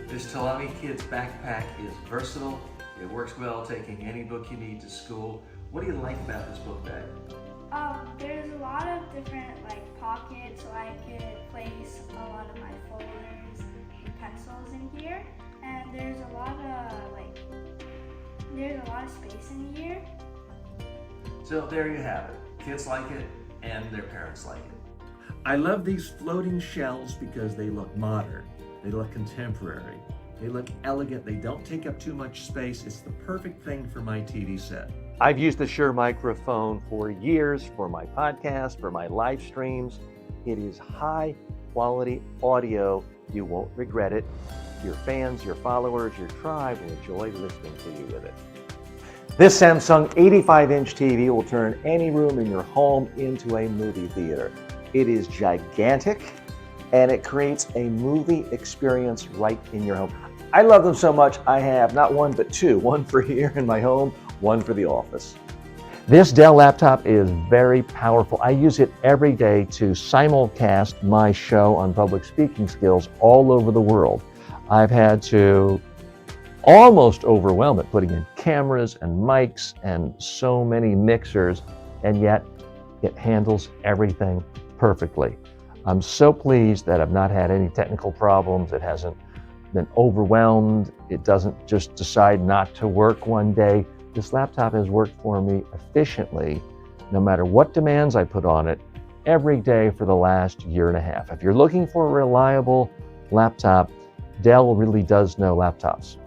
This Talami Kids backpack is versatile. It works well taking any book you need to school. What do you like about this book bag? There's a lot of different pockets, so I could place a lot of my folders and pencils in here. And there's a lot of space in here. So there you have it. Kids like it and their parents like it. I love these floating shelves because they look modern, they look contemporary, they look elegant, they don't take up too much space. It's the perfect thing for my TV set. I've used the Youre microphone for years for my podcast, for my live streams. It is high quality audio You won't regret it. Your fans, your followers, your tribe will enjoy listening to you with it. This Samsung 85-inch TV will turn any room in your home into a movie theater. It is gigantic, and it creates a movie experience right in your home. I love them so much, I have not one but two, one for here in my home, one for the office. This Dell laptop is very powerful. I use it every day to simulcast my show on public speaking skills all over the world. I've had to almost overwhelm it, putting in cameras and mics and so many mixers, and yet it handles everything perfectly. I'm so pleased that I've not had any technical problems. It hasn't been overwhelmed. It doesn't just decide not to work one day. This laptop has worked for me efficiently, no matter what demands I put on it, every day for the last year and a half. If you're looking for a reliable laptop, Dell really does know laptops.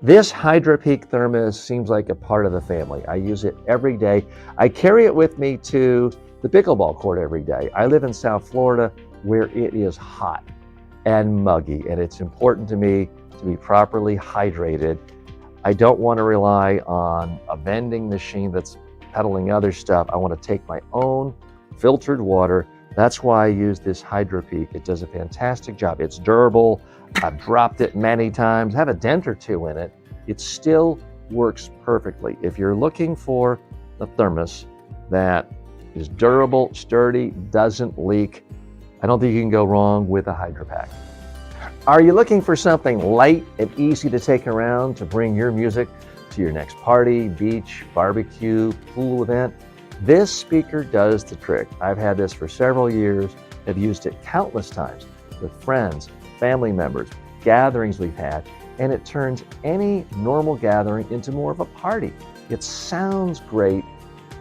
This Hydra Peak thermos seems like a part of the family. I use it every day. I carry it with me to the pickleball court every day. I live in South Florida where it is hot and muggy, and it's important to me to be properly hydrated. I don't want to rely on a vending machine that's peddling other stuff. I want to take my own filtered water. That's why I use this Hydra Peak. It does a fantastic job. It's durable. I've dropped it many times, have a dent or two in it. It still works perfectly. If you're looking for a thermos that is durable, sturdy, doesn't leak, I don't think you can go wrong with a Hydra Pack. Are you looking for something light and easy to take around to bring your music to your next party, beach, barbecue, pool event? This speaker does the trick. I've had this for several years. I've used it countless times with friends, family members, gatherings we've had, and it turns any normal gathering into more of a party. It sounds great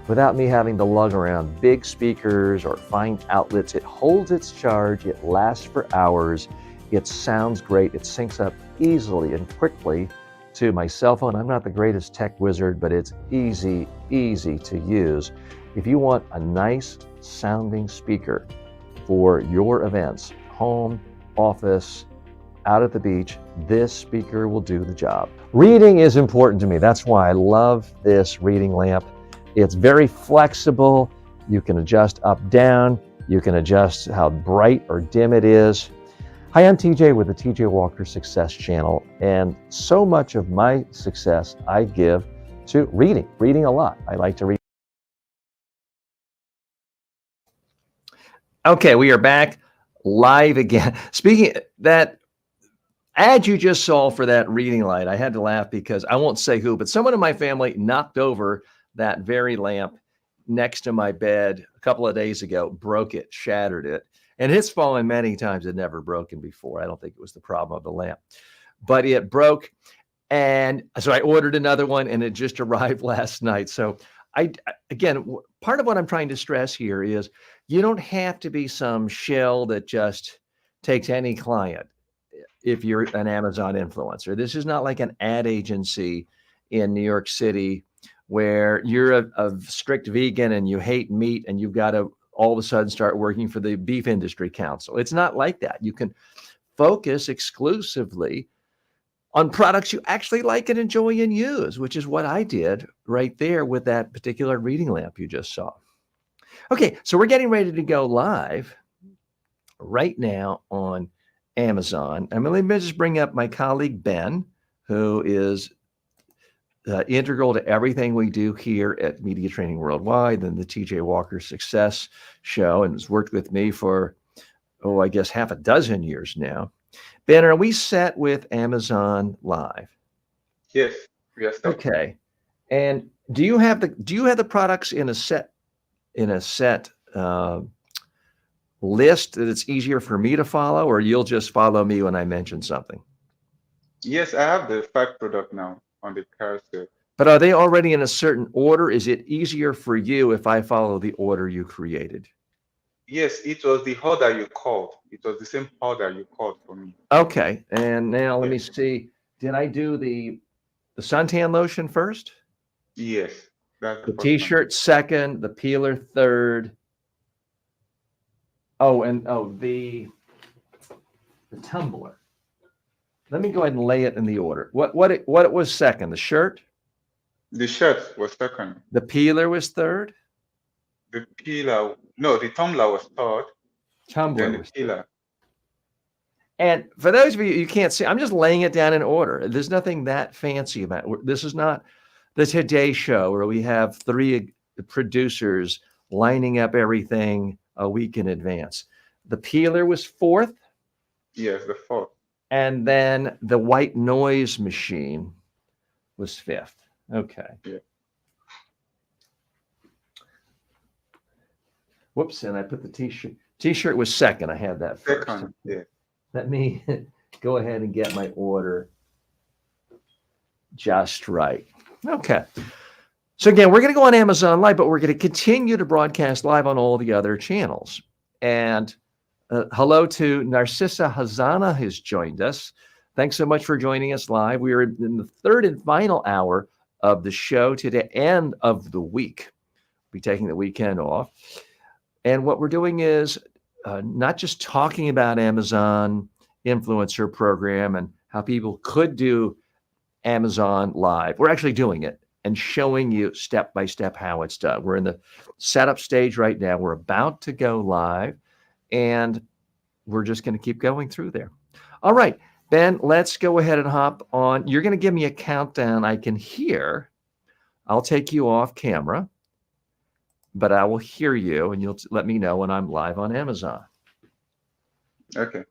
without me having to lug around big speakers or find outlets. It holds its charge, it lasts for hours, it sounds great, it syncs up easily and quickly to my cell phone. I'm not the greatest tech wizard, but it's easy to use. If you want a nice sounding speaker for your events, home, office, out at the beach, this speaker will do the job. Reading is important to me. That's why I love this reading lamp. It's very flexible. You can adjust up, down. You can adjust how bright or dim it is. Hi, I'm TJ with the TJ Walker Success Channel, and so much of my success I give to reading a lot. I like to read. Okay, we are back live again. Speaking of that ad you just saw for that reading light, I had to laugh because I won't say who, but someone in my family knocked over that very lamp next to my bed a couple of days ago, broke it, shattered it. And it's fallen many times. It never broken before. I don't think it was the problem of the lamp, but it broke. And so I ordered another one and it just arrived last night. So again, part of what I'm trying to stress here is you don't have to be some shill that just takes any client if you're an Amazon influencer. This is not like an ad agency in New York City where you're a strict vegan and you hate meat and you've got to all of a sudden start working for the Beef Industry Council. It's not like that. You can focus exclusively on products you actually like and enjoy and use, which is what I did right there with that particular reading lamp you just saw. Okay, so we're getting ready to go live right now on Amazon. I'm going to just bring up my colleague, Ben, who is integral to everything we do here at Media Training Worldwide and the TJ Walker Success Show, and has worked with me for, I guess half a dozen years now. Ben, are we set with Amazon Live? Yes, we are set. Okay. And do you have the products in a set list that it's easier for me to follow, or you'll just follow me when I mention something? Yes, I have the 5 product now on the carousel. But are they already in a certain order? Is it easier for you if I follow the order you created? Yes, it was the order you called. It was the same order you called for me. Okay. And now let me see. Did I do the suntan lotion first? Yes, that's The first t-shirt second, the peeler third. Oh, and the tumbler. Let me go ahead and lay it in the order. What it was second? The shirt? The shirt was second. The peeler was third? The tumbler was third. Tumbler Then the was third. peeler. And for those of you can't see, I'm just laying it down in order. There's nothing that fancy about it. This is not the Today Show where we have 3 producers lining up everything a week in advance. The peeler was fourth. Yes, the fourth. And then the white noise machine was fifth. Okay. Yeah. Whoops, and I put the t-shirt. T-shirt was second. I had that first. Second, yeah. Let me go ahead and get my order just right. Okay. So again, we're going to go on Amazon Live, but we're going to continue to broadcast live on all the other channels. And hello to Narcissa Hazana has joined us. Thanks so much for joining us live. We are in the third and final hour of the show today and of the week. We'll be taking the weekend off. And what we're doing is not just talking about Amazon influencer program and how people could do Amazon Live. We're actually doing it and showing you step by step how it's done. We're in the setup stage right now. We're about to go live, and we're just going to keep going through there. All right, Ben, let's go ahead and hop on. You're going to give me a countdown I can hear. I'll take you off camera, but I will hear you, and you'll let me know when I'm live on Amazon. Okay.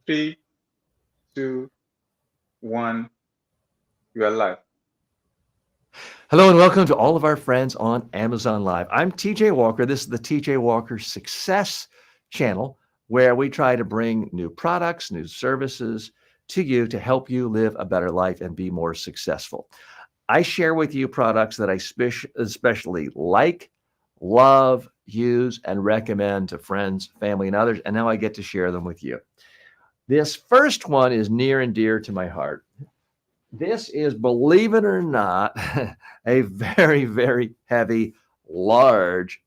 3, 2, 1. You are live. Hello and welcome to all of our friends on Amazon Live. I'm TJ Walker. This is the TJ Walker Success Channel, where we try to bring new products, new services to you to help you live a better life and be more successful. I share with you products that I especially like, love, use, and recommend to friends, family, and others, and now I get to share them with you. This first one is near and dear to my heart. This is, believe it or not, a very, very heavy, large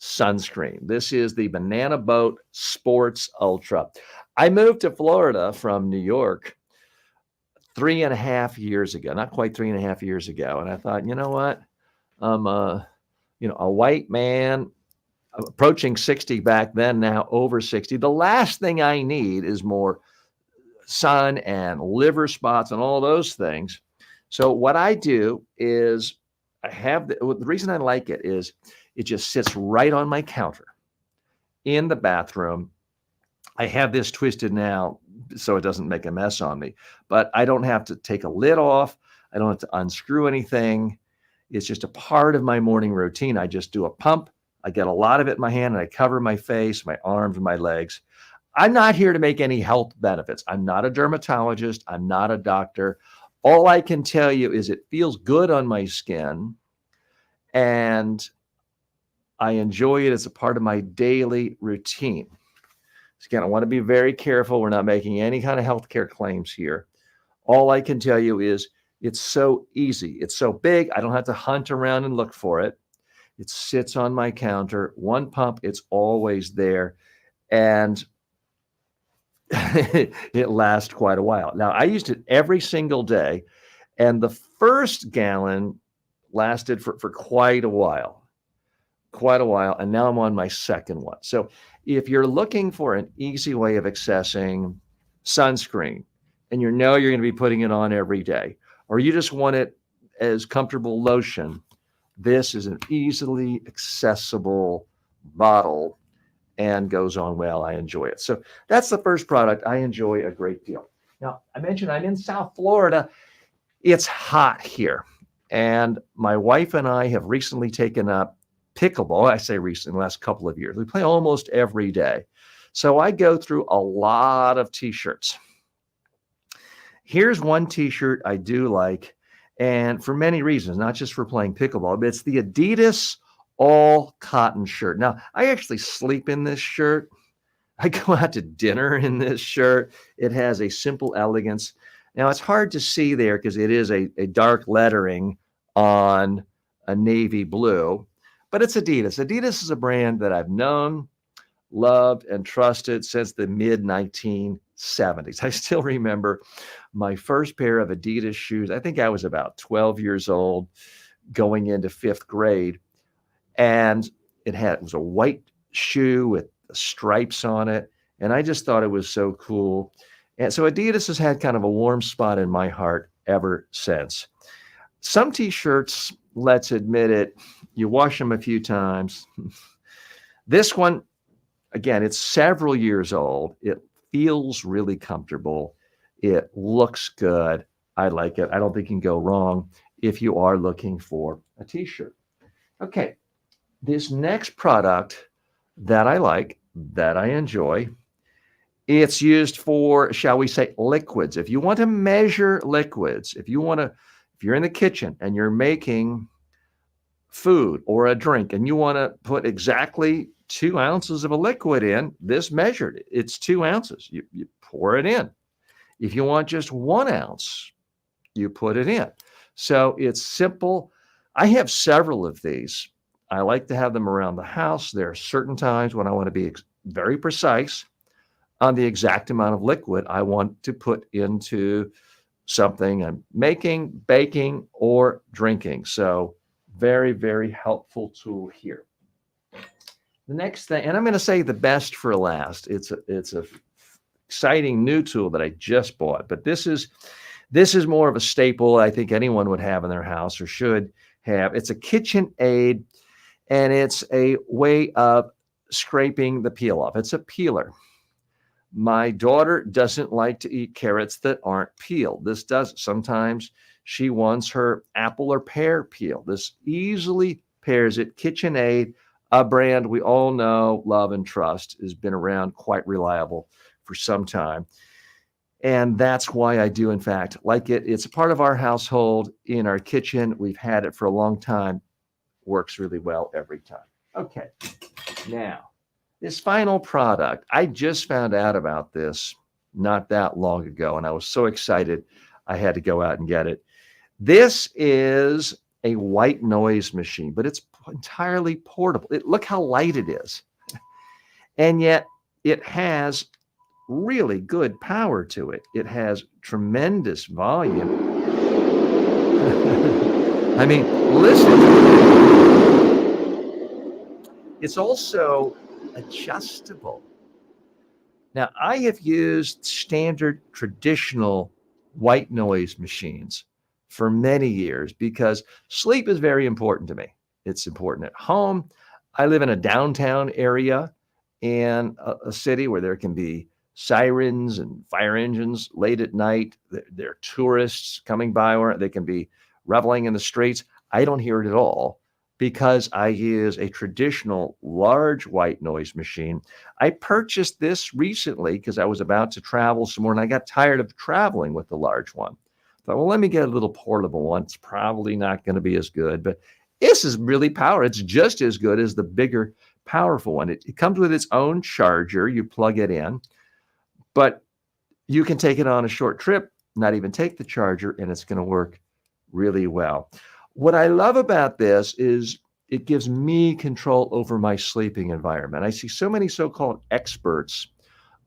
sunscreen. This is the Banana Boat Sports Ultra. I moved to Florida from New York 3.5 years ago, not quite 3.5 years ago. And I thought, you know what? I'm a white man approaching 60 back then, now over 60. The last thing I need is more sun and liver spots and all those things. So what I do is I have the reason I like it is it just sits right on my counter in the bathroom. I have this twisted now so it doesn't make a mess on me, but I don't have to take a lid off. I don't have to unscrew anything. It's just a part of my morning routine. I just do a pump. I get a lot of it in my hand and I cover my face, my arms, and my legs. I'm not here to make any health benefits. I'm not a dermatologist. I'm not a doctor. All I can tell you is it feels good on my skin and I enjoy it as a part of my daily routine. So again, I want to be very careful. We're not making any kind of healthcare claims here. All I can tell you is it's so easy. It's so big. I don't have to hunt around and look for it. It sits on my counter. One pump, it's always there. And it lasts quite a while. Now, I used it every single day. And the first gallon lasted for quite a while. And now I'm on my second one. So if you're looking for an easy way of accessing sunscreen and you know you're going to be putting it on every day, or you just want it as comfortable lotion, this is an easily accessible bottle and goes on well. I enjoy it. So that's the first product I enjoy a great deal. Now, I mentioned I'm in South Florida. It's hot here. And my wife and I have recently taken up pickleball. I say recently, the last couple of years. We play almost every day. So I go through a lot of t-shirts. Here's one t-shirt I do like, and for many reasons, not just for playing pickleball, but it's the Adidas all cotton shirt. Now, I actually sleep in this shirt. I go out to dinner in this shirt. It has a simple elegance. Now, it's hard to see there because it is a dark lettering on a navy blue, but it's Adidas. Adidas is a brand that I've known, loved, and trusted since the mid 1970s. I still remember my first pair of Adidas shoes. I think I was about 12 years old, going into fifth grade, and it was a white shoe with stripes on it, and I just thought it was so cool. And so Adidas has had kind of a warm spot in my heart ever since. Some t-shirts, let's admit it, you wash them a few times. This one, again, it's several years old. It feels really comfortable. It looks good. I like it. I don't think you can go wrong if you are looking for a t-shirt. Okay, this next product that I like, that I enjoy, it's used for, shall we say, liquids. If you want to measure liquids, if you're in the kitchen and you're making food or a drink and you want to put exactly 2 ounces of a liquid in, this measured, it's 2 ounces. You pour it in. If you want just 1 ounce, you put it in. So it's simple. I have several of these. I like to have them around the house. There are certain times when I want to be very precise on the exact amount of liquid I want to put into something I'm making, baking, or drinking. So very, very helpful tool here. The next thing, and I'm going to say the best for last. It's a exciting new tool that I just bought, but this is more of a staple I think anyone would have in their house or should have. It's a kitchen aid, and it's a way of scraping the peel off. It's a peeler. My daughter doesn't like to eat carrots that aren't peeled. This does. Sometimes she wants her apple or pear peel. This easily pairs it. KitchenAid, a brand we all know, love, and trust, has been around, quite reliable for some time. And that's why I do, in fact, like it. It's a part of our household in our kitchen. We've had it for a long time. Works really well every time. Okay, now, this final product, I just found out about this not that long ago, and I was so excited I had to go out and get it. This is a white noise machine, but it's entirely portable. Look how light it is. And yet it has really good power to it. It has tremendous volume. I mean, listen. It's also adjustable. Now, I have used standard traditional white noise machines for many years because sleep is very important to me. It's important at home. I live in a downtown area in a city where there can be sirens and fire engines late at night. There are tourists coming by, or they can be reveling in the streets. I don't hear it at all because I use a traditional large white noise machine. I purchased this recently because I was about to travel some more and I got tired of traveling with the large one. Thought, well, let me get a little portable one. It's probably not going to be as good, but this is really powerful. It's just as good as the bigger, powerful one. It comes with its own charger. You plug it in, but you can take it on a short trip, not even take the charger, and it's going to work really well. What I love about this is it gives me control over my sleeping environment. I see so many so-called experts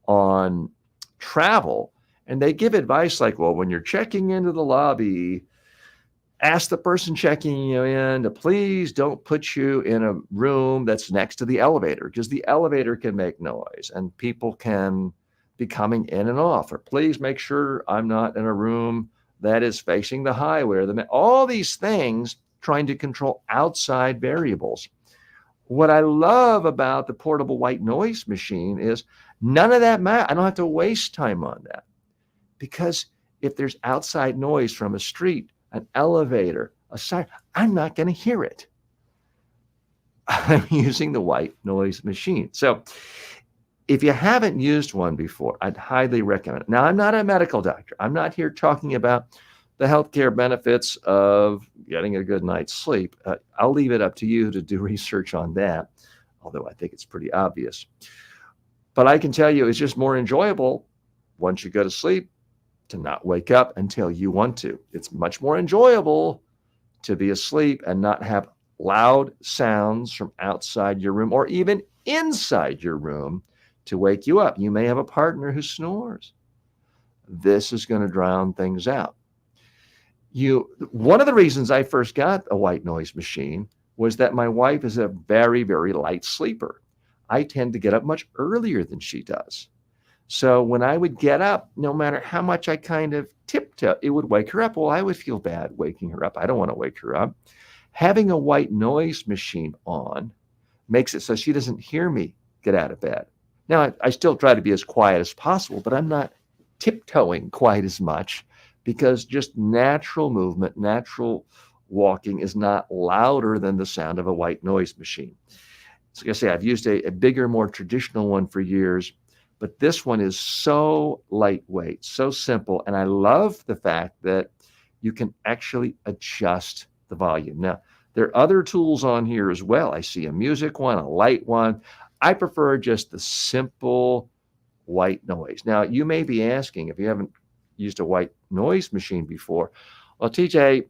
on travel, and they give advice like, well, when you're checking into the lobby, ask the person checking you in to please don't put you in a room that's next to the elevator because the elevator can make noise and people can be coming in and off. Or please make sure I'm not in a room that is facing the highway. Or all these things trying to control outside variables. What I love about the portable white noise machine is none of that matters. I don't have to waste time on that because if there's outside noise from a street, an elevator, a siren, I'm not going to hear it. I'm using the white noise machine. So if you haven't used one before, I'd highly recommend it. Now, I'm not a medical doctor. I'm not here talking about the healthcare benefits of getting a good night's sleep. I'll leave it up to you to do research on that, although I think it's pretty obvious. But I can tell you it's just more enjoyable once you go to sleep to not wake up until you want to. It's much more enjoyable to be asleep and not have loud sounds from outside your room or even inside your room to wake you up. You may have a partner who snores. This is going to drown things out. One of the reasons I first got a white noise machine was that my wife is a very, very light sleeper. I tend to get up much earlier than she does. So when I would get up, no matter how much I kind of tiptoe, it would wake her up. Well, I would feel bad waking her up. I don't want to wake her up. Having a white noise machine on makes it so she doesn't hear me get out of bed. Now, I still try to be as quiet as possible, but I'm not tiptoeing quite as much because just natural movement, natural walking is not louder than the sound of a white noise machine. So like I say, I've used a bigger, more traditional one for years, but this one is so lightweight, so simple. And I love the fact that you can actually adjust the volume. Now, there are other tools on here as well. I see a music one, a light one. I prefer just the simple white noise. Now, you may be asking, if you haven't used a white noise machine before, well, TJ,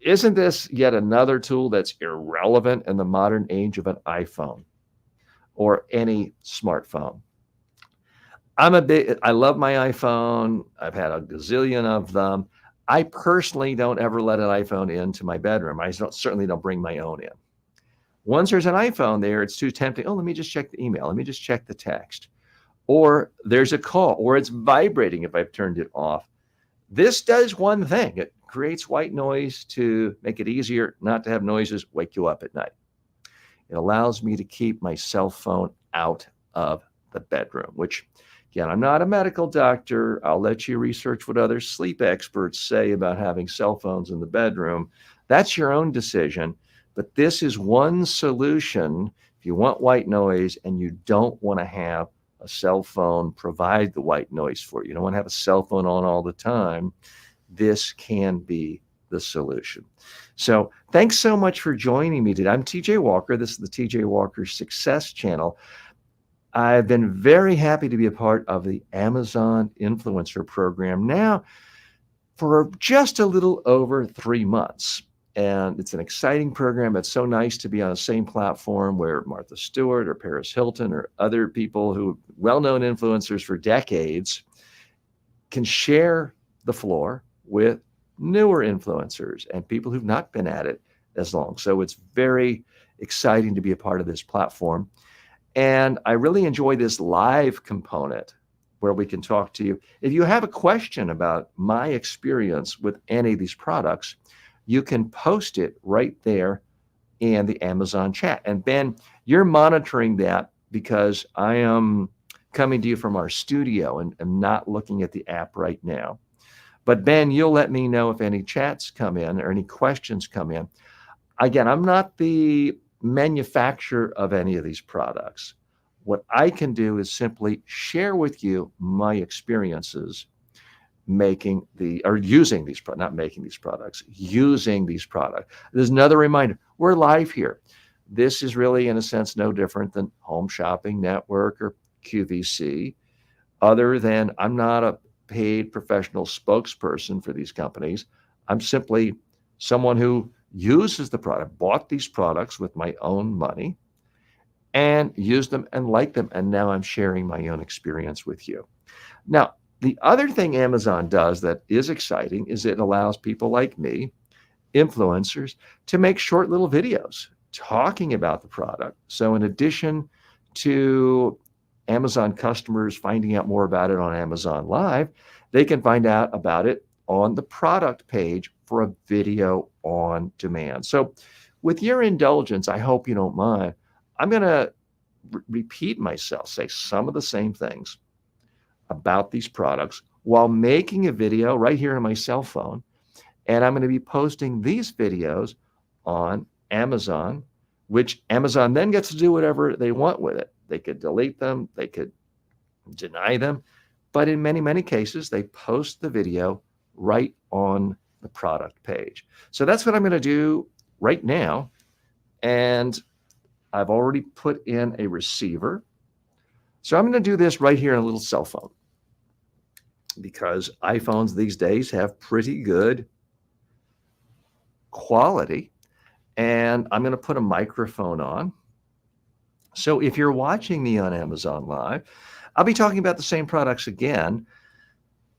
isn't this yet another tool that's irrelevant in the modern age of an iPhone or any smartphone? I love my iPhone. I've had a gazillion of them. I personally don't ever let an iPhone into my bedroom. I certainly don't bring my own in. Once there's an iPhone there, it's too tempting. Oh, let me just check the email. Let me just check the text. Or there's a call, or it's vibrating if I've turned it off. This does one thing. It creates white noise to make it easier not to have noises wake you up at night. It allows me to keep my cell phone out of the bedroom, which, again, I'm not a medical doctor. I'll let you research what other sleep experts say about having cell phones in the bedroom. That's your own decision. But this is one solution if you want white noise and you don't want to have a cell phone provide the white noise for you. You don't want to have a cell phone on all the time. This can be the solution. So thanks so much for joining me today. I'm TJ Walker. This is the TJ Walker Success Channel. I've been very happy to be a part of the Amazon Influencer Program now for just a little over 3 months. And it's an exciting program. It's so nice to be on the same platform where Martha Stewart or Paris Hilton or other people who well-known influencers for decades can share the floor with newer influencers and people who've not been at it as long. So it's very exciting to be a part of this platform. And I really enjoy this live component where we can talk to you. If you have a question about my experience with any of these products, you can post it right there in the Amazon chat. And Ben, you're monitoring that because I am coming to you from our studio and I'm not looking at the app right now. But Ben, you'll let me know if any chats come in or any questions come in. Again, I'm not the manufacturer of any of these products. What I can do is simply share with you my experiences using these products. There's another reminder, we're live here. This is really, in a sense, no different than Home Shopping Network or QVC, other than I'm not a paid professional spokesperson for these companies. I'm simply someone who uses the product, bought these products with my own money and used them and liked them. And now I'm sharing my own experience with you. Now, the other thing Amazon does that is exciting is it allows people like me, influencers, to make short little videos talking about the product. So in addition to Amazon customers finding out more about it on Amazon Live, they can find out about it on the product page for a video on demand. So with your indulgence, I hope you don't mind, I'm going to repeat myself, say some of the same things about these products while making a video right here on my cell phone. And I'm going to be posting these videos on Amazon, which Amazon then gets to do whatever they want with it. They could delete them, they could deny them, but in many, many cases, they post the video right on the product page. So that's what I'm going to do right now. And I've already put in a receiver. So I'm going to do this right here on a little cell phone because iPhones these days have pretty good quality. And I'm going to put a microphone on. So if you're watching me on Amazon Live, I'll be talking about the same products again,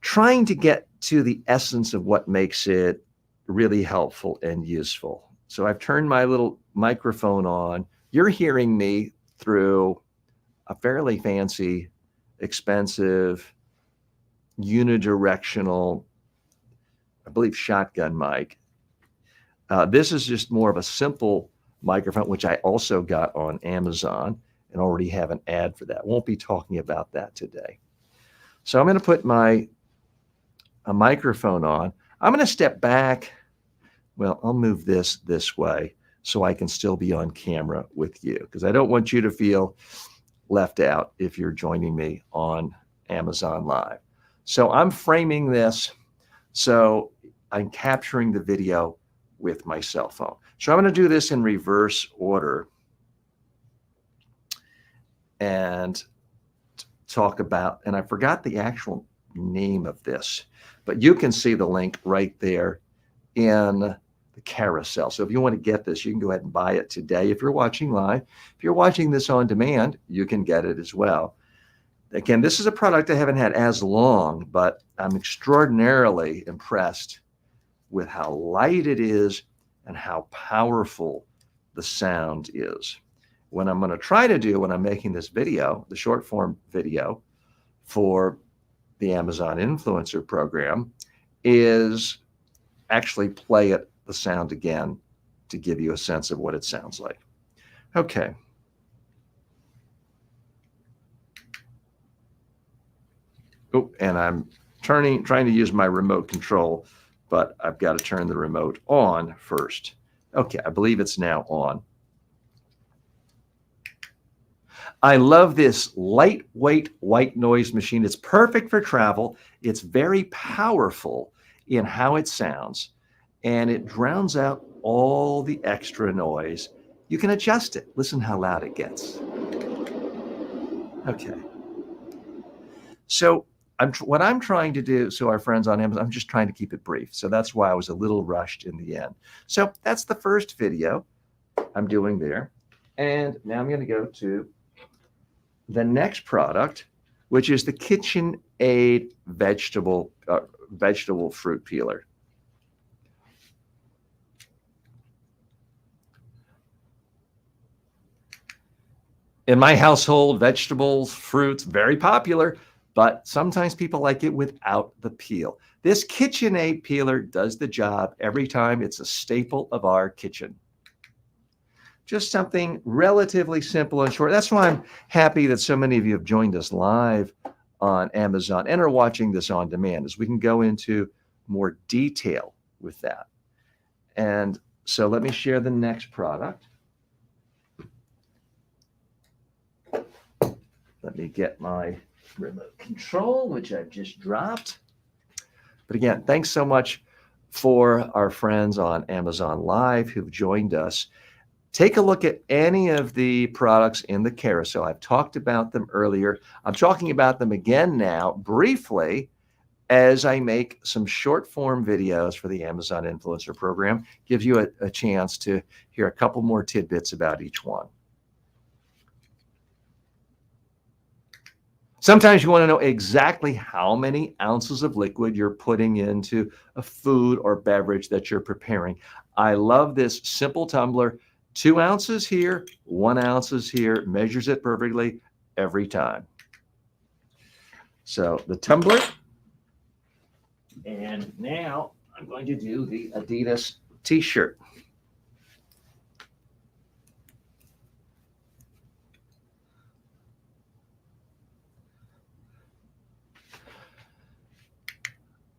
trying to get to the essence of what makes it really helpful and useful. So I've turned my little microphone on. You're hearing me through a fairly fancy, expensive, unidirectional, I believe, shotgun mic. This is just more of a simple microphone, which I also got on Amazon and already have an ad for that. Won't be talking about that today. So I'm going to put a microphone on. I'm going to step back. Well, I'll move this way so I can still be on camera with you, because I don't want you to feel left out if you're joining me on Amazon Live. So I'm framing this so I'm capturing the video with my cell phone. So I'm going to do this in reverse order and talk about, and I forgot the actual name of this, but you can see the link right there in the carousel. So if you want to get this, you can go ahead and buy it today. If you're watching live, if you're watching this on demand, you can get it as well. Again, this is a product I haven't had as long, but I'm extraordinarily impressed with how light it is and how powerful the sound is. What I'm going to try to do when I'm making this video, the short form video for the Amazon Influencer Program, is actually play the sound again to give you a sense of what it sounds like. Okay. Oh, and I'm trying to use my remote control, but I've got to turn the remote on first. Okay, I believe it's now on. I love this lightweight white noise machine. It's perfect for travel. It's very powerful in how it sounds, and it drowns out all the extra noise. You can adjust it. Listen how loud it gets. Okay. So what I'm trying to do, so our friends on Amazon, I'm just trying to keep it brief. So that's why I was a little rushed in the end. So that's the first video I'm doing there. And now I'm going to go to the next product, which is the KitchenAid vegetable fruit peeler. In my household, vegetables, fruits, very popular, but sometimes people like it without the peel. This KitchenAid peeler does the job every time. It's a staple of our kitchen. Just something relatively simple and short. That's why I'm happy that so many of you have joined us live on Amazon and are watching this on demand, as we can go into more detail with that. And so let me share the next product. Let me get my remote control, which I've just dropped. But again, thanks so much for our friends on Amazon Live who've joined us. Take a look at any of the products in the carousel. I've talked about them earlier. I'm talking about them again now, briefly, as I make some short form videos for the Amazon Influencer Program. Gives you a chance to hear a couple more tidbits about each one. Sometimes you want to know exactly how many ounces of liquid you're putting into a food or beverage that you're preparing. I love this simple tumbler. 2 ounces here, 1 ounce here, measures it perfectly every time. So the tumbler. And now I'm going to do the Adidas t-shirt.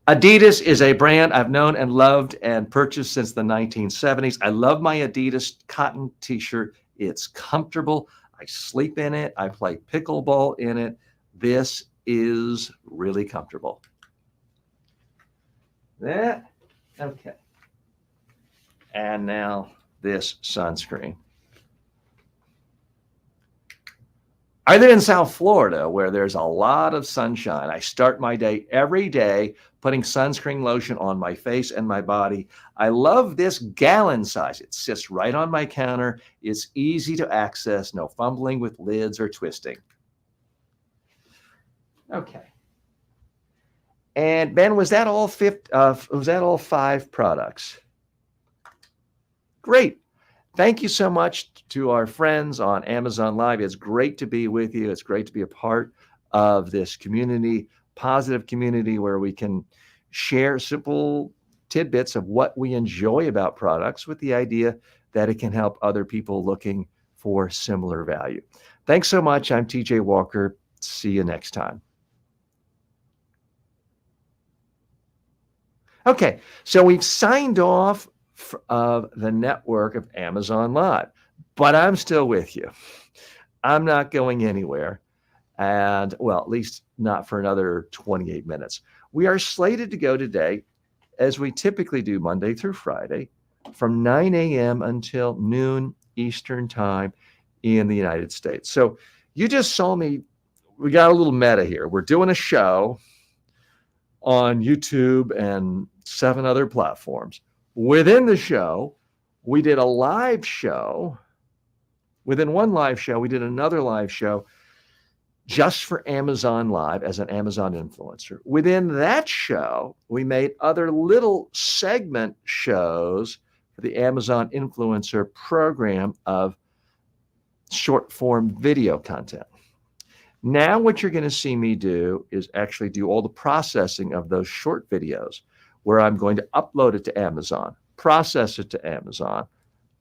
Adidas is a brand I've known and loved and purchased since the 1970s. I love my Adidas cotton t-shirt. It's comfortable. I sleep in it. I play pickleball in it. This is really comfortable. That, okay. And now this sunscreen. I live in South Florida where there's a lot of sunshine. I start my day every day putting sunscreen lotion on my face and my body. I love this gallon size. It sits right on my counter. It's easy to access, no fumbling with lids or twisting. Okay. And Ben, was that all five products? Great. Thank you so much to our friends on Amazon Live. It's great to be with you. It's great to be a part of this community, positive community where we can share simple tidbits of what we enjoy about products with the idea that it can help other people looking for similar value. Thanks so much. I'm TJ Walker. See you next time. Okay, so we've signed off of the network of Amazon Live, but I'm still with you. I'm not going anywhere. And well, at least not for another 28 minutes. We are slated to go today, as we typically do Monday through Friday, from 9 a.m. until noon Eastern time in the United States. So you just saw me, we got a little meta here. We're doing a show on YouTube and 7 other platforms. Within the show, we did a live show. Within one live show, we did another live show just for Amazon Live as an Amazon influencer. Within that show, we made other little segment shows for the Amazon influencer program of short form video content. Now what you're going to see me do is actually do all the processing of those short videos where I'm going to upload it to Amazon, process it to Amazon,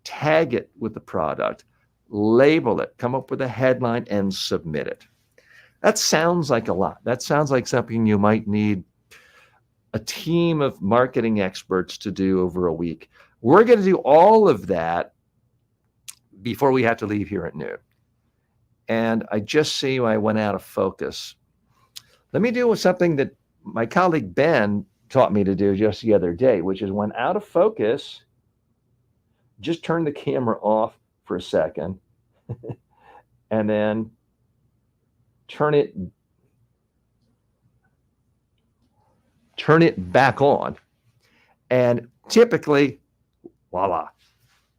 tag it with the product, label it, come up with a headline, and submit it. That sounds like a lot. That sounds like something you might need a team of marketing experts to do over a week. We're going to do all of that before we have to leave here at noon. And I just see I went out of focus. Let me do something that my colleague Ben taught me to do just the other day, which is when out of focus, just turn the camera off for a second and then turn it back on. And typically, voila,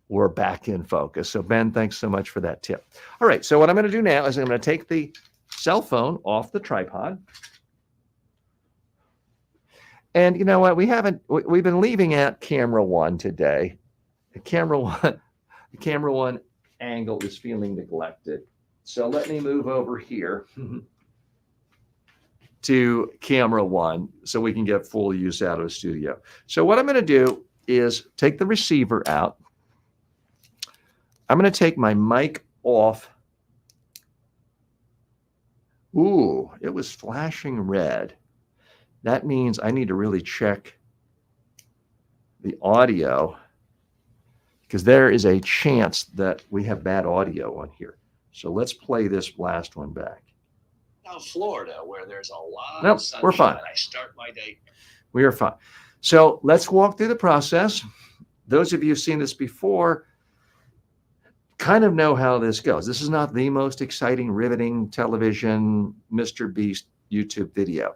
we're back in focus. So Ben, thanks so much for that tip. All right, so what I'm going to do now is I'm going to take the cell phone off the tripod. And you know what? We've been leaving out camera 1 today. The camera one angle is feeling neglected. So let me move over here to camera 1 so we can get full use out of the studio. So what I'm going to do is take the receiver out. I'm going to take my mic off. Ooh, it was flashing red. That means I need to really check the audio because there is a chance that we have bad audio on here. So let's play this last one back. Now, Florida, where there's a lot of sunshine. We're fine. I start my day. We are fine. So let's walk through the process. Those of you who've seen this before kind of know how this goes. This is not the most exciting, riveting television Mr. Beast YouTube video.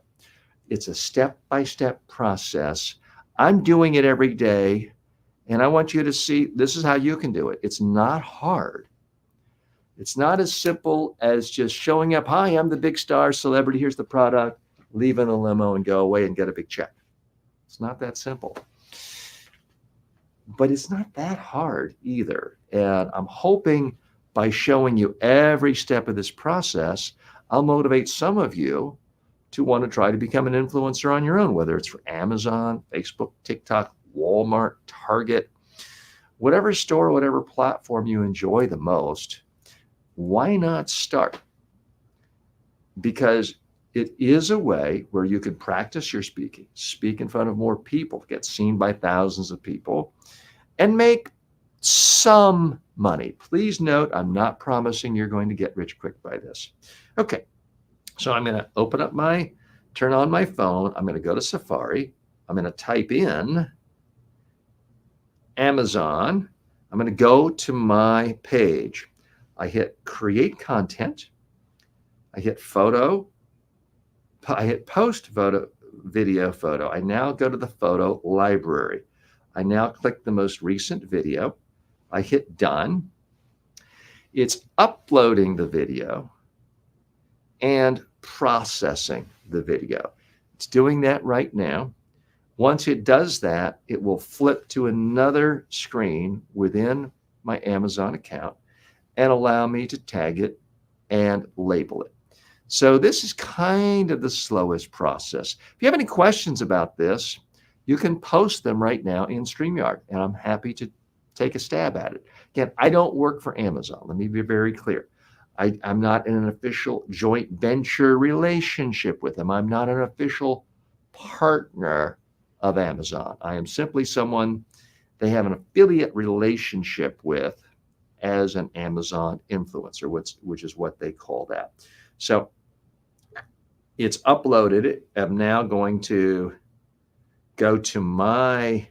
It's a step-by-step process. I'm doing it every day, and I want you to see this is how you can do it. It's not hard. It's not as simple as just showing up, hi, I'm the big star celebrity, here's the product, leave in a limo and go away and get a big check. It's not that simple. But it's not that hard either. And I'm hoping by showing you every step of this process, I'll motivate some of you to want to try to become an influencer on your own, whether it's for Amazon, Facebook, TikTok, Walmart, Target, whatever store, whatever platform you enjoy the most. Why not start? Because it is a way where you can practice your speaking, speak in front of more people, get seen by thousands of people, and make some money. Please note, I'm not promising you're going to get rich quick by this. Okay, so I'm going to turn on my phone. I'm going to go to Safari. I'm going to type in Amazon. I'm going to go to my page. I hit create content, I hit photo. I hit post photo, video photo. I now go to the photo library. I now click the most recent video. I hit done. It's uploading the video and processing the video. It's doing that right now. Once it does that, it will flip to another screen within my Amazon account and allow me to tag it and label it. So this is kind of the slowest process. If you have any questions about this, you can post them right now in StreamYard, and I'm happy to take a stab at it. Again, I don't work for Amazon. Let me be very clear. I'm not in an official joint venture relationship with them. I'm not an official partner of Amazon. I am simply someone they have an affiliate relationship with as an Amazon influencer, which is what they call that. So it's uploaded. I'm now going to go to my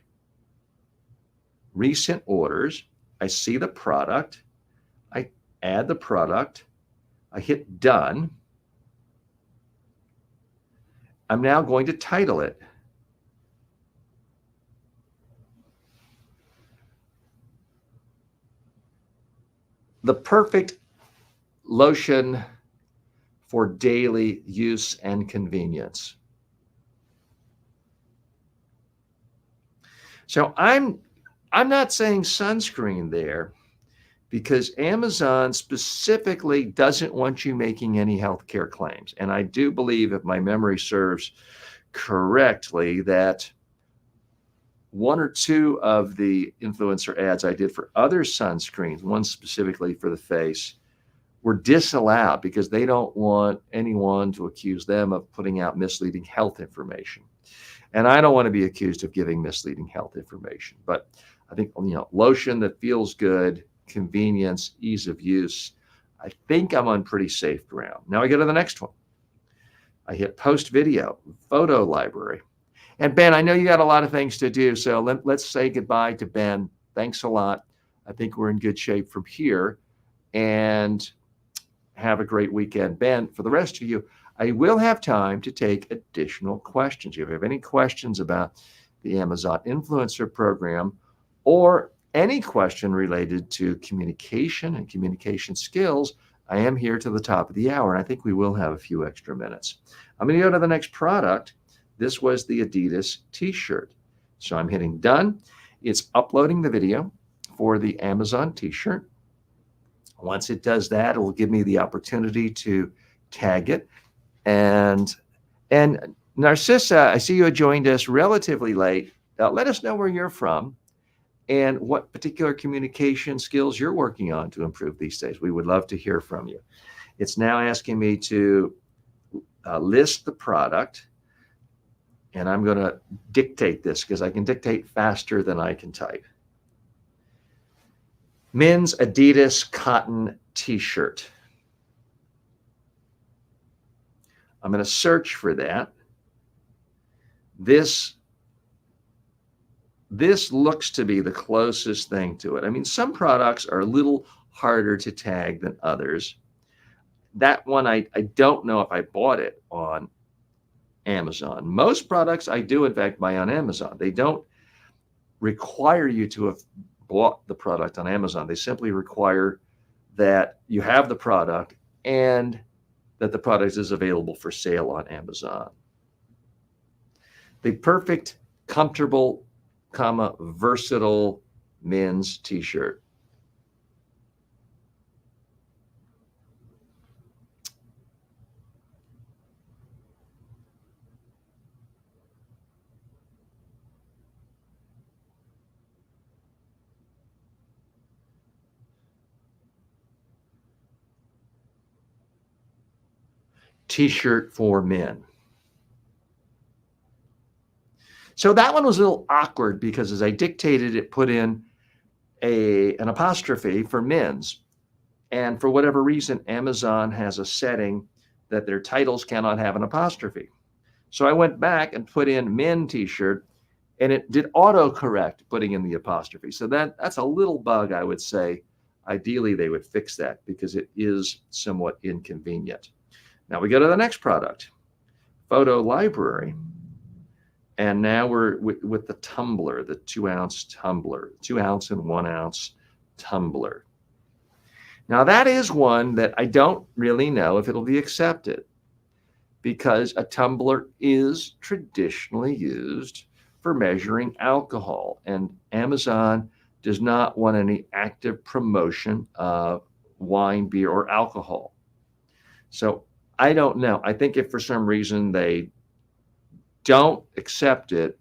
recent orders. I see the product. I add the product. I hit done. I'm now going to title it. The perfect lotion for daily use and convenience. So I'm not saying sunscreen there because Amazon specifically doesn't want you making any healthcare claims. And I do believe, if my memory serves correctly, that one or two of the influencer ads I did for other sunscreens, one specifically for the face, were disallowed because they don't want anyone to accuse them of putting out misleading health information. And I don't want to be accused of giving misleading health information. But I think, lotion that feels good, convenience, ease of use, I think I'm on pretty safe ground. Now I go to the next one. I hit post video, photo library. And Ben, I know you got a lot of things to do, so let's say goodbye to Ben. Thanks a lot. I think we're in good shape from here. And have a great weekend. Ben, for the rest of you, I will have time to take additional questions. If you have any questions about the Amazon Influencer Program or any question related to communication and communication skills, I am here to the top of the hour, and I think we will have a few extra minutes. I'm going to go to the next product. This was the Adidas t-shirt. So I'm hitting done. It's uploading the video for the Amazon t-shirt. Once it does that, it will give me the opportunity to tag it. And Narcissa, I see you had joined us relatively late. Let us know where you're from and what particular communication skills you're working on to improve these days. We would love to hear from you. It's now asking me to list the product. And I'm going to dictate this because I can dictate faster than I can type. Men's Adidas cotton t-shirt. I'm going to search for that. This looks to be the closest thing to it. I mean, some products are a little harder to tag than others. That one, I don't know if I bought it on Amazon. Most products I do, in fact, buy on Amazon. They don't require you to have bought the product on Amazon. They simply require that you have the product and that the product is available for sale on Amazon. The perfect, comfortable, versatile men's t-shirt. T-shirt for men. So that one was a little awkward because as I dictated, it put in an apostrophe for men's. And for whatever reason, Amazon has a setting that their titles cannot have an apostrophe. So I went back and put in men t-shirt, and it did autocorrect putting in the apostrophe. So that's a little bug, I would say. Ideally, they would fix that because it is somewhat inconvenient. Now we go to the next product, photo library. And now we're with the tumbler, the 2-ounce tumbler, 2-ounce and 1-ounce tumbler. Now that is one that I don't really know if it'll be accepted, because a tumbler is traditionally used for measuring alcohol, and Amazon does not want any active promotion of wine, beer, or alcohol. So I don't know. I think if for some reason they don't accept it,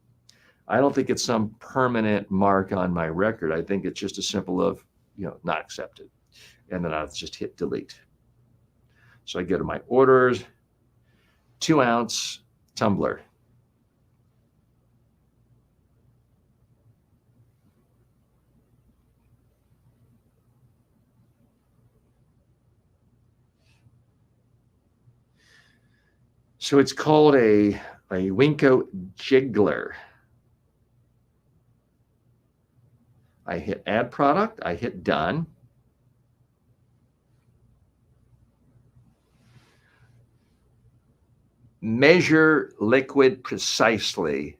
I don't think it's some permanent mark on my record. I think it's just a simple of, not accepted. And then I'll just hit delete. So I go to my orders, 2-ounce tumbler. So it's called a Winko Jiggler. I hit add product, I hit done. Measure liquid precisely,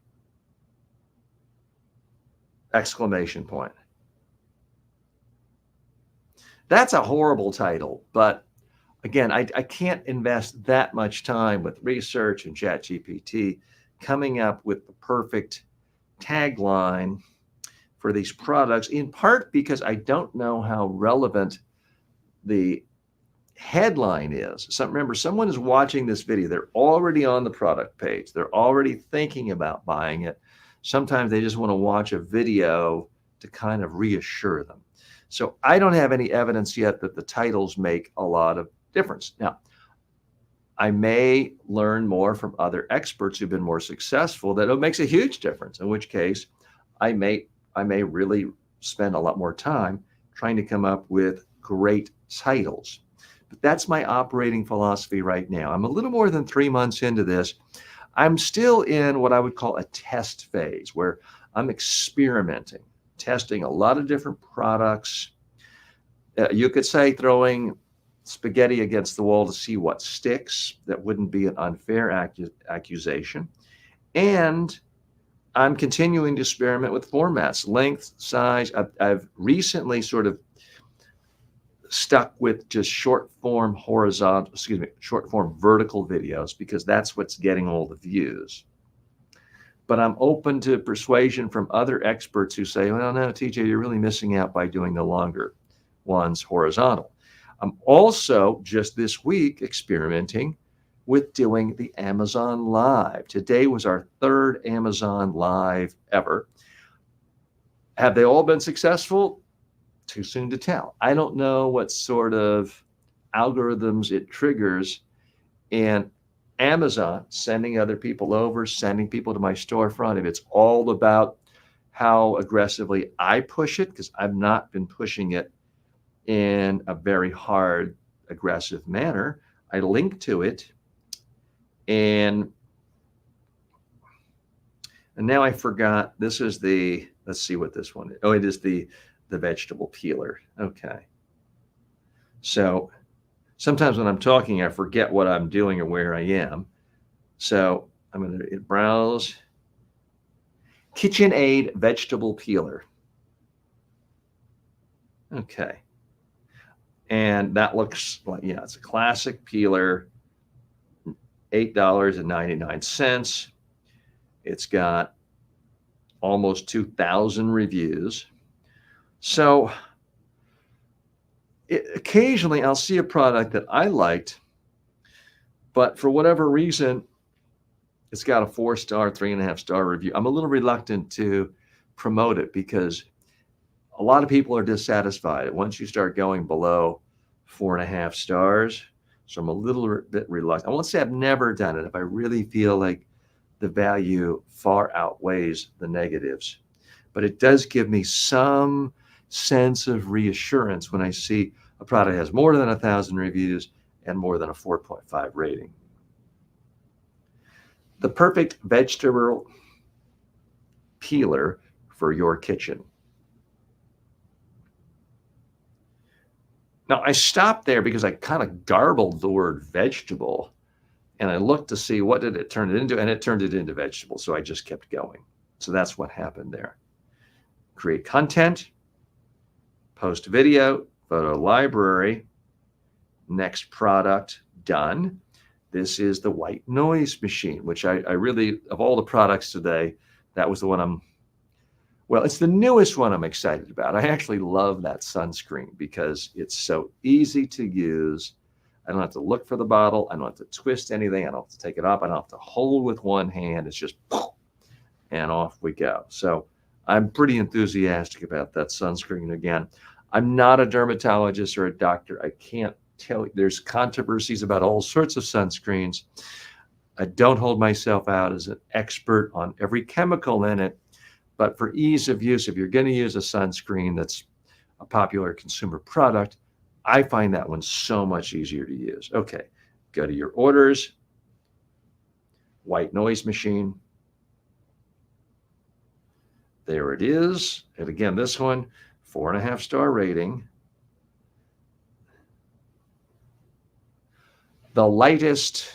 exclamation point. That's a horrible title, but again, I can't invest that much time with research and ChatGPT coming up with the perfect tagline for these products, in part because I don't know how relevant the headline is. So remember, someone is watching this video. They're already on the product page. They're already thinking about buying it. Sometimes they just want to watch a video to kind of reassure them. So I don't have any evidence yet that the titles make a lot of difference. Now, I may learn more from other experts who've been more successful that it makes a huge difference, in which case I may really spend a lot more time trying to come up with great titles. But that's my operating philosophy right now. I'm a little more than 3 months into this. I'm still in what I would call a test phase, where I'm experimenting, testing a lot of different products. You could say throwing spaghetti against the wall to see what sticks. That wouldn't be an unfair accusation. And I'm continuing to experiment with formats, length, size. I've recently sort of stuck with just short form vertical videos, because that's what's getting all the views. But I'm open to persuasion from other experts who say, well, no, TJ, you're really missing out by doing the longer ones horizontal. I'm also just this week experimenting with doing the Amazon Live. Today was our 3rd Amazon Live ever. Have they all been successful? Too soon to tell. I don't know what sort of algorithms it triggers in Amazon, sending other people over, sending people to my storefront. If it's all about how aggressively I push it, because I've not been pushing it in a very hard, aggressive manner. I link to it, and now I forgot. This is let's see what this one is. Oh, it is the vegetable peeler. Okay. So sometimes when I'm talking, I forget what I'm doing or where I am. So I'm going to browse KitchenAid vegetable peeler. Okay. And that looks like, it's a classic peeler, $8.99. It's got almost 2,000 reviews. So occasionally I'll see a product that I liked, but for whatever reason, it's got a 4-star, 3.5-star review. I'm a little reluctant to promote it because a lot of people are dissatisfied once you start going below 4.5 stars. So I'm a little bit reluctant. I won't say I've never done it if I really feel like the value far outweighs the negatives. But it does give me some sense of reassurance when I see a product has more than 1,000 reviews and more than a 4.5 rating. The perfect vegetable peeler for your kitchen. Now, I stopped there because I kind of garbled the word vegetable. and I looked to see what did it turn it into, and it turned it into vegetables. So I just kept going. So that's what happened there. Create content, post video, photo library, next product, done. This is the white noise machine, which I really, of all the products today, that was the one well, it's the newest one I'm excited about. I actually love that sunscreen because it's so easy to use. I don't have to look for the bottle. I don't have to twist anything. I don't have to take it off. I don't have to hold with one hand. It's just, and off we go. So I'm pretty enthusiastic about that sunscreen. Again, I'm not a dermatologist or a doctor. I can't tell you. There's controversies about all sorts of sunscreens. I don't hold myself out as an expert on every chemical in it. But for ease of use, if you're going to use a sunscreen that's a popular consumer product, I find that one so much easier to use. Okay, go to your orders, white noise machine. There it is. And again, this one, 4.5-star rating. The lightest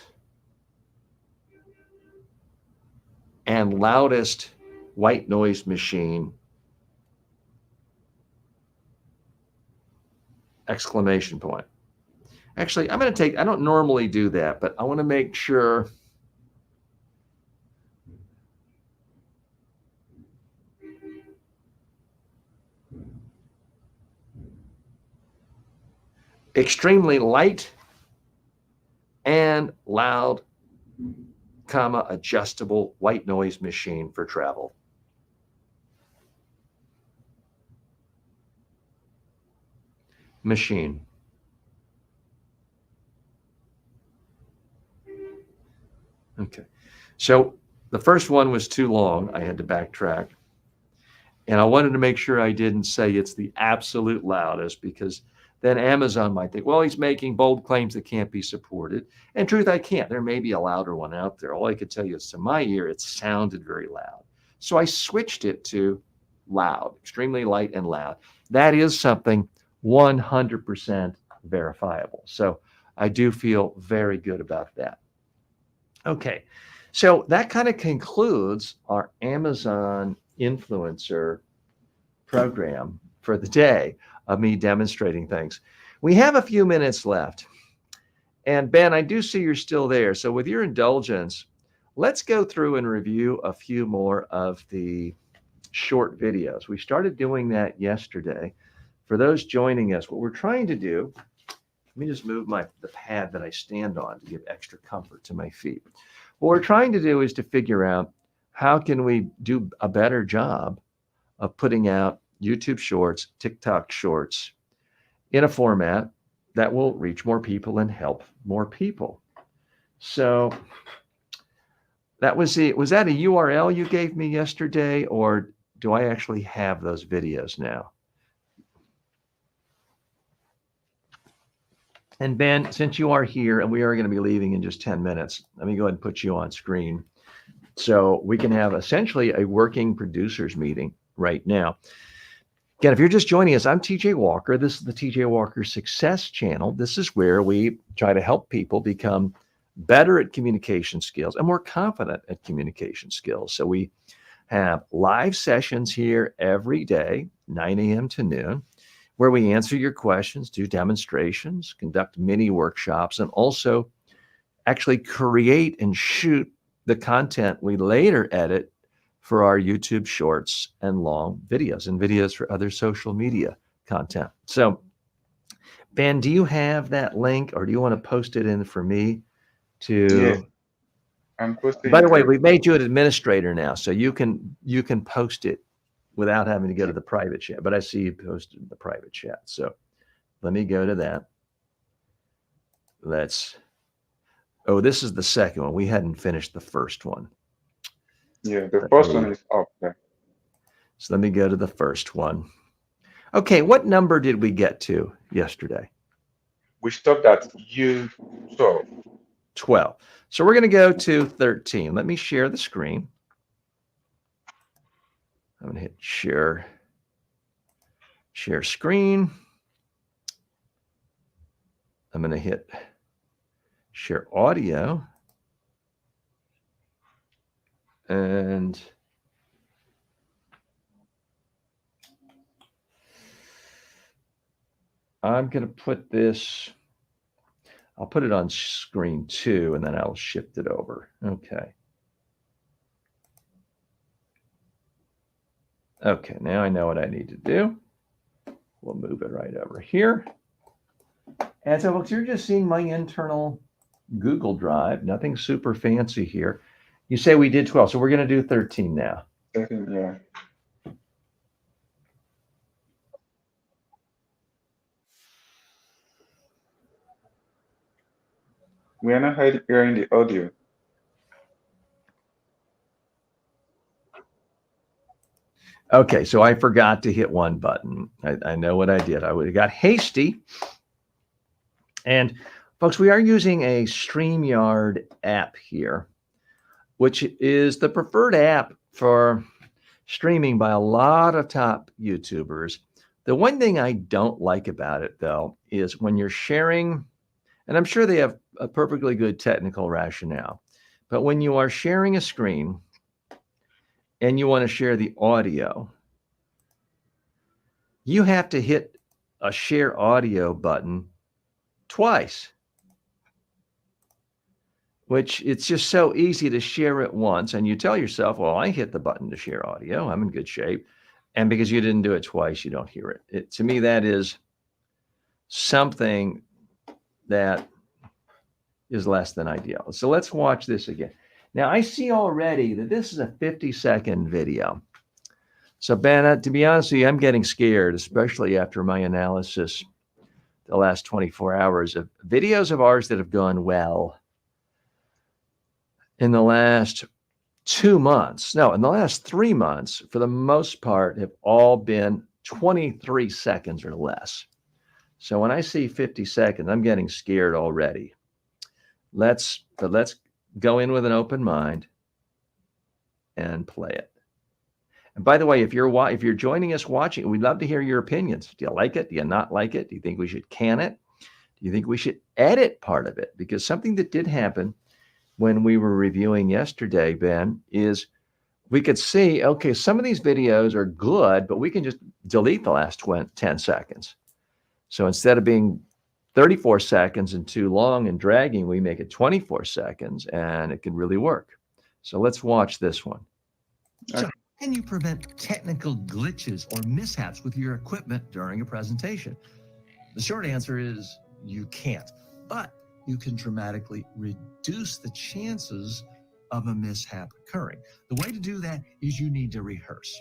and loudest white noise machine, exclamation point. Actually, I'm going to take, I don't normally do that, but I want to make sure. Extremely light and loud, comma, adjustable white noise machine for travel. Machine. Okay. So the first one was too long. I had to backtrack. And I wanted to make sure I didn't say it's the absolute loudest, because then Amazon might think, well, he's making bold claims that can't be supported. In truth, I can't. There may be a louder one out there. All I could tell you is to my ear, it sounded very loud. So I switched it to loud, extremely light and loud. That is something 100% verifiable. So I do feel very good about that. Okay, so that kind of concludes our Amazon influencer program for the day of me demonstrating things. We have a few minutes left. And Ben, I do see you're still there. So with your indulgence, let's go through and review a few more of the short videos. We started doing that yesterday. For those joining us, what we're trying to do, let me just move the pad that I stand on to give extra comfort to my feet. What we're trying to do is to figure out how can we do a better job of putting out YouTube Shorts, TikTok Shorts in a format that will reach more people and help more people. So that was that a URL you gave me yesterday, or do I actually have those videos now? And Ben, since you are here and we are going to be leaving in just 10 minutes, let me go ahead and put you on screen so we can have essentially a working producers meeting right now. Again, if you're just joining us, I'm TJ Walker. This is the TJ Walker Success Channel. This is where we try to help people become better at communication skills and more confident at communication skills. So we have live sessions here every day, 9 a.m. to noon, where we answer your questions, do demonstrations, conduct mini workshops, and also actually create and shoot the content we later edit for our YouTube Shorts and long videos and videos for other social media content. So, Ben, do you have that link, or do you want to post it in for me to? Yeah, I'm posting. By the way, we've made you an administrator now, so you can post it without having to go to the private chat. But I see you posted in the private chat. So let me go to that. Oh, this is the second one. We hadn't finished the first one. Yeah, the first one is up there. So let me go to the first one. Okay, what number did we get to yesterday? We stopped at U12. 12. So we're going to go to 13. Let me share the screen. I'm going to hit share screen. I'm going to hit share audio. And I'm going to put this, I'll put it on screen 2, and then I'll shift it over. Okay. Okay, now I know what I need to do. We'll move it right over here. And so, folks, you're just seeing my internal Google Drive. Nothing super fancy here. You say we did 12, so we're going to do 13 now. Yeah. We are not hearing the audio. Okay, so I forgot to hit one button. I know what I did. I would have got hasty. And folks, we are using a StreamYard app here, which is the preferred app for streaming by a lot of top YouTubers. The one thing I don't like about it, though, is when you're sharing, and I'm sure they have a perfectly good technical rationale, but when you are sharing a screen and you want to share the audio, you have to hit a share audio button twice, which it's just so easy to share it once. And you tell yourself, well, I hit the button to share audio. I'm in good shape. And because you didn't do it twice, you don't hear it. To me, that is something that is less than ideal. So let's watch this again. Now, I see already that this is a 50-second video. So, Ben, to be honest with you, I'm getting scared, especially after my analysis the last 24 hours of videos of ours that have gone well in the last 2 months. No, in the last 3 months, for the most part, have all been 23 seconds or less. So when I see 50 seconds, I'm getting scared already. Let's go in with an open mind and play it. And by the way, if you're joining us watching, we'd love to hear your opinions. Do you like it? Do you not like it? Do you think we should can it? Do you think we should edit part of it? Because something that did happen when we were reviewing yesterday, Ben, is we could see, okay, some of these videos are good, but we can just delete the last 10 seconds. So instead of being 34 seconds and too long and dragging, we make it 24 seconds and it can really work. So let's watch this one. So how can you prevent technical glitches or mishaps with your equipment during a presentation? The short answer is you can't, but you can dramatically reduce the chances of a mishap occurring. The way to do that is you need to rehearse.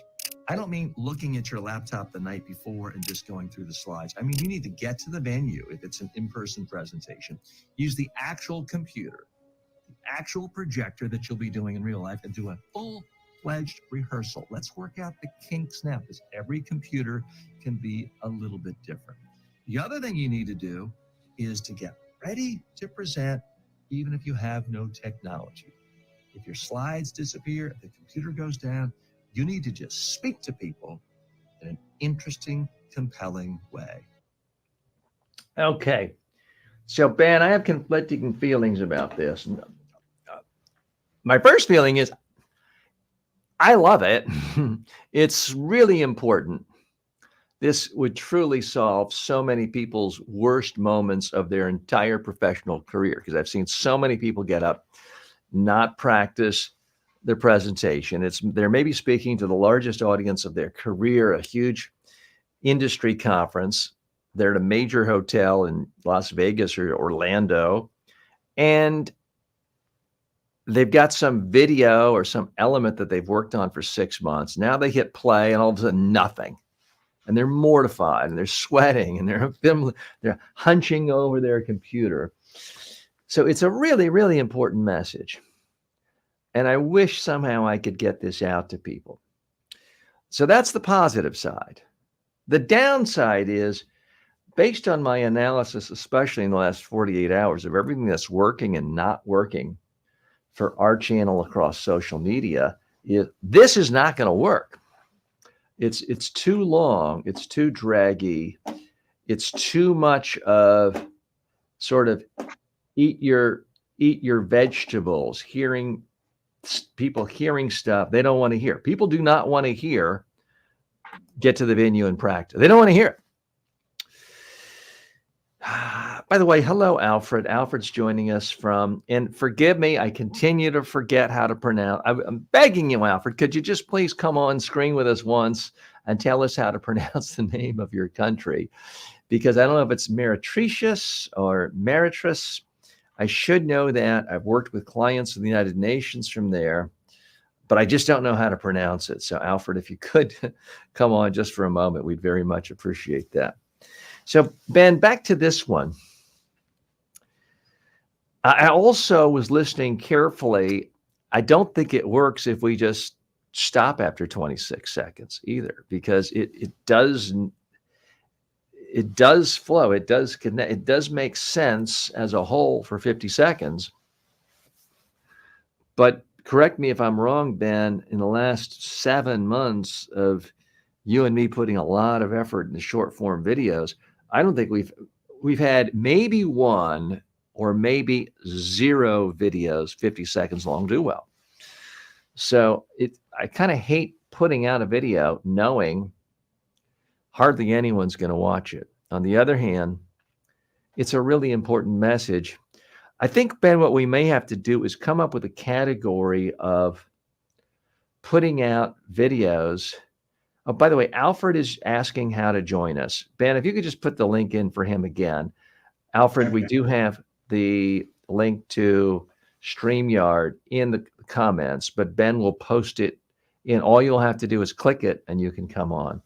I don't mean looking at your laptop the night before and just going through the slides. I mean, you need to get to the venue if it's an in-person presentation, use the actual computer, the actual projector that you'll be doing in real life, and do a full-fledged rehearsal. Let's work out the kinks now, because every computer can be a little bit different. The other thing you need to do is to get ready to present even if you have no technology. If your slides disappear, if the computer goes down, you need to just speak to people in an interesting, compelling way. Okay. So, Ben, I have conflicting feelings about this. My first feeling is I love it. It's really important. This would truly solve so many people's worst moments of their entire professional career, because I've seen so many people get up, not practice their presentation. They're maybe speaking to the largest audience of their career, a huge industry conference. They're at a major hotel in Las Vegas or Orlando, and they've got some video or some element that they've worked on for 6 months. Now they hit play and all of a sudden nothing. And they're mortified and they're sweating and they're hunching over their computer. So it's a really, really important message. And I wish somehow I could get this out to people. So that's the positive side. The downside is, based on my analysis, especially in the last 48 hours of everything that's working and not working for our channel across social media, this is not going to work. It's too long. It's too draggy. It's too much of sort of eat your vegetables, hearing people hearing stuff they don't want to hear. People do not want to hear, get to the venue and practice. They don't want to hear it. By the way, hello, Alfred. Alfred's joining us from, and forgive me, I continue to forget how to pronounce. I'm begging you, Alfred, could you just please come on screen with us once and tell us how to pronounce the name of your country? Because I don't know if it's Meretricious or Meretrus. I should know that. I've worked with clients of the United Nations from there, but I just don't know how to pronounce it. So, Alfred, if you could come on just for a moment, we'd very much appreciate that. So, Ben, back to this one. I also was listening carefully. I don't think it works if we just stop after 26 seconds either, because it does flow. It does connect. It does make sense as a whole for 50 seconds. But correct me if I'm wrong, Ben, in the last 7 months of you and me putting a lot of effort into short form videos, I don't think we've had maybe one or maybe 0 videos 50 seconds long do well. So I kind of hate putting out a video knowing hardly anyone's going to watch it. On the other hand, it's a really important message. I think, Ben, what we may have to do is come up with a category of putting out videos. Oh, by the way, Alfred is asking how to join us. Ben, if you could just put the link in for him again. Alfred, we do have the link to StreamYard in the comments, but Ben will post it in. All you'll have to do is click it and you can come on.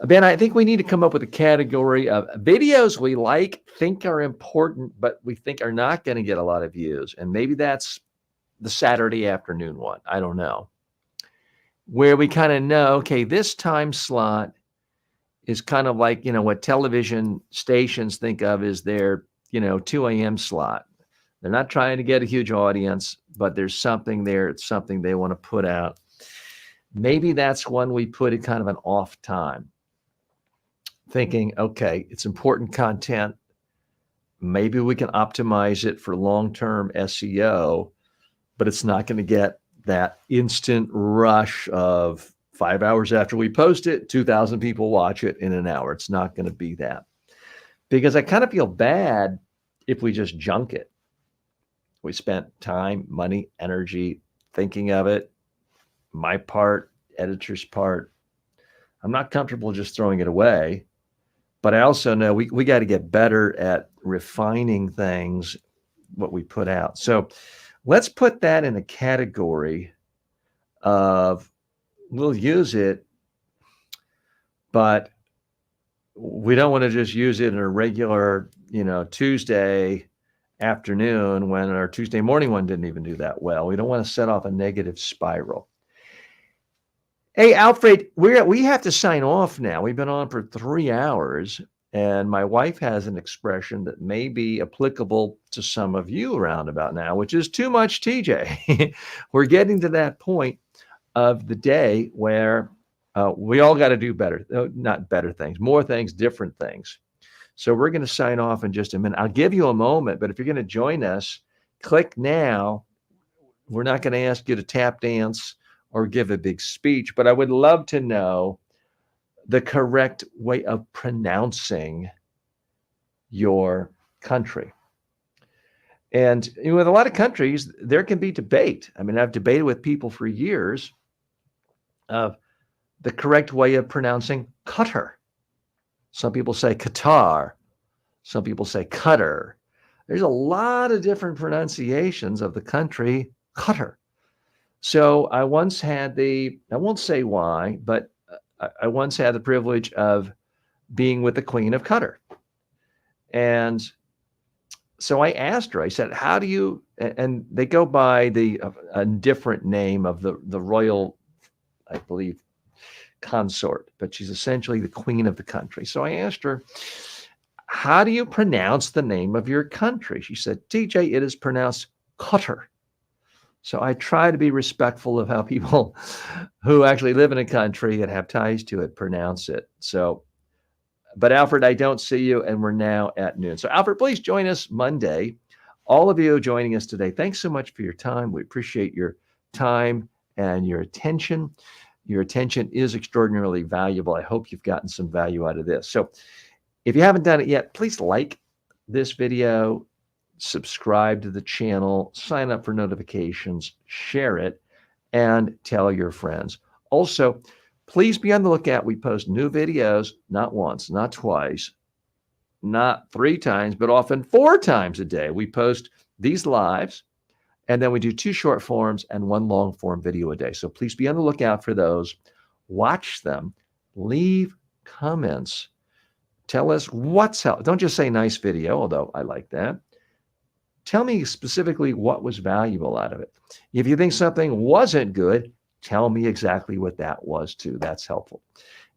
Ben, I think we need to come up with a category of videos we think are important, but we think are not going to get a lot of views. And maybe that's the Saturday afternoon one. I don't know. Where we kind of know, okay, this time slot is kind of like, what television stations think of as their, 2 a.m. slot. They're not trying to get a huge audience, but there's something there. It's something they want to put out. Maybe that's when we put it kind of an off time. Thinking, okay, it's important content. Maybe we can optimize it for long-term SEO, but it's not going to get that instant rush of 5 hours after we post it, 2,000 people watch it in an hour. It's not going to be that. Because I kind of feel bad if we just junk it. We spent time, money, energy thinking of it. My part, editor's part. I'm not comfortable just throwing it away. But I also know we got to get better at refining things, what we put out. So let's put that in a category of we'll use it, but we don't want to just use it in a regular, Tuesday afternoon when our Tuesday morning one didn't even do that well. We don't want to set off a negative spiral. Hey, Alfred, we have to sign off now. We've been on for 3 hours, and my wife has an expression that may be applicable to some of you around about now, which is too much, TJ. We're getting to that point of the day where we all got to do better, not better things, more things, different things. So we're going to sign off in just a minute. I'll give you a moment, but if you're going to join us, click now. We're not going to ask you to tap dance or give a big speech, but I would love to know the correct way of pronouncing your country. And with a lot of countries, there can be debate. I mean, I've debated with people for years of the correct way of pronouncing Qatar. Some people say Qatar. Some people say Qatar. There's a lot of different pronunciations of the country Qatar. So I once had I won't say why, but I once had the privilege of being with the Queen of Qatar. And so I asked her, I said, how do you, and they go by a different name of the royal, I believe, consort, but she's essentially the queen of the country. So I asked her, how do you pronounce the name of your country? She said, TJ, it is pronounced Qatar. So I try to be respectful of how people who actually live in a country and have ties to it pronounce it. So, but Alfred, I don't see you, and we're now at noon. So Alfred, please join us Monday all of you joining us today, thanks so much for your time. We appreciate your time and your attention. Your attention is extraordinarily valuable. I hope you've gotten some value out of this. So if you haven't done it yet, please like this video, subscribe to the channel, sign up for notifications, share it, and tell your friends. Also, please be on the lookout. We post new videos, not once, not twice, not 3 times, but often 4 times a day. We post these lives, and then we do 2 short forms and 1 long form video a day. So please be on the lookout for those. Watch them, leave comments. Tell us what's helped. Don't just say nice video, although I like that. Tell me specifically what was valuable out of it. If you think something wasn't good, tell me exactly what that was too. That's helpful.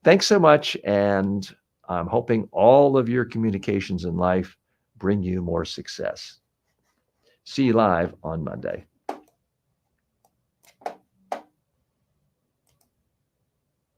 Thanks so much. And I'm hoping all of your communications in life bring you more success. See you live on Monday.